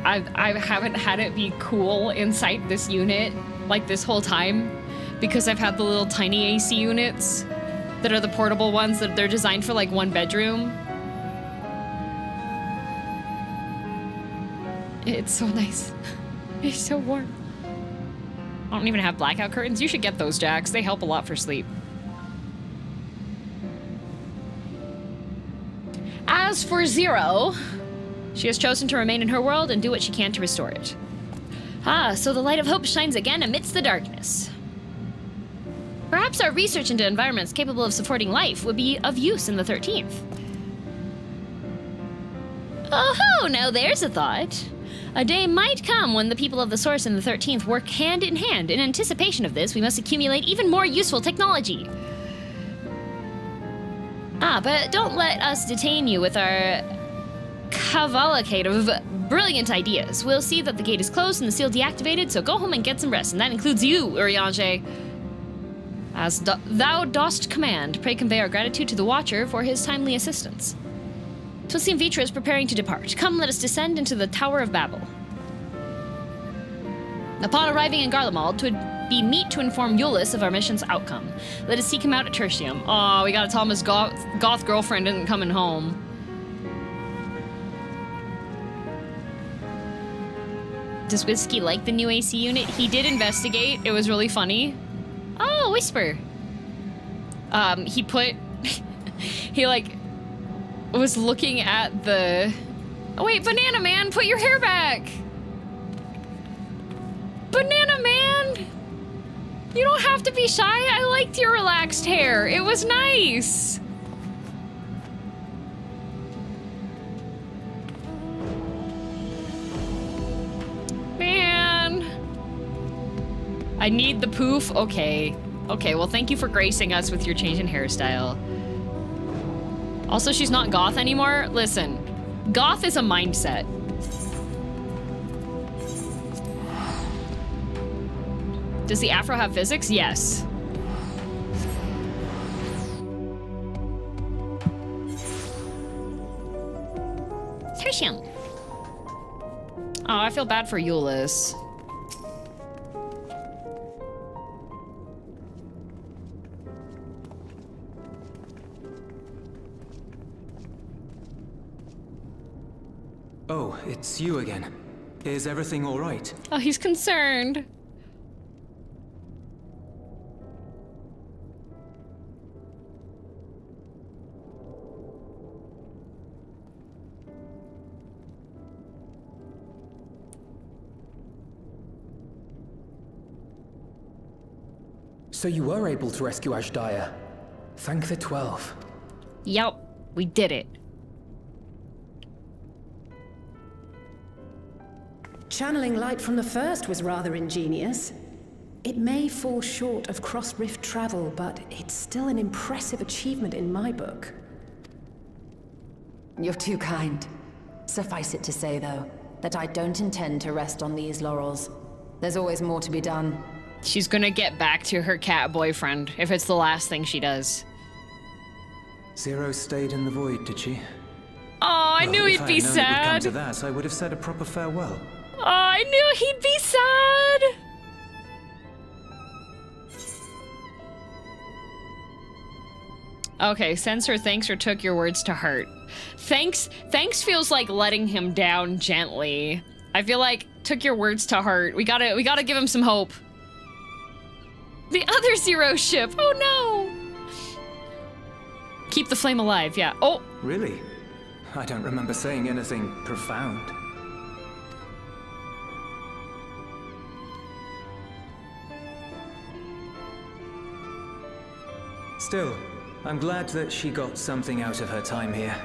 I haven't had it be cool inside this unit like this whole time, because I've had the little tiny AC units that are the portable ones that they're designed for like one bedroom. It's so nice. It's so warm. I don't even have blackout curtains. You should get those, Jax. They help a lot for sleep. As for Zero, she has chosen to remain in her world and do what she can to restore it. Ah, so the light of hope shines again amidst the darkness. Perhaps our research into environments capable of supporting life would be of use in the 13th. Oh, now there's a thought. A day might come when the people of the Source and the 13th work hand in hand. In anticipation of this, we must accumulate even more useful technology. Ah, but don't let us detain you with our cavalcade of brilliant ideas. We'll see that the gate is closed and the seal deactivated, so go home and get some rest, and that includes you, Urianger. As thou dost command, pray convey our gratitude to the Watcher for his timely assistance. 'Twill seem Vitra is preparing to depart. Come, let us descend into the Tower of Babel. Upon arriving in Garlemald, 'twould be meet to inform Euless of our mission's outcome. Let us seek him out at Tertium. Aw, we gotta tell him his goth girlfriend isn't coming home. Does Whiskey like the new AC unit? He did investigate. It was really funny. Oh, Whisper. He put... he, like, was looking at the... Oh, wait, Banana Man, put your hair back! Banana Man! You don't have to be shy. I liked your relaxed hair. It was nice. Man. I need the poof. Okay. Okay, well, thank you for gracing us with your change in hairstyle. Also, she's not goth anymore. Listen, goth is a mindset. Does the afro have physics? Yes. Tertium. Oh, I feel bad for Euless. Oh, it's you again. Is everything all right? Oh, he's concerned. So you were able to rescue Ashdaya. Thank the 12. Yep, we did it. Channeling light from the first was rather ingenious. It may fall short of cross-rift travel, but it's still an impressive achievement in my book. You're too kind. Suffice it to say, though, that I don't intend to rest on these laurels. There's always more to be done. She's gonna get back to her cat boyfriend if it's the last thing she does. Zero stayed in the void, did she? Oh, I knew he'd be sad. If I had known it would come to that, I would have said a proper farewell. Oh, I knew he'd be sad. Okay, Censor thanks or took your words to heart. Thanks feels like letting him down gently. I feel like took your words to heart. We gotta give him some hope. The other Zero ship. Oh no. Keep the flame alive. Yeah. Oh. Really? I don't remember saying anything profound. Still, I'm glad that she got something out of her time here.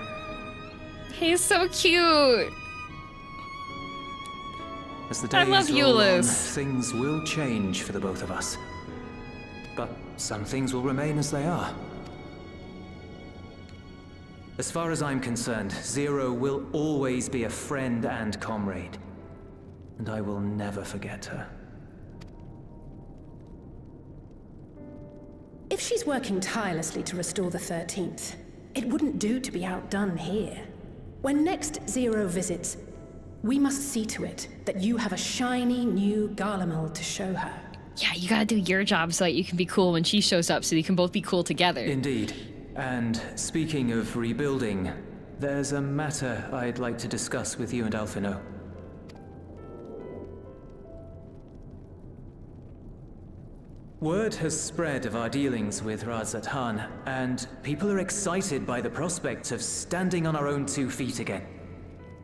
He's so cute. As the I days love roll on, Euless. things will change for the both of us. But some things will remain as they are. As far as I'm concerned, Zero will always be a friend and comrade. And I will never forget her. If she's working tirelessly to restore the 13th, it wouldn't do to be outdone here. When next Zero visits, we must see to it that you have a shiny new Garlemald to show her. Yeah, you gotta do your job so that you can be cool when she shows up so you can both be cool together. Indeed. And speaking of rebuilding, there's a matter I'd like to discuss with you and Alphino. Word has spread of our dealings with Razat Han, and people are excited by the prospect of standing on our own 2 feet again.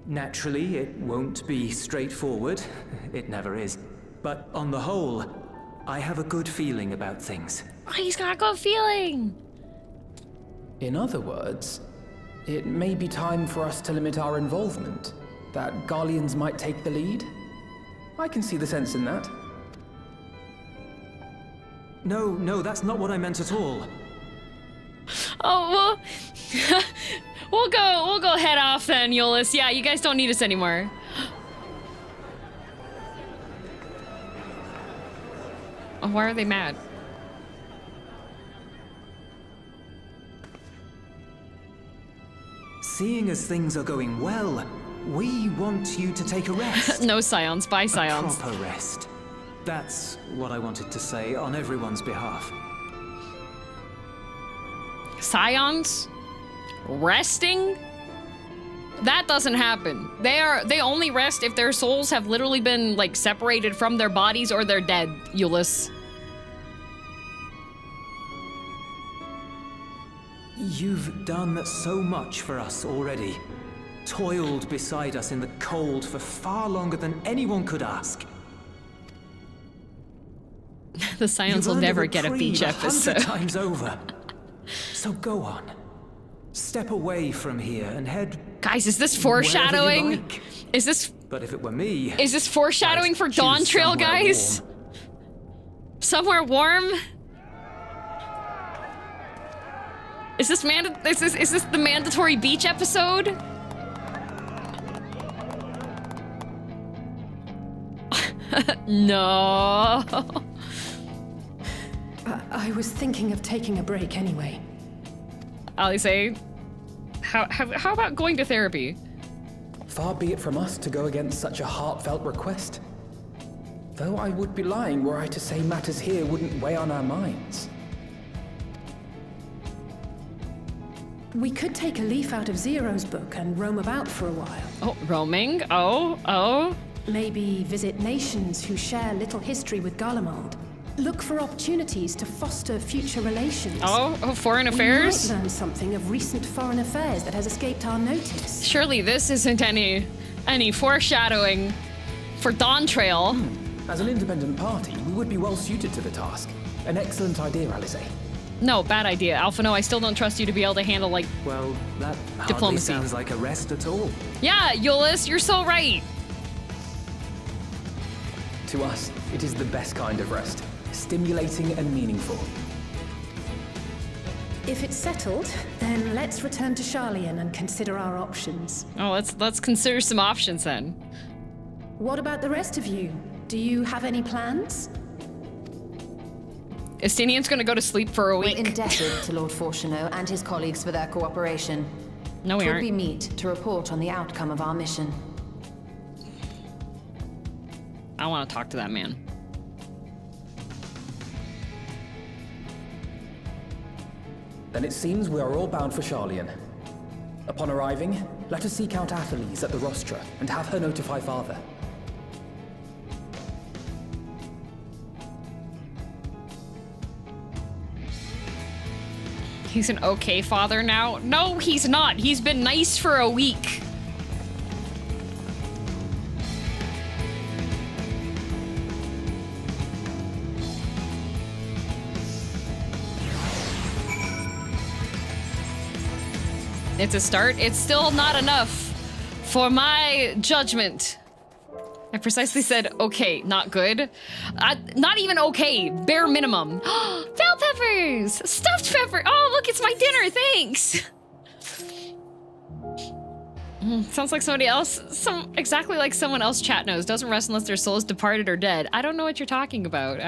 Naturally, it won't be straightforward. It never is. But on the whole, I have a good feeling about things. Oh, he's got a good feeling. In other words, it may be time for us to limit our involvement. That Garleans might take the lead. I can see the sense in that. No, that's not what I meant at all. Oh, well, we'll go head off then, Euless. Yeah, you guys don't need us anymore. Oh, why are they mad? Seeing as things are going well, we want you to take a rest. No scions, bye scions. A proper rest. That's what I wanted to say on everyone's behalf. Scions? Resting? That doesn't happen. They only rest if their souls have literally been, like, separated from their bodies or they're dead, Euless. You've done so much for us already. Toiled beside us in the cold for far longer than anyone could ask. The Scions will never get a beach episode. 100 times over. So go on. Step away from here and head. Guys, is this foreshadowing? Like. Is this? But if it were me, is this foreshadowing for Dawn Trail, guys? Warm. Somewhere warm? Is this is this the mandatory beach episode? No. I was thinking of taking a break anyway. Alisaie, how about going to therapy? Far be it from us to go against such a heartfelt request. Though I would be lying were I to say matters here wouldn't weigh on our minds. We could take a leaf out of Zero's book and roam about for a while. Oh, roaming? Oh. Maybe visit nations who share little history with Garlemald. Look for opportunities to foster future relations. Oh, foreign affairs? We might learn something of recent foreign affairs that has escaped our notice. Surely this isn't any foreshadowing for Dawn Trail. As an independent party, we would be well suited to the task. An excellent idea, Alisaie. No, bad idea. Alpha, no, I still don't trust you to be able to handle, like, well, that hardly diplomacy. Sounds like a rest at all. Yeah, Euless, you're so right. To us, it is the best kind of rest. Stimulating and meaningful. If it's settled, then let's return to Sharlayan and consider our options. Oh, let's consider some options then. What about the rest of you? Do you have any plans? Estinian's gonna go to sleep for a week. We're indebted to Lord Fortuno and his colleagues for their cooperation. No, we aren't. Could we meet to report on the outcome of our mission? I want to talk to that man. Then it seems we are all bound for Sharlayan. Upon arriving, let us seek out Athalis at the rostra and have her notify Father. He's an okay father now? No, he's not. He's been nice for a week. It's a start. It's still not enough for my judgment. I precisely said okay, not good. Not even okay, bare minimum. Bell peppers! Stuffed pepper! Oh, look, it's my dinner, thanks! Sounds like somebody else, exactly like someone else chat knows. Doesn't rest unless their soul is departed or dead. I don't know what you're talking about.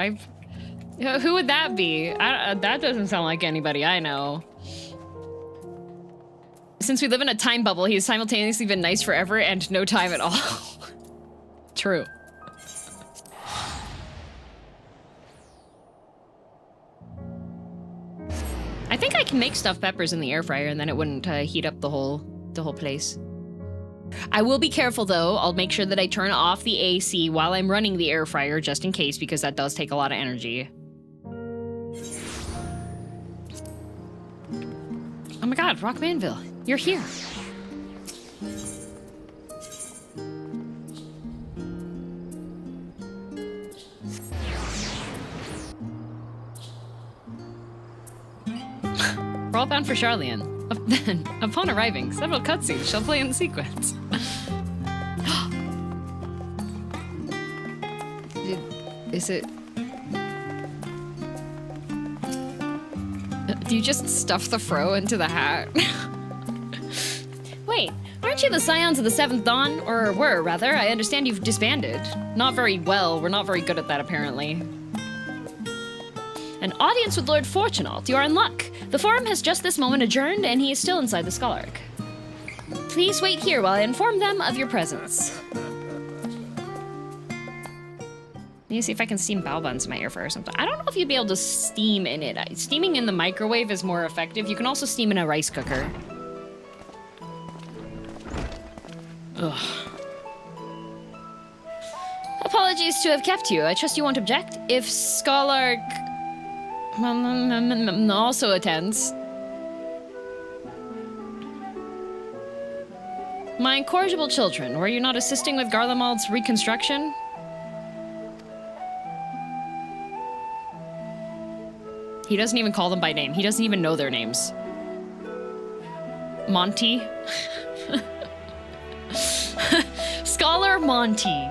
Who would that be? That doesn't sound like anybody I know. Since we live in a time bubble, he's simultaneously been nice forever and no time at all. True. I think I can make stuffed peppers in the air fryer and then it wouldn't heat up the whole place. I will be careful though. I'll make sure that I turn off the AC while I'm running the air fryer just in case, because that does take a lot of energy. my god, Rock Manville, you're here. We're all bound for Charlian. Then, upon arriving, several cutscenes shall play in sequence. Is it... Do you just stuff the fro into the hat? Wait, aren't you the Scions of the Seventh Dawn? Or were, rather. I understand you've disbanded. Not very well. We're not very good at that, apparently. An audience with Lord Fortunault. You are in luck. The forum has just this moment adjourned, and he is still inside the Skull Arc. Please wait here while I inform them of your presence. Let me see if I can steam bao buns in my air fryer or something. I don't know if you'd be able to steam in it. Steaming in the microwave is more effective. You can also steam in a rice cooker. Ugh. Apologies to have kept you. I trust you won't object. If Skull Arc also attends. My incorrigible children, were you not assisting with Garlemald's reconstruction? He doesn't even call them by name. He doesn't even know their names. Monty. Scholar Monty.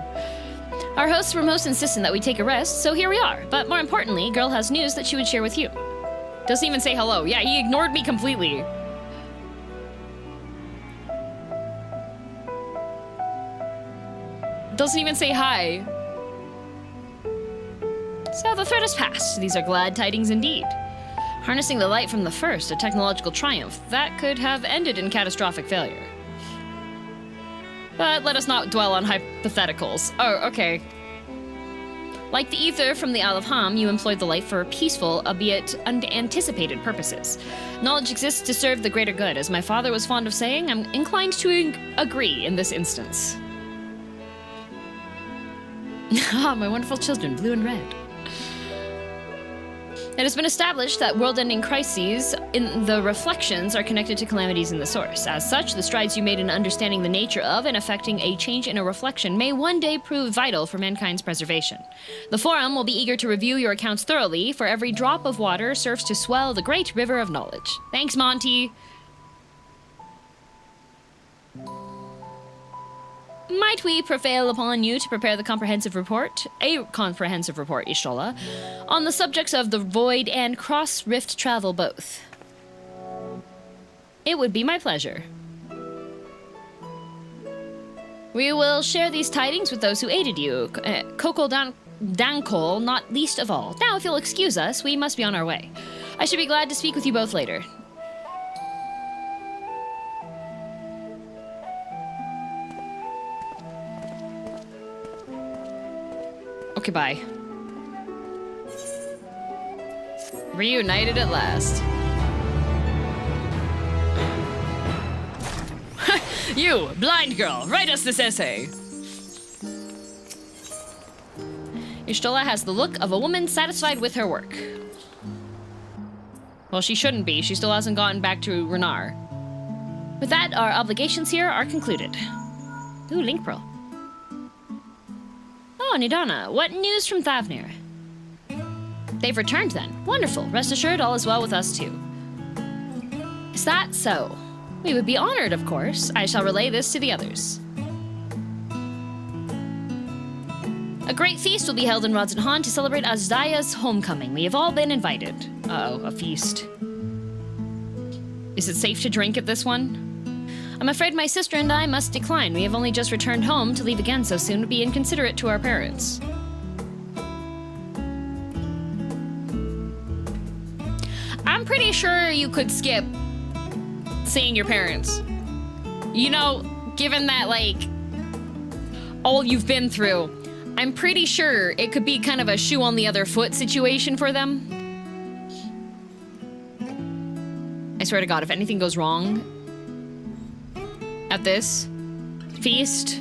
Our hosts were most insistent that we take a rest, so here we are. But more importantly, girl has news that she would share with you. Doesn't even say hello. Yeah, he ignored me completely. Doesn't even say hi. So the threat has passed. These are glad tidings indeed. Harnessing the light from the first, a technological triumph, that could have ended in catastrophic failure. But let us not dwell on hypotheticals. Oh, okay. Like the ether from the Isle of Ham, you employed the light for peaceful, albeit unanticipated purposes. Knowledge exists to serve the greater good. As my father was fond of saying, I'm inclined to agree in this instance. Ah, my wonderful children, blue and red. It has been established that world-ending crises in the reflections are connected to calamities in the source. As such, the strides you made in understanding the nature of and affecting a change in a reflection may one day prove vital for mankind's preservation. The Forum will be eager to review your accounts thoroughly, for every drop of water serves to swell the great river of knowledge. Thanks, Monty. Might we prevail upon you to prepare a comprehensive report, Y'shtola, on the subjects of the Void and Cross-Rift travel both? It would be my pleasure. We will share these tidings with those who aided you, Coco Dankol not least of all. Now, if you'll excuse us, we must be on our way. I should be glad to speak with you both later. Okay, bye. Reunited at last. You, blind girl, write us this essay. Y'shtola has the look of a woman satisfied with her work. Well, she shouldn't be. She still hasn't gotten back to Reinhardt. With that, our obligations here are concluded. Ooh, Link Pearl. Oh, Nidana, what news from Thavnir? They've returned then. Wonderful. Rest assured, all is well with us too. Is that so? We would be honored, of course. I shall relay this to the others. A great feast will be held in Rodzenhan to celebrate Azdaya's homecoming. We have all been invited. Uh-oh, a feast. Is it safe to drink at this one? I'm afraid my sister and I must decline. We have only just returned home. To leave again so soon would be inconsiderate to our parents. I'm pretty sure you could skip seeing your parents. You know, given that, like, all you've been through, I'm pretty sure it could be kind of a shoe on the other foot situation for them. I swear to God, if anything goes wrong at this feast,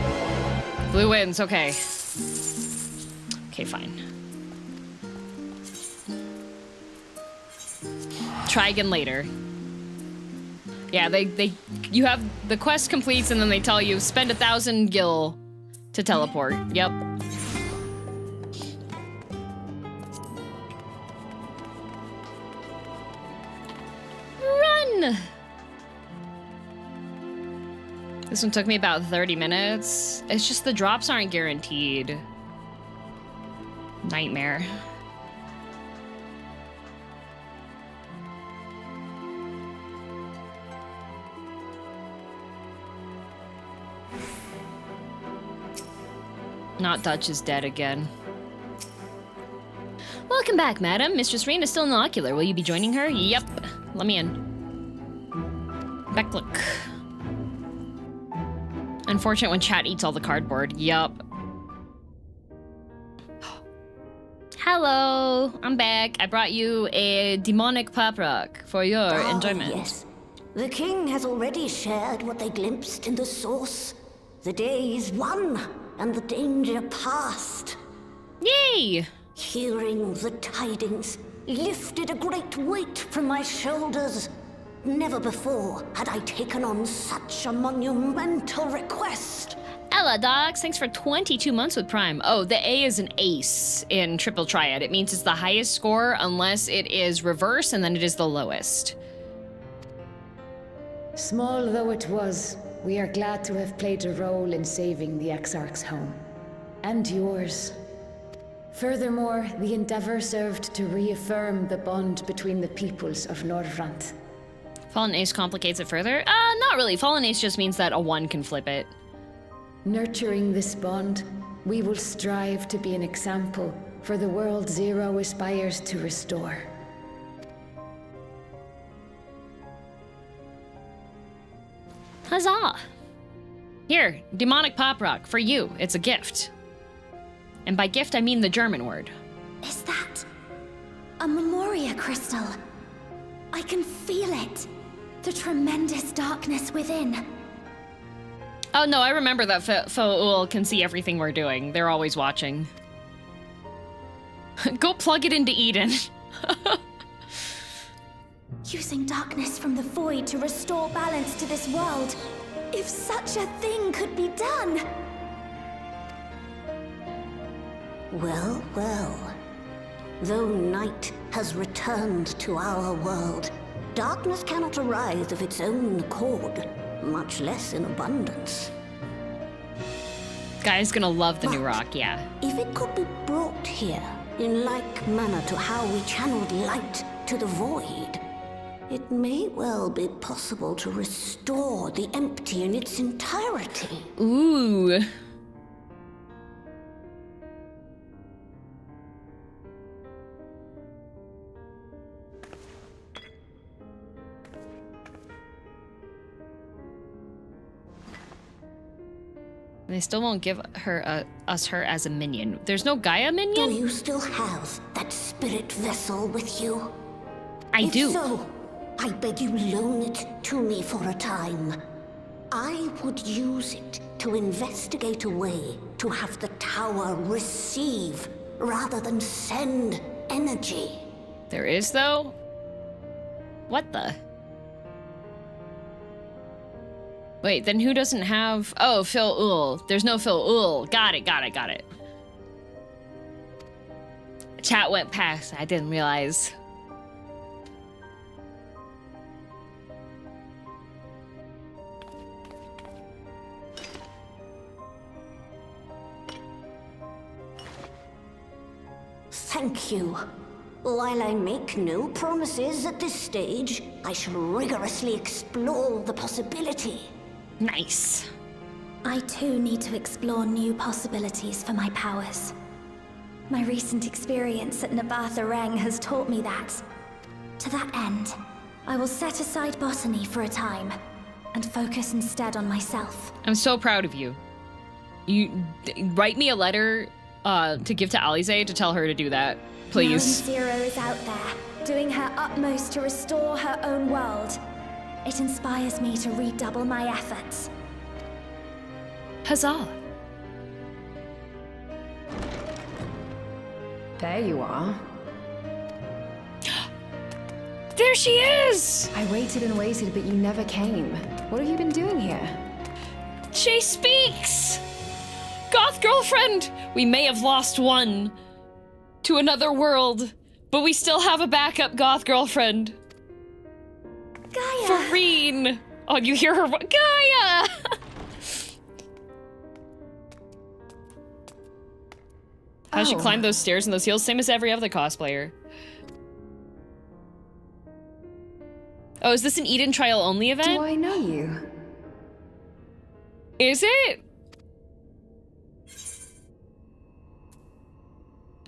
Blue wins, okay. Okay, fine. Try again later. Yeah, you have the quest completes and then they tell you spend 1,000 gil to teleport. Yep. Run! This one took me about 30 minutes. It's just the drops aren't guaranteed. Nightmare. Not Dutch is dead again. Welcome back, madam. Mistress Rain is still in the ocular. Will you be joining her? Yep. Let me in. Back look. Unfortunate when chat eats all the cardboard. Yup. Hello, I'm back. I brought you a demonic pop rock for your enjoyment. Yes. The king has already shared what they glimpsed in the source. The day is won, and the danger past. Yay! Hearing the tidings lifted a great weight from my shoulders. Never before had I taken on such a monumental request. Ella Docs, thanks for 22 months with Prime. Oh, the A is an ace in Triple Triad. It means it's the highest score unless it is reverse, and then it is the lowest. Small though it was, we are glad to have played a role in saving the Exarch's home. And yours. Furthermore, the endeavor served to reaffirm the bond between the peoples of Nordfront. Fallen Ace complicates it further? Not really. Fallen Ace just means that a 1 can flip it. Nurturing this bond, we will strive to be an example for the world Zero aspires to restore. Huzzah! Here, demonic pop rock, for you. It's a gift. And by gift, I mean the German word. Is that a Memoria crystal? I can feel it. The tremendous darkness within. Oh no, I remember that Fo'ul can see everything we're doing. They're always watching. Go plug it into Eden. Using darkness from the void to restore balance to this world. If such a thing could be done. Well, well. Though night has returned to our world, darkness cannot arise of its own accord, much less in abundance. Guy's gonna love the new rock, yeah. If it could be brought here, in like manner to how we channeled light to the void, it may well be possible to restore the empty in its entirety. Ooh. They still won't give her us her as a minion. There's no Gaia minion? Do you still have that spirit vessel with you? I do. If so, I beg you loan it to me for a time. I would use it to investigate a way to have the tower receive rather than send energy. There is, though? What the? Wait, then who doesn't have... Oh, Phil-Ul. There's no Phil-Ul. Got it. Chat went past. I didn't realize. Thank you. While I make no promises at this stage, I shall rigorously explore the possibility. Nice. I too need to explore new possibilities for my powers. My recent experience at Nabatha Reng has taught me that. To that end, I will set aside botany for a time, and focus instead on myself. I'm so proud of you. You write me a letter to give to Alize to tell her to do that, please. Zero is out there, doing her utmost to restore her own world. It inspires me to redouble my efforts. Huzzah. There you are. There she is! I waited and waited, but you never came. What have you been doing here? She speaks! Goth girlfriend! We may have lost one to another world, but we still have a backup goth girlfriend. Gaia! Farine! Oh, you hear her? Gaia! How she climbed those stairs and those heels, same as every other cosplayer. Oh, is this an Eden trial only event? Do I know you? Is it?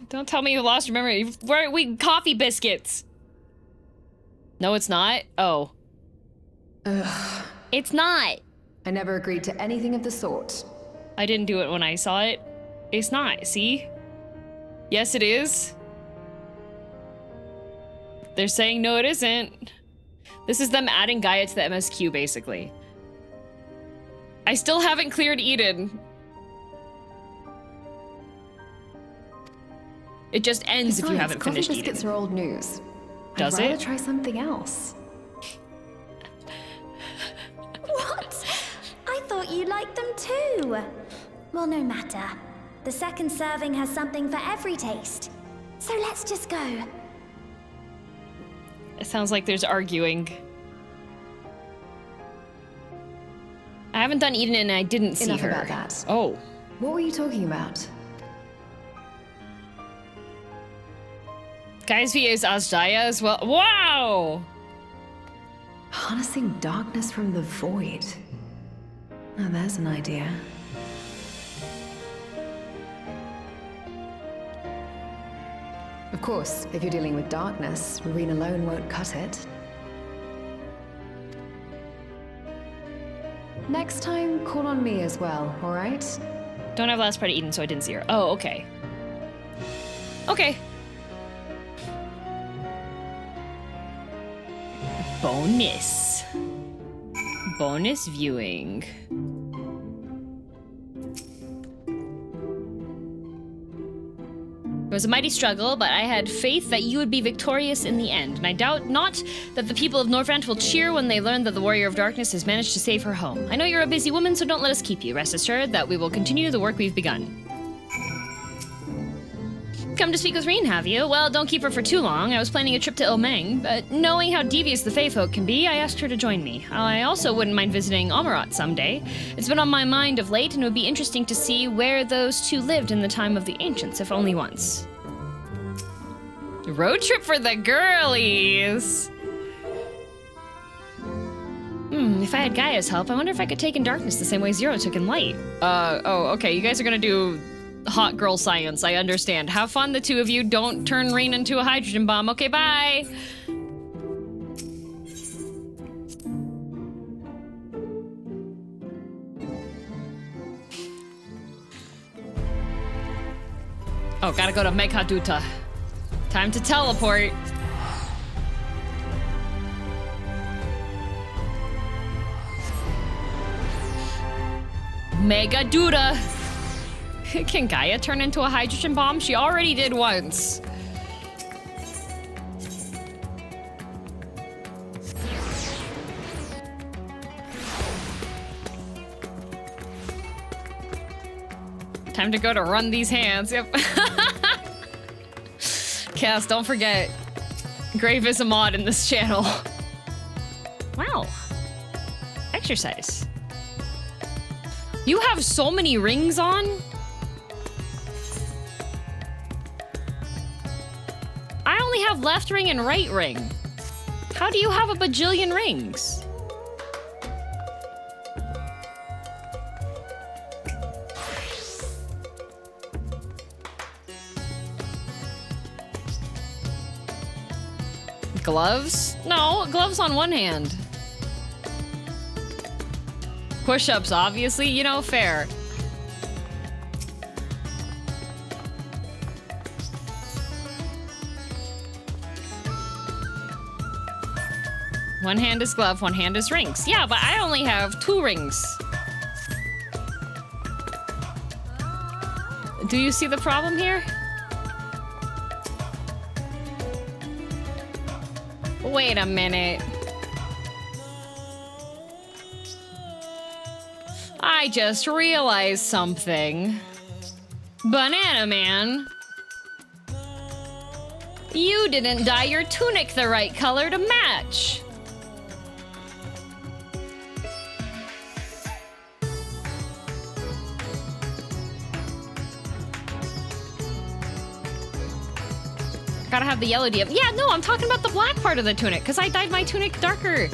Don't tell me you lost your memory. Where are we? Coffee biscuits. No, it's not. Oh. Ugh. It's not. I never agreed to anything of the sort. I didn't do it when I saw it. It's not, see? Yes, it is. They're saying no, it isn't. This is them adding Gaia to the MSQ, basically. I still haven't cleared Eden. It just ends if you haven't finished coffee biscuits Eden. are old news. Does I'd rather it? try something else. What? I thought you liked them too. Well, no matter. The second serving has something for every taste. So let's just go. It sounds like there's arguing. I haven't done Eden and I didn't see Enough her. about that. Oh. What were you talking about? Guys V is Azjaya as well. Wow! Harnessing darkness from the void. Now there's an idea. Of course, if you're dealing with darkness, Reen alone won't cut it. Next time, call on me as well, alright? Don't have last part of Eden, so I didn't see her. Oh, okay. Okay. Bonus. Bonus viewing. It was a mighty struggle, but I had faith that you would be victorious in the end, and I doubt not that the people of Norvrant will cheer when they learn that the Warrior of Darkness has managed to save her home. I know you're a busy woman, so don't let us keep you. Rest assured that we will continue the work we've begun. Come to speak with Reen, have you? Well, don't keep her for too long. I was planning a trip to Ilmeng, but knowing how devious the Fae folk can be, I asked her to join me. I also wouldn't mind visiting Amarat someday. It's been on my mind of late, and it would be interesting to see where those two lived in the time of the ancients, if only once. Road trip for the girlies! If I had Gaia's help, I wonder if I could take in darkness the same way Zero took in light. Oh, okay, you guys are gonna do hot girl science, I understand. Have fun, the two of you. Don't turn Reen into a hydrogen bomb. Okay, bye! Oh, gotta go to Miqo'te. Time to teleport. Miqo'te. Can Gaia turn into a hydrogen bomb? She already did once. Time to go to run these hands. Yep. Cass, don't forget. Grave is a mod in this channel. Wow. Exercise. You have so many rings on? I only have left ring and right ring. How do you have a bajillion rings? Gloves? No, gloves on one hand. Push-ups, obviously, you know, fair. One hand is glove, one hand is rings. Yeah, but I only have 2 rings. Do you see the problem here? Wait a minute. I just realized something. Banana Man. You didn't dye your tunic the right color to match. Gotta have the yellow DM. Yeah, no, I'm talking about the black part of the tunic, because I dyed my tunic darker.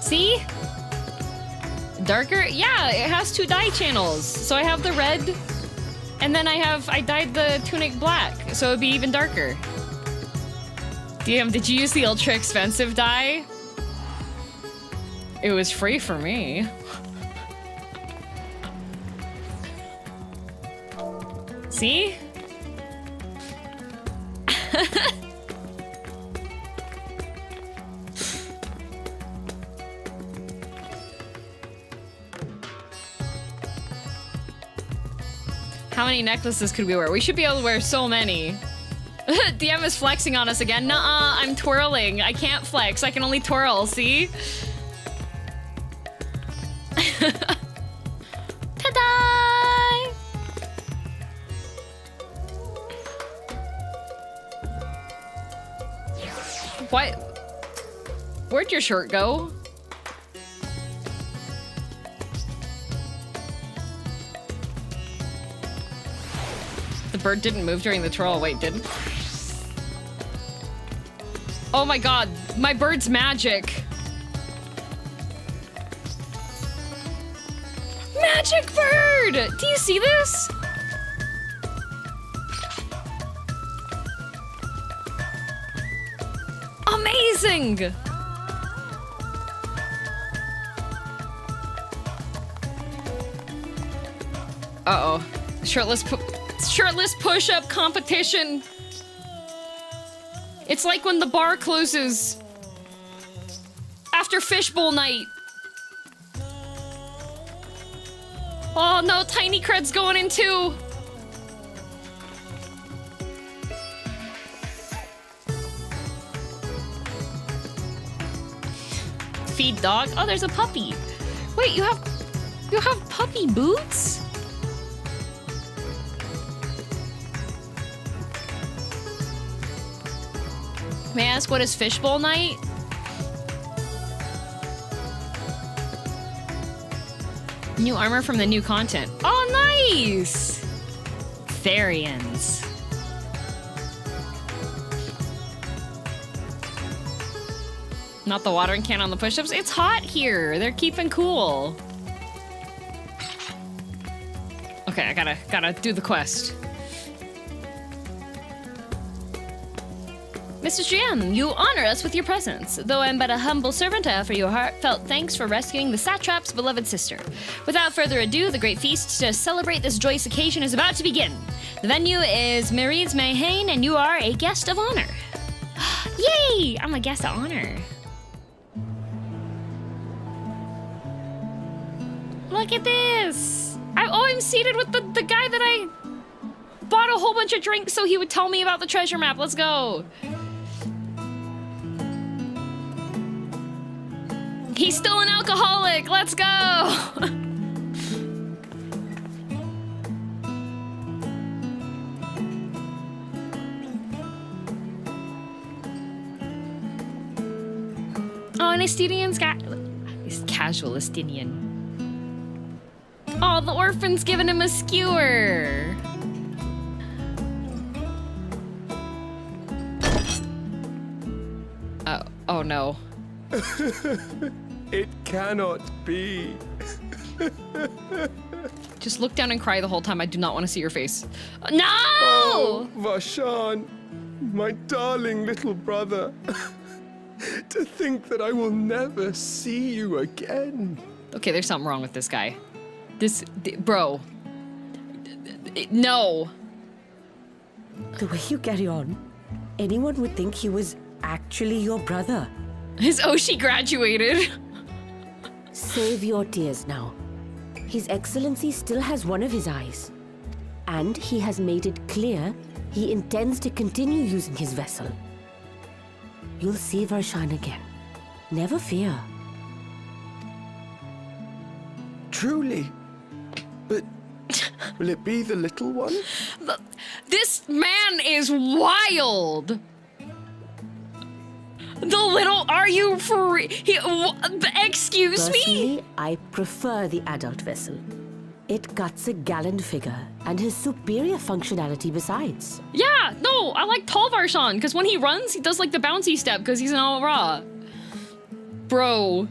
See? Darker? Yeah, it has 2 dye channels. So I have the red, and then I dyed the tunic black, so it'd be even darker. Damn, did you use the ultra expensive dye? It was free for me. See? How many necklaces could we wear? We should be able to wear so many. DM is flexing on us again. Nuh-uh, I'm twirling. I can't flex. I can only twirl, see? Ta-da! What? Where'd your shirt go? The bird didn't move during the twirl. Wait, did? Oh my god, my bird's magic. Magic bird! Do you see this? Amazing! Uh-oh. Shirtless push-up competition. It's like when the bar closes after fishbowl night. Oh no, Tiny Cred's going in too. Feed dog? Oh, there's a puppy. Wait, you have puppy boots? May I ask, what is fishbowl night? New armor from the new content. Oh, nice! Therians. Not the watering can on the push-ups. It's hot here. They're keeping cool. Okay, I gotta do the quest. Mr. GM, you honor us with your presence. Though I'm but a humble servant, I offer you a heartfelt thanks for rescuing the satrap's beloved sister. Without further ado, the great feast to celebrate this joyous occasion is about to begin. The venue is Mairead's Mayhain, and you are a guest of honor. Yay! I'm a guest of honor. Look at this! I'm seated with the guy that I bought a whole bunch of drinks so he would tell me about the treasure map. Let's go! He's still an alcoholic! Let's go! Oh, an Estinian's got... He's casual Estinian. Oh, the orphan's giving him a skewer! Oh no. It cannot be. Just look down and cry the whole time. I do not want to see your face. No! Oh, Vashan, my darling little brother. To think that I will never see you again. Okay, there's something wrong with this guy. Bro. No. The way you carry on, anyone would think he was actually your brother. His Oshi graduated. Save your tears now. His Excellency still has one of his eyes. And he has made it clear he intends to continue using his vessel. You'll see Varshan again. Never fear. Truly? But will it be the little one? This man is wild. The little, are you for real? Excuse me? Personally, I prefer the adult vessel. It guts a gallant figure and has superior functionality besides. Yeah, no, I like tall Varshan because when he runs, he does like the bouncy step because he's an all raw. Bro.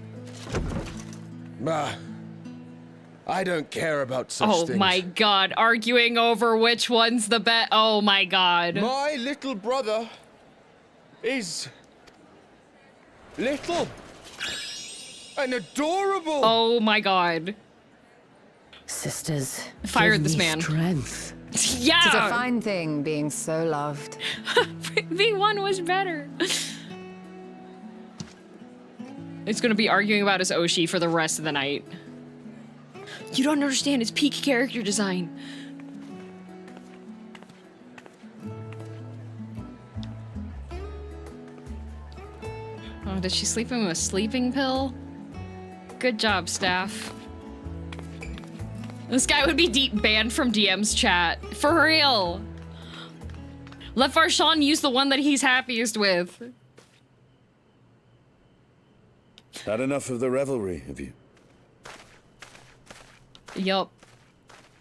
I don't care about such things. Oh my god, arguing over which one's the best. Oh my god. My little brother is little and adorable. Oh my god. Sisters, fired give this me man. Strength. Yeah. It's a fine thing being so loved. V1 was better. It's gonna be arguing about his Oshi for the rest of the night. You don't understand his peak character design. Oh, did she sleep him with a sleeping pill? Good job, staff. This guy would be deep banned from DM's chat. For real. Let Varshan use the one that he's happiest with. Had enough of the revelry, have you? Yup.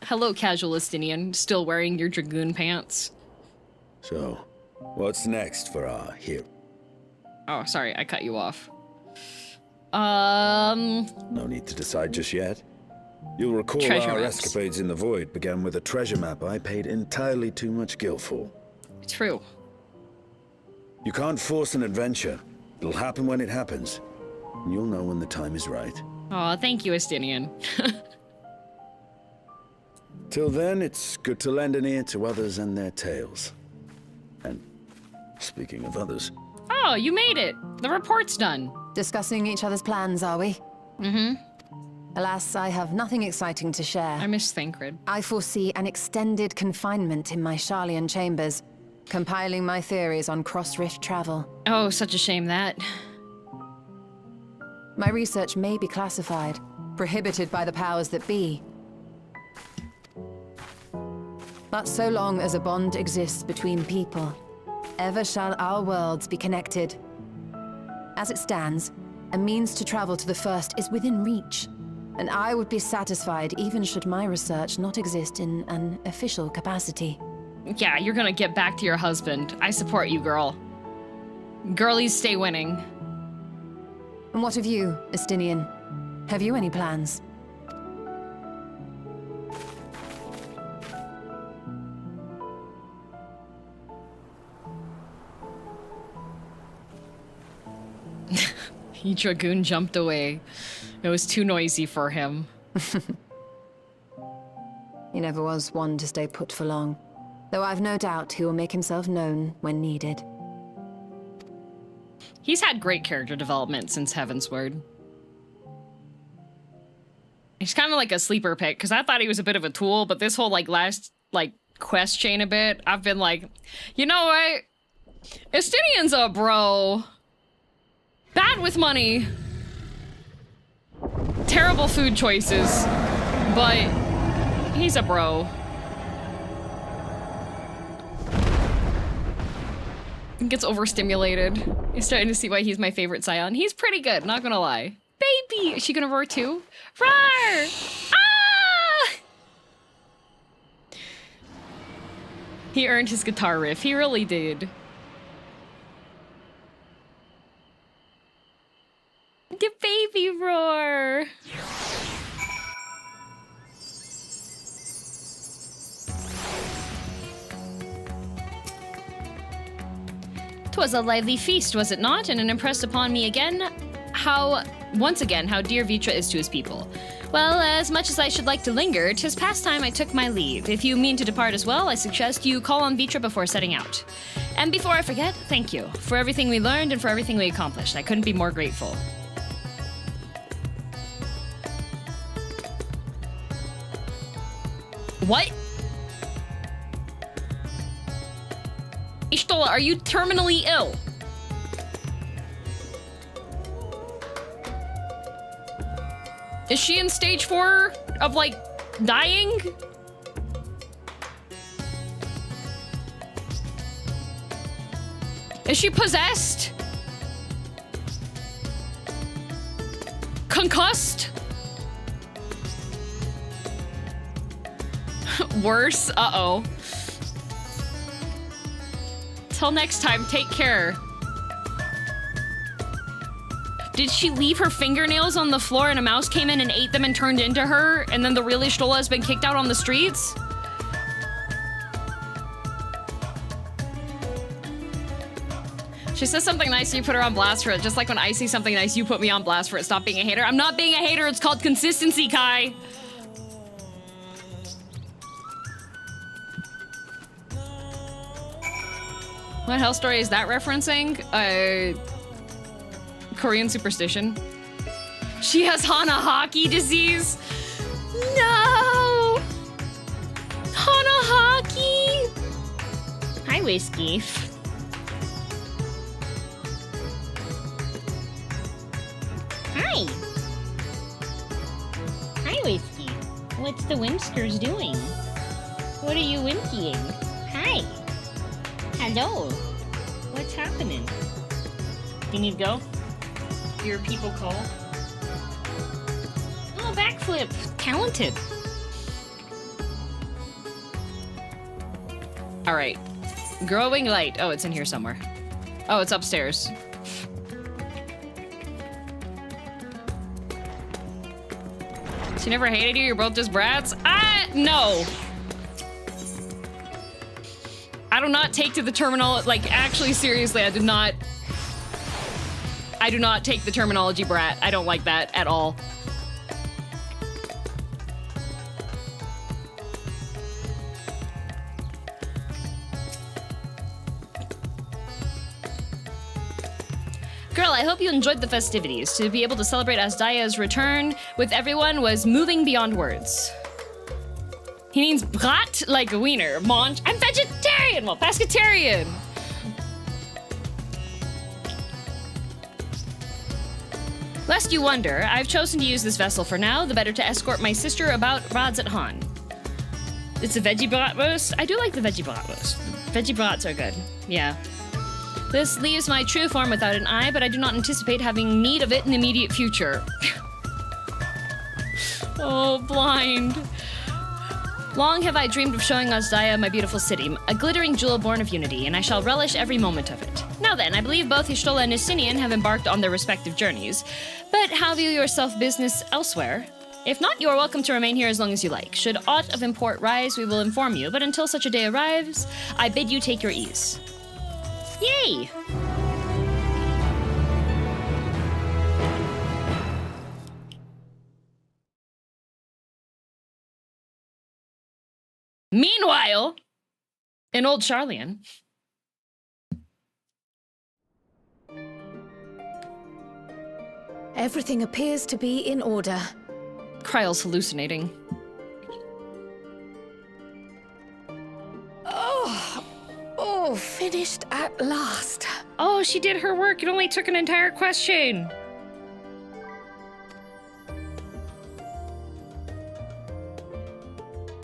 Hello, casual Estinian. Still wearing your dragoon pants. So, what's next for our hero? Oh, sorry, I cut you off. No need to decide just yet. You'll recall Treasure our maps. escapades in the Void began with a treasure map I paid entirely too much gil for. True. You can't force an adventure. It'll happen when it happens. And you'll know when the time is right. Aw, thank you, Estinian. Till then, it's good to lend an ear to others and their tales. And speaking of others... Oh, you made it. The report's done. Discussing each other's plans, are we? Mm-hmm. Alas, I have nothing exciting to share. I miss Thancred. I foresee an extended confinement in my Sharlayan chambers, compiling my theories on cross-rift travel. Oh, such a shame that. My research may be classified, prohibited by the powers that be. But so long as a bond exists between people, ever shall our worlds be connected. As it stands, a means to travel to the first is within reach, and I would be satisfied even should my research not exist in an official capacity. Yeah, you're gonna get back to your husband. I support you, girl. Girlies stay winning. And what of you, Estinian? Have you any plans? He dragoon jumped away. It was too noisy for him. He never was one to stay put for long, though I've no doubt he will make himself known when needed. He's had great character development since Heavensward. He's kind of like a sleeper pick, because I thought he was a bit of a tool, but this whole last quest chain a bit, I've been like, you know what? Estinian's a bro. Bad with money. Terrible food choices, but he's a bro. He gets overstimulated. You're starting to see why he's my favorite scion. He's pretty good, not gonna lie. Baby! Is she gonna roar too? Roar! Ah! He earned his guitar riff. He really did. The baby roar! 'Twas a lively feast, was it not? And it impressed upon me once again, how dear Vitra is to his people. Well, as much as I should like to linger, 'tis past time I took my leave. If you mean to depart as well, I suggest you call on Vitra before setting out. And before I forget, thank you for everything we learned and for everything we accomplished. I couldn't be more grateful. What? Ishtola, are you terminally ill? Is she in stage 4 of, like, dying? Is she possessed? Concussed? Worse? Uh-oh. Till next time, take care. Did she leave her fingernails on the floor and a mouse came in and ate them and turned into her, and then the real Ishtola has been kicked out on the streets? She says something nice, you put her on blast for it. Just like when I see something nice, you put me on blast for it. Stop being a hater. I'm not being a hater. It's called consistency, Kai. What hell story is that referencing? Korean superstition. She has Hanahaki disease. No! Hanahaki! Hi, Whiskey. Hi. Hi, Whiskey. What's the Whimskers doing? What are you whimsying? Hi. Hello. What's happening? You need to go? Your people call? Oh, backflip. Talented. All right. Growing light. Oh, it's in here somewhere. Oh, it's upstairs. She never hated you? You're both just brats? No. I do not take to the terminology, like, actually, seriously, I do not take the terminology brat. I don't like that at all. Girl, I hope you enjoyed the festivities. To be able to celebrate Asdaya's return with everyone was moving beyond words. He means brat like a wiener. Monch, I'm vegetarian! Well, pescatarian! Lest you wonder, I've chosen to use this vessel for now, the better to escort my sister about Radzat Han. It's a veggie bratwurst? I do like the veggie bratwurst. Veggie brats are good. Yeah. This leaves my true form without an eye, but I do not anticipate having need of it in the immediate future. Oh, blind. Long have I dreamed of showing Asdaya my beautiful city, a glittering jewel born of unity, and I shall relish every moment of it. Now then, I believe both Y'shtola and Nissinian have embarked on their respective journeys, but have you yourself business elsewhere? If not, you are welcome to remain here as long as you like. Should aught of import rise, we will inform you, but until such a day arrives, I bid you take your ease. Yay! Meanwhile, in Old Charlian. Everything appears to be in order. Kryle's hallucinating. Oh, finished at last. Oh, she did her work. It only took an entire question.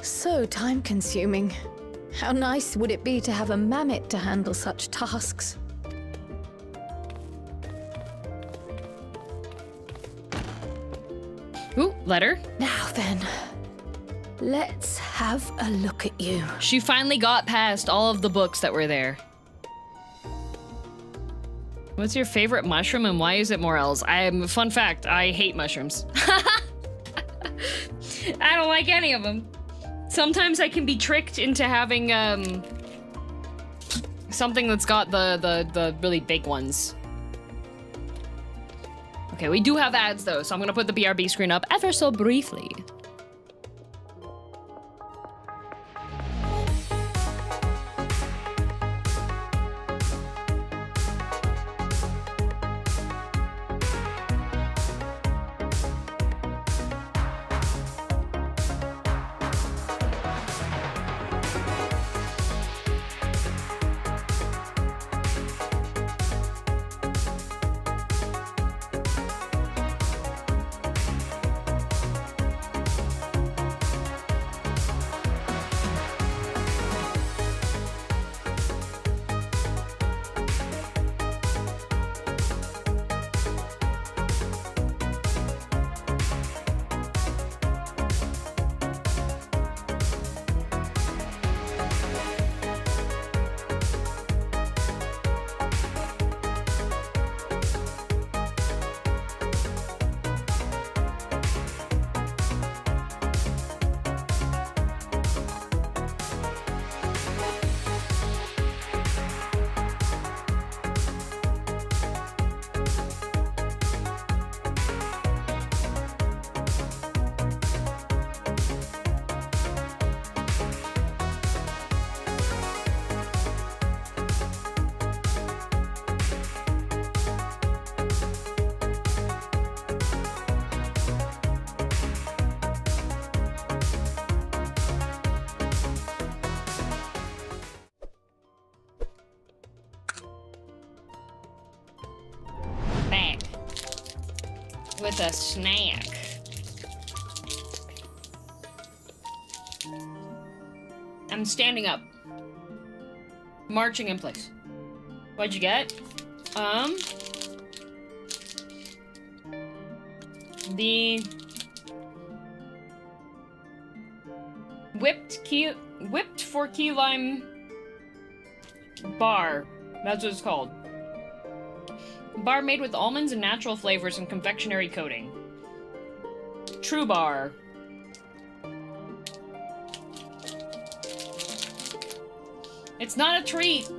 So time-consuming. How nice would it be to have a mammoth to handle such tasks? Ooh, letter. Now then, let's have a look at you. She finally got past all of the books that were there. What's your favorite mushroom and why is it Morels? Fun fact, I hate mushrooms. I don't like any of them. Sometimes I can be tricked into having something that's got the really big ones. Okay, we do have ads though, so I'm gonna put the BRB screen up ever so briefly. with a snack. I'm standing up. Marching in place. What'd you get? The whipped for key lime bar. That's what it's called. Bar made with almonds and natural flavors and confectionery coating. True bar. It's not a treat.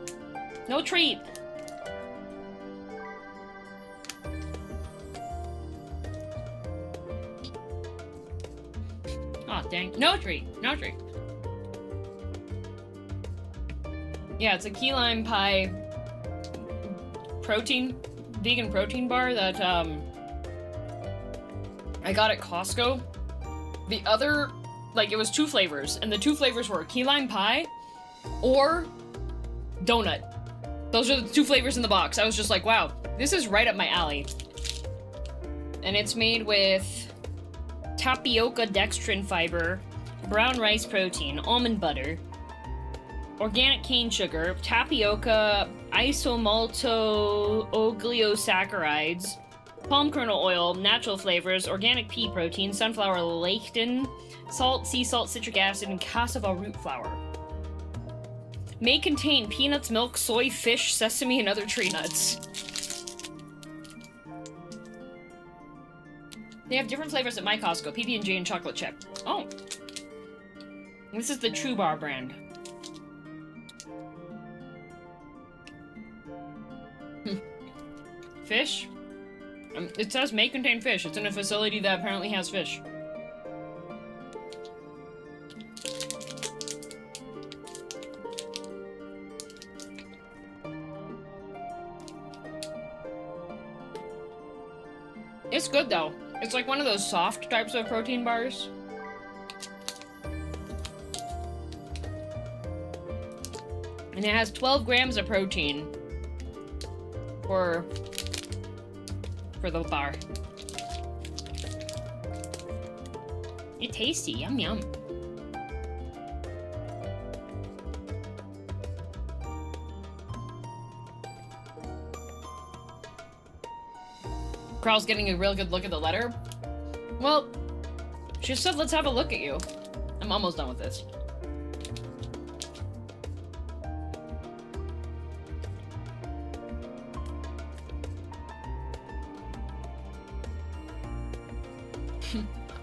No treat. Oh, dang. No treat. No treat. Yeah, it's a key lime pie vegan protein bar that, I got at Costco. The other, like, it was 2 flavors, and the 2 flavors were key lime pie or donut. Those are the 2 flavors in the box. I was just like, wow, this is right up my alley. And it's made with tapioca dextrin fiber, brown rice protein, almond butter, organic cane sugar, tapioca, isomalto-oligosaccharides, palm kernel oil, natural flavors, organic pea protein, sunflower lectin, salt, sea salt, citric acid, and cassava root flour. May contain peanuts, milk, soy, fish, sesame, and other tree nuts. They have different flavors at my Costco, PB&J and chocolate chip. Oh. This is the True Bar brand. Fish? It says may contain fish. It's in a facility that apparently has fish. It's good though. It's like one of those soft types of protein bars. And it has 12 grams of protein for the bar. It's tasty, yum yum. Carl's getting a real good look at the letter. Well, she said let's have a look at you. I'm almost done with this.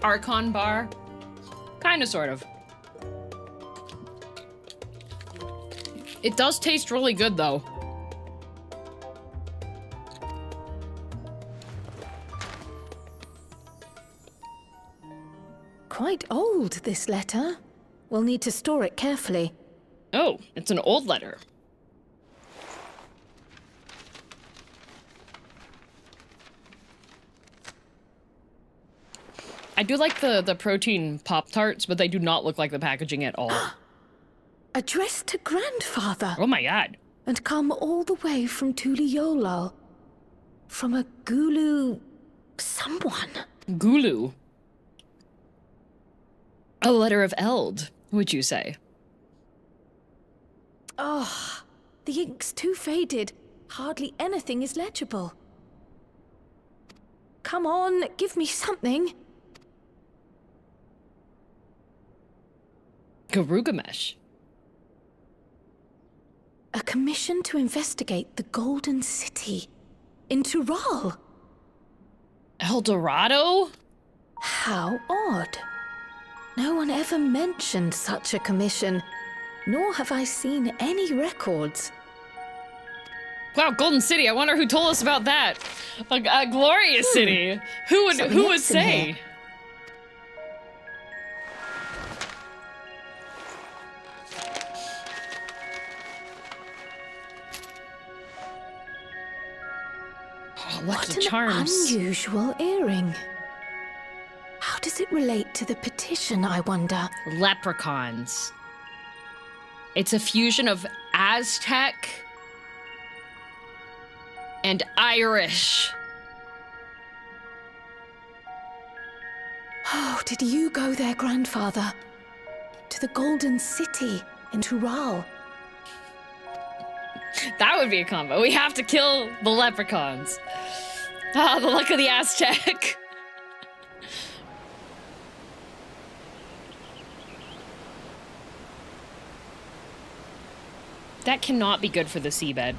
Archon bar. Kinda, sort of. It does taste really good, though. Quite old, this letter. We'll need to store it carefully. Oh, it's an old letter. I do like the protein Pop-Tarts, but they do not look like the packaging at all. Addressed to grandfather. Oh my god. And come all the way from Tuliyollal. From a Gulu... someone. Gulu? A letter of Eld, would you say? Oh, the ink's too faded. Hardly anything is legible. Come on, give me something. Garugamesh. A commission to investigate the Golden City in Tural. El Dorado? How odd. No one ever mentioned such a commission, nor have I seen any records. Wow, Golden City, I wonder who told us about that. A glorious city. Who would say? What an unusual earring. How does it relate to the petition, I wonder? Leprechauns. It's a fusion of Aztec and Irish. Oh, did you go there, grandfather? To the Golden City in Tural? That would be a combo. We have to kill the leprechauns. Ah, the luck of the Aztec. That cannot be good for the seabed.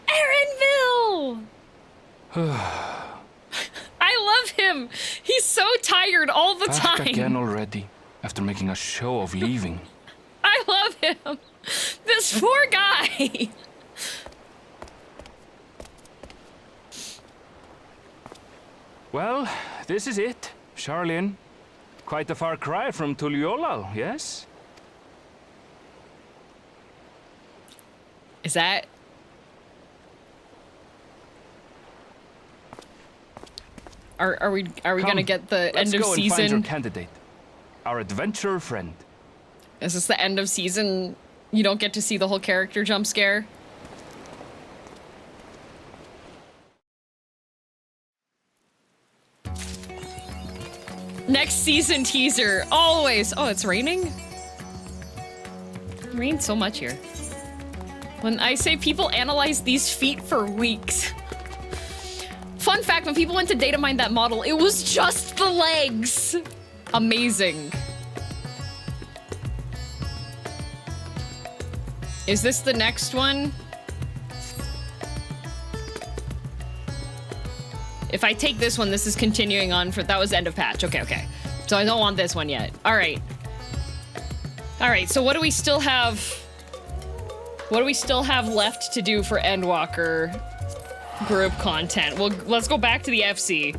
Erinville! I love him. He's so tired all the time. Back again already, after making a show of leaving. I love him. This poor guy. Well, this is it, Charlene. Quite a far cry from Tuliolal, yes? Is that... Are we gonna get the end of Let's go and find your season? candidate. Our adventurer friend. Is this the end of season? You don't get to see the whole character jump scare? Next season teaser, always. Oh, it's raining? It rains so much here. When I say people analyze these feet for weeks. Fun fact, when people went to data mine that model, it was just the legs. Amazing. Is this the next one? If I take this one, this is continuing on for, that was end of patch. Okay, okay. So I don't want this one yet. All right. All right, so what do we still have? What do we still have left to do for Endwalker group content? Well, let's go back to the FC.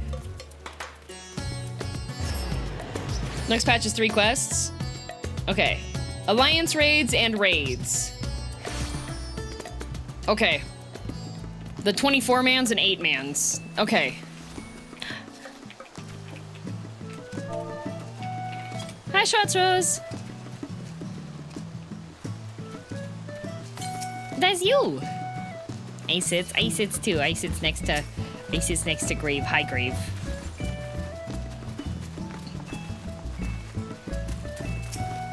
Next patch is 3 quests. Okay. Alliance raids and raids. Okay. The 24-mans and 8-mans. Okay. Hi, Shots Rose. That's you. I sits too. I sits next to Grave. Hi, Grave.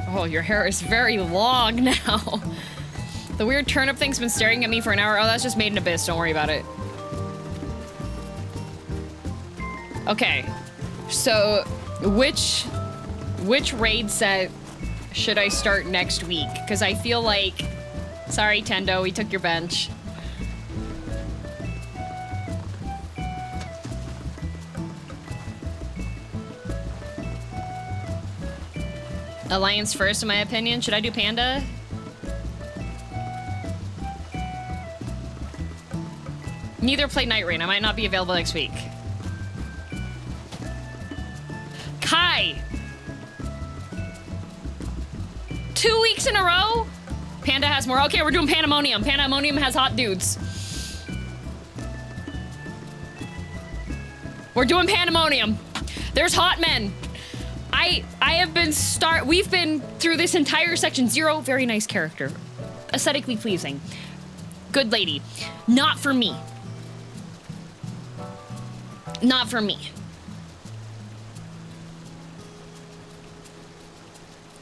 Oh, your hair is very long now. The weird turnip thing's been staring at me for an hour. Oh, that's just Made in Abyss. Don't worry about it. Okay. So, which raid set should I start next week? Because I feel like... Sorry, Tendo, we took your bench. Alliance first, in my opinion. Should I do Panda? Neither play Nightreign. I might not be available next week. Kai! 2 weeks in a row? Panda has more. Okay, we're doing Pandemonium. Pandemonium has hot dudes. We're doing Pandemonium. There's hot men. We've been through this entire section. Zero, very nice character. Aesthetically pleasing. Good lady. Not for me. Not for me.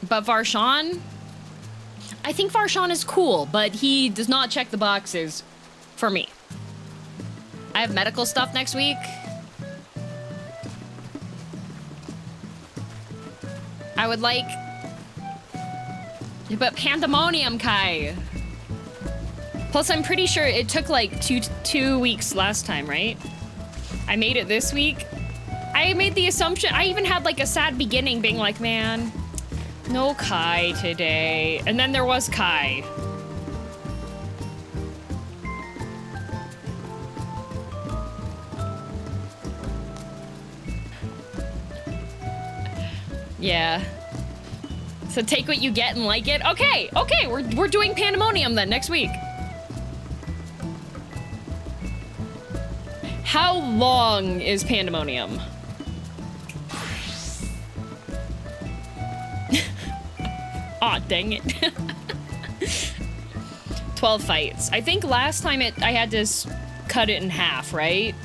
But Varshan? I think Varshan is cool, but he does not check the boxes for me. I have medical stuff next week. I would like... But Pandemonium, Kai. Plus, I'm pretty sure it took like two weeks last time, right? I made it this week. I made the assumption, I even had like a sad beginning being like, man, no Kai today. And then there was Kai. Yeah. So take what you get and like it. Okay, okay, we're doing Pandemonium then next week. How long is Pandemonium? Aw, dang it. 12 fights. I think last time I had to cut it in half, right?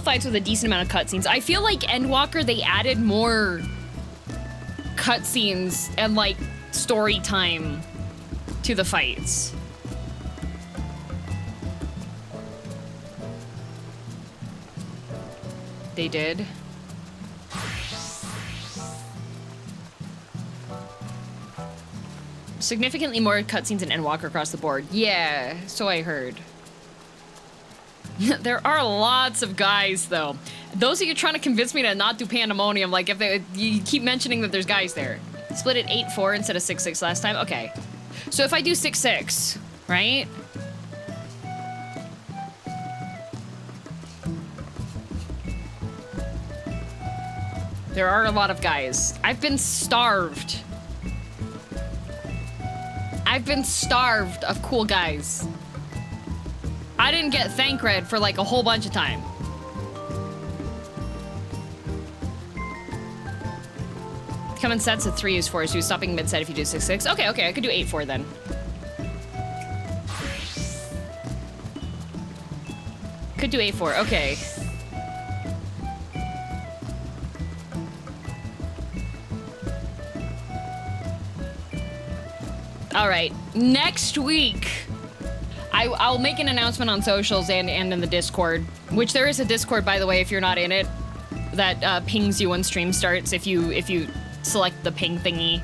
Fights with a decent amount of cutscenes. I feel like Endwalker, they added more cutscenes and like story time to the fights. They did. Significantly more cutscenes in Endwalker across the board. Yeah, so I heard. There are lots of guys, though. Those of you trying to convince me to not do Pandemonium, like if you keep mentioning that there's guys there. Split it 8-4 instead of 6-6 last time. Okay. So if I do 6-6, right? There are a lot of guys. I've been starved. I've been starved of cool guys. I didn't get Thancred for like a whole bunch of time. Come in sets of 3 is 4, so you're stopping mid-set if you do 6-6. Okay, I could do 8-4 then. Could do 8-4, okay. All right, next week, I'll make an announcement on socials and in the Discord, which there is a Discord, by the way, if you're not in it, that pings you when stream starts if you select the ping thingy.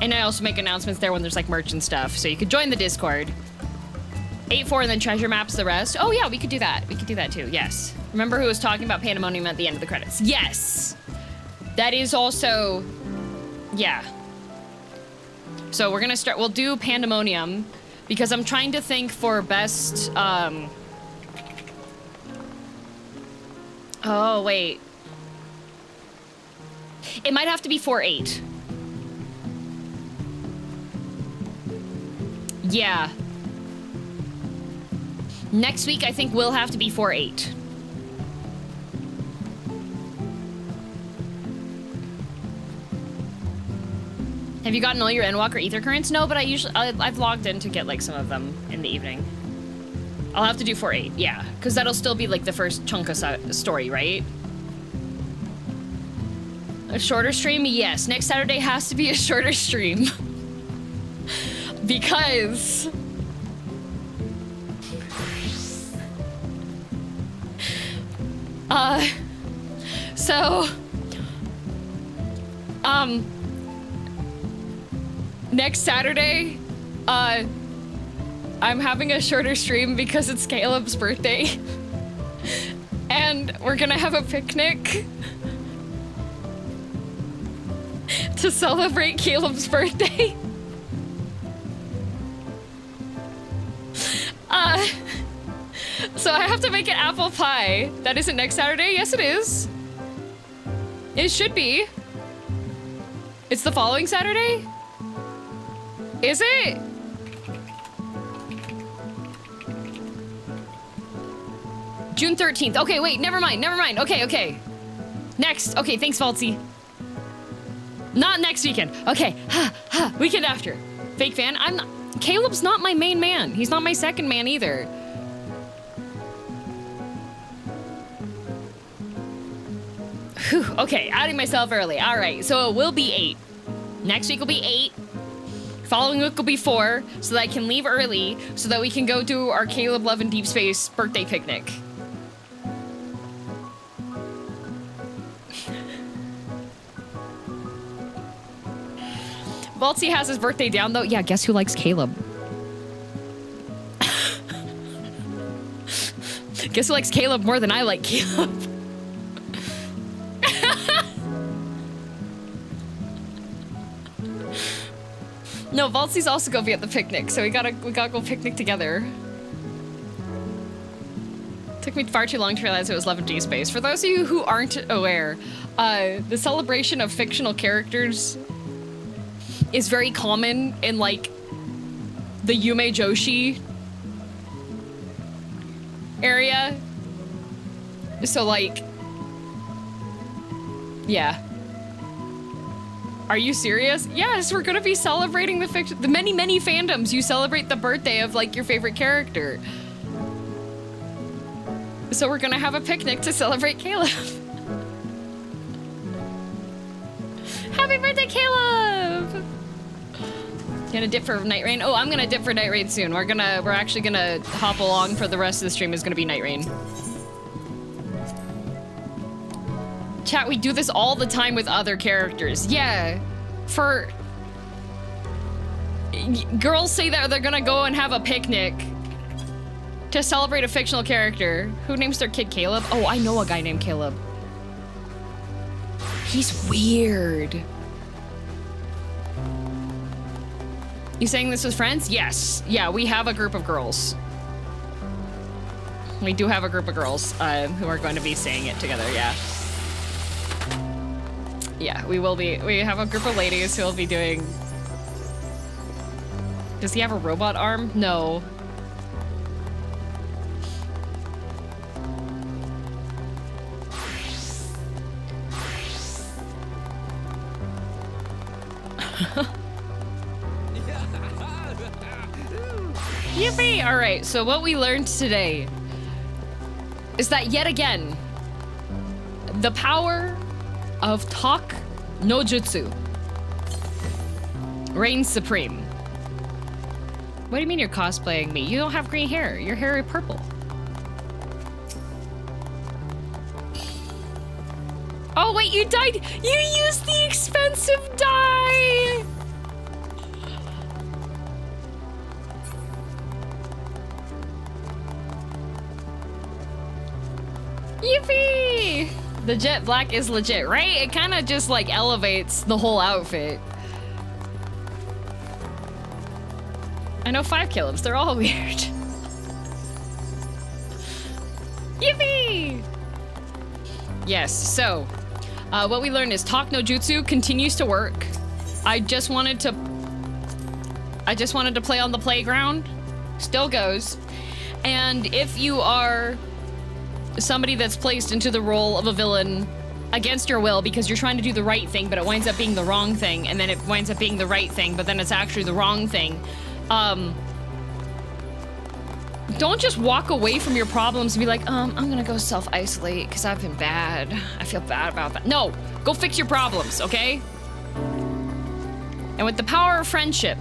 And I also make announcements there when there's like merch and stuff, so you could join the Discord. 8-4 and then treasure maps the rest. Oh yeah, we could do that. We could do that too, yes. Remember who was talking about Pandemonium at the end of the credits? Yes! That is also, yeah. So we're gonna start, we'll do Pandemonium, because I'm trying to think for best, oh, wait. It might have to be 4-8. Yeah. Next week, I think will have to be 4-8. Have you gotten all your Endwalker ether currents? No, but I've logged in to get like some of them in the evening. I'll have to do 4-8, yeah, because that'll still be like the first chunk of story, right? A shorter stream? Yes, next Saturday has to be a shorter stream. Because... next Saturday, I'm having a shorter stream because it's Caleb's birthday. And we're gonna have a picnic to celebrate Caleb's birthday. So I have to make an apple pie. That isn't next Saturday? Yes, it is. It should be. It's the following Saturday? Is it? June 13th. Okay, wait, never mind. Okay. Next. Okay, thanks, Valtzy. Not next weekend. Okay, weekend after. Fake fan. Caleb's not my main man. He's not my second man either. Whew, okay, adding myself early. All right, so it will be 8. Next week will be 8. Following week will be 4, so that I can leave early, so that we can go do our Caleb Love in Deep Space birthday picnic. Valtzy has his birthday down, though. Yeah, guess who likes Caleb? Guess who likes Caleb more than I like Caleb? No, Valtzy's also gonna be at the picnic, so we gotta go picnic together. Took me far too long to realize it was Love in Deep Space. For those of you who aren't aware, the celebration of fictional characters is very common in like the Yume Joshi area. So like Yeah. Are you serious? Yes, we're gonna be celebrating the many, many fandoms. You celebrate the birthday of like your favorite character. So we're gonna have a picnic to celebrate Caleb. Happy birthday, Caleb! Gonna dip for Nightreign? Oh, I'm gonna dip for Nightreign soon. We're actually gonna hop along for the rest of the stream is gonna be Nightreign. Chat, we do this all the time with other characters. Yeah, girls say that they're gonna go and have a picnic to celebrate a fictional character. Who names their kid Caleb? Oh, I know a guy named Caleb. He's weird. You saying this with friends? Yes. Yeah, we have a group of girls. We do have a group of girls who are going to be saying it together, yeah. Yeah, we have a group of ladies who will be doing... Does he have a robot arm? No. Yippee! Alright, so what we learned today is that yet again, the power of Talk no Jutsu reigns supreme. What do you mean you're cosplaying me? You don't have green hair. Your hair is purple. Oh wait, you died. You used the expensive dye. Yippee! The jet black is legit, right? It kind of just like elevates the whole outfit. I know 5 Calebs, they're all weird. Yippee! Yes, so what we learned is Talk no Jutsu continues to work. I just wanted to play on the playground. Still goes. And if you are somebody that's placed into the role of a villain against your will because you're trying to do the right thing, but it winds up being the wrong thing, and then it winds up being the right thing, but then it's actually the wrong thing. Don't just walk away from your problems and be like, I'm gonna go self-isolate because I've been bad. I feel bad about that. No, go fix your problems, okay? And with the power of friendship,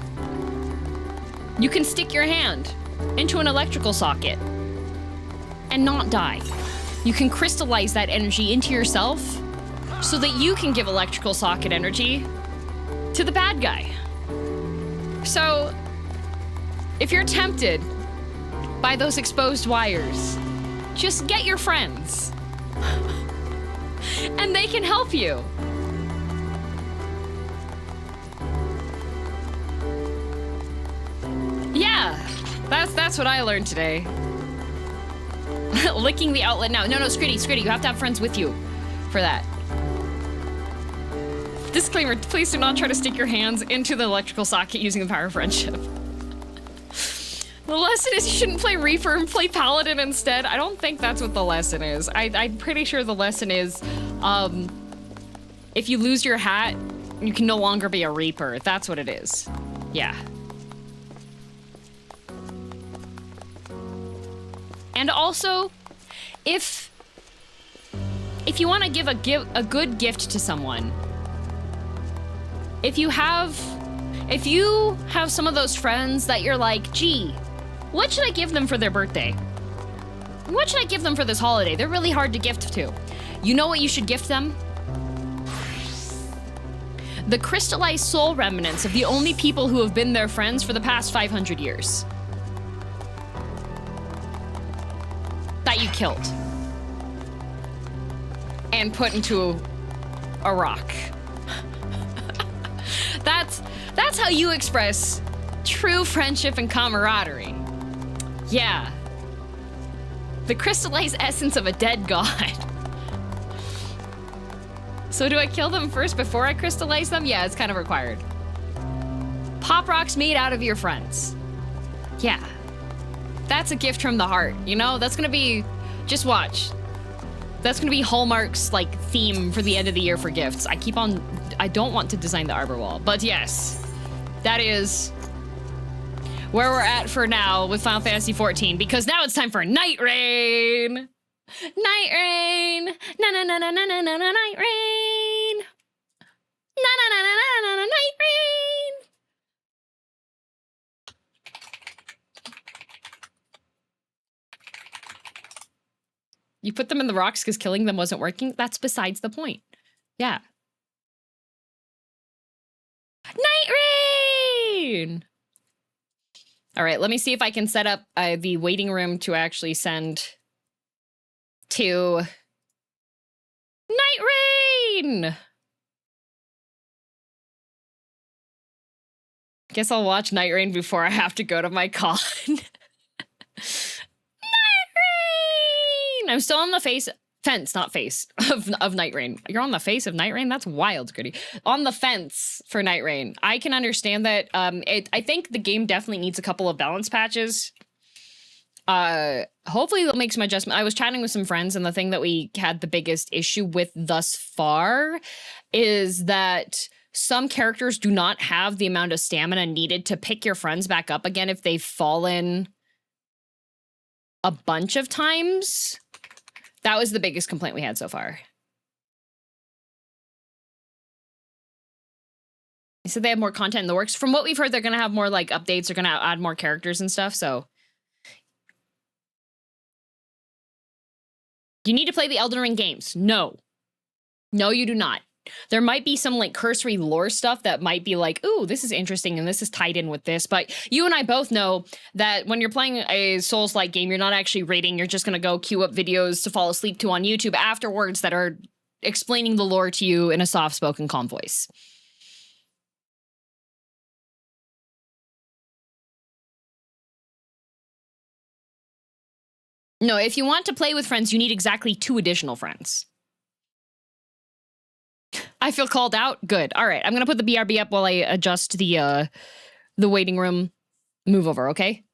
you can stick your hand into an electrical socket and not die. You can crystallize that energy into yourself so that you can give electrical socket energy to the bad guy. So, if you're tempted by those exposed wires, just get your friends. And they can help you. Yeah, that's what I learned today. Licking the outlet now. No, Scritty, you have to have friends with you for that. Disclaimer, please do not try to stick your hands into the electrical socket using the power of friendship. The lesson is you shouldn't play Reaper and play Paladin instead. I don't think that's what the lesson is. I'm pretty sure the lesson is, if you lose your hat, you can no longer be a Reaper. That's what it is. Yeah. And also, if you want to give a good gift to someone, if you have some of those friends that you're like, gee, what should I give them for their birthday? What should I give them for this holiday? They're really hard to gift to. You know what you should gift them? The crystallized soul remnants of the only people who have been their friends for the past 500 years. That you killed. And put into a rock. That's how you express true friendship and camaraderie. Yeah. The crystallized essence of a dead god. So do I kill them first before I crystallize them? Yeah, it's kind of required. Pop rocks made out of your friends. Yeah. That's a gift from the heart, you know? That's gonna be... Just watch. that's gonna be Hallmark's like theme for the end of the year for gifts. I don't want to design the arbor wall, but yes, that is where we're at for now with Final Fantasy XIV, because now it's time for Nightreign. Nightreign. Na na na na na na na Nightreign. Na na na na na na Nightreign. You put them in the rocks because killing them wasn't working? That's besides the point. Yeah. Nightreign! All right, let me see if I can set up the waiting room to actually send to Nightreign! Guess I'll watch Nightreign before I have to go to my con. I'm still on the fence, not face, of Nightreign. You're on the face of Nightreign? That's wild, Gritty. On the fence for Nightreign. I can understand that. I think the game definitely needs a couple of balance patches. Hopefully they'll make some adjustment. I was chatting with some friends, and the thing that we had the biggest issue with thus far is that some characters do not have the amount of stamina needed to pick your friends back up again if they've fallen a bunch of times. That was the biggest complaint we had so far. They said they have more content in the works. From what we've heard, they're going to have more like updates. They're going to add more characters and stuff. So you need to play the Elden Ring games. No, you do not. There might be some like cursory lore stuff that might be like, ooh, this is interesting and this is tied in with this. But you and I both know that when you're playing a Souls-like game, you're not actually raiding. You're just going to go queue up videos to fall asleep to on YouTube afterwards that are explaining the lore to you in a soft-spoken, calm voice. No, if you want to play with friends, you need exactly 2 additional friends. I feel called out. Good. All right. I'm going to put the BRB up while I adjust the waiting room move over, okay?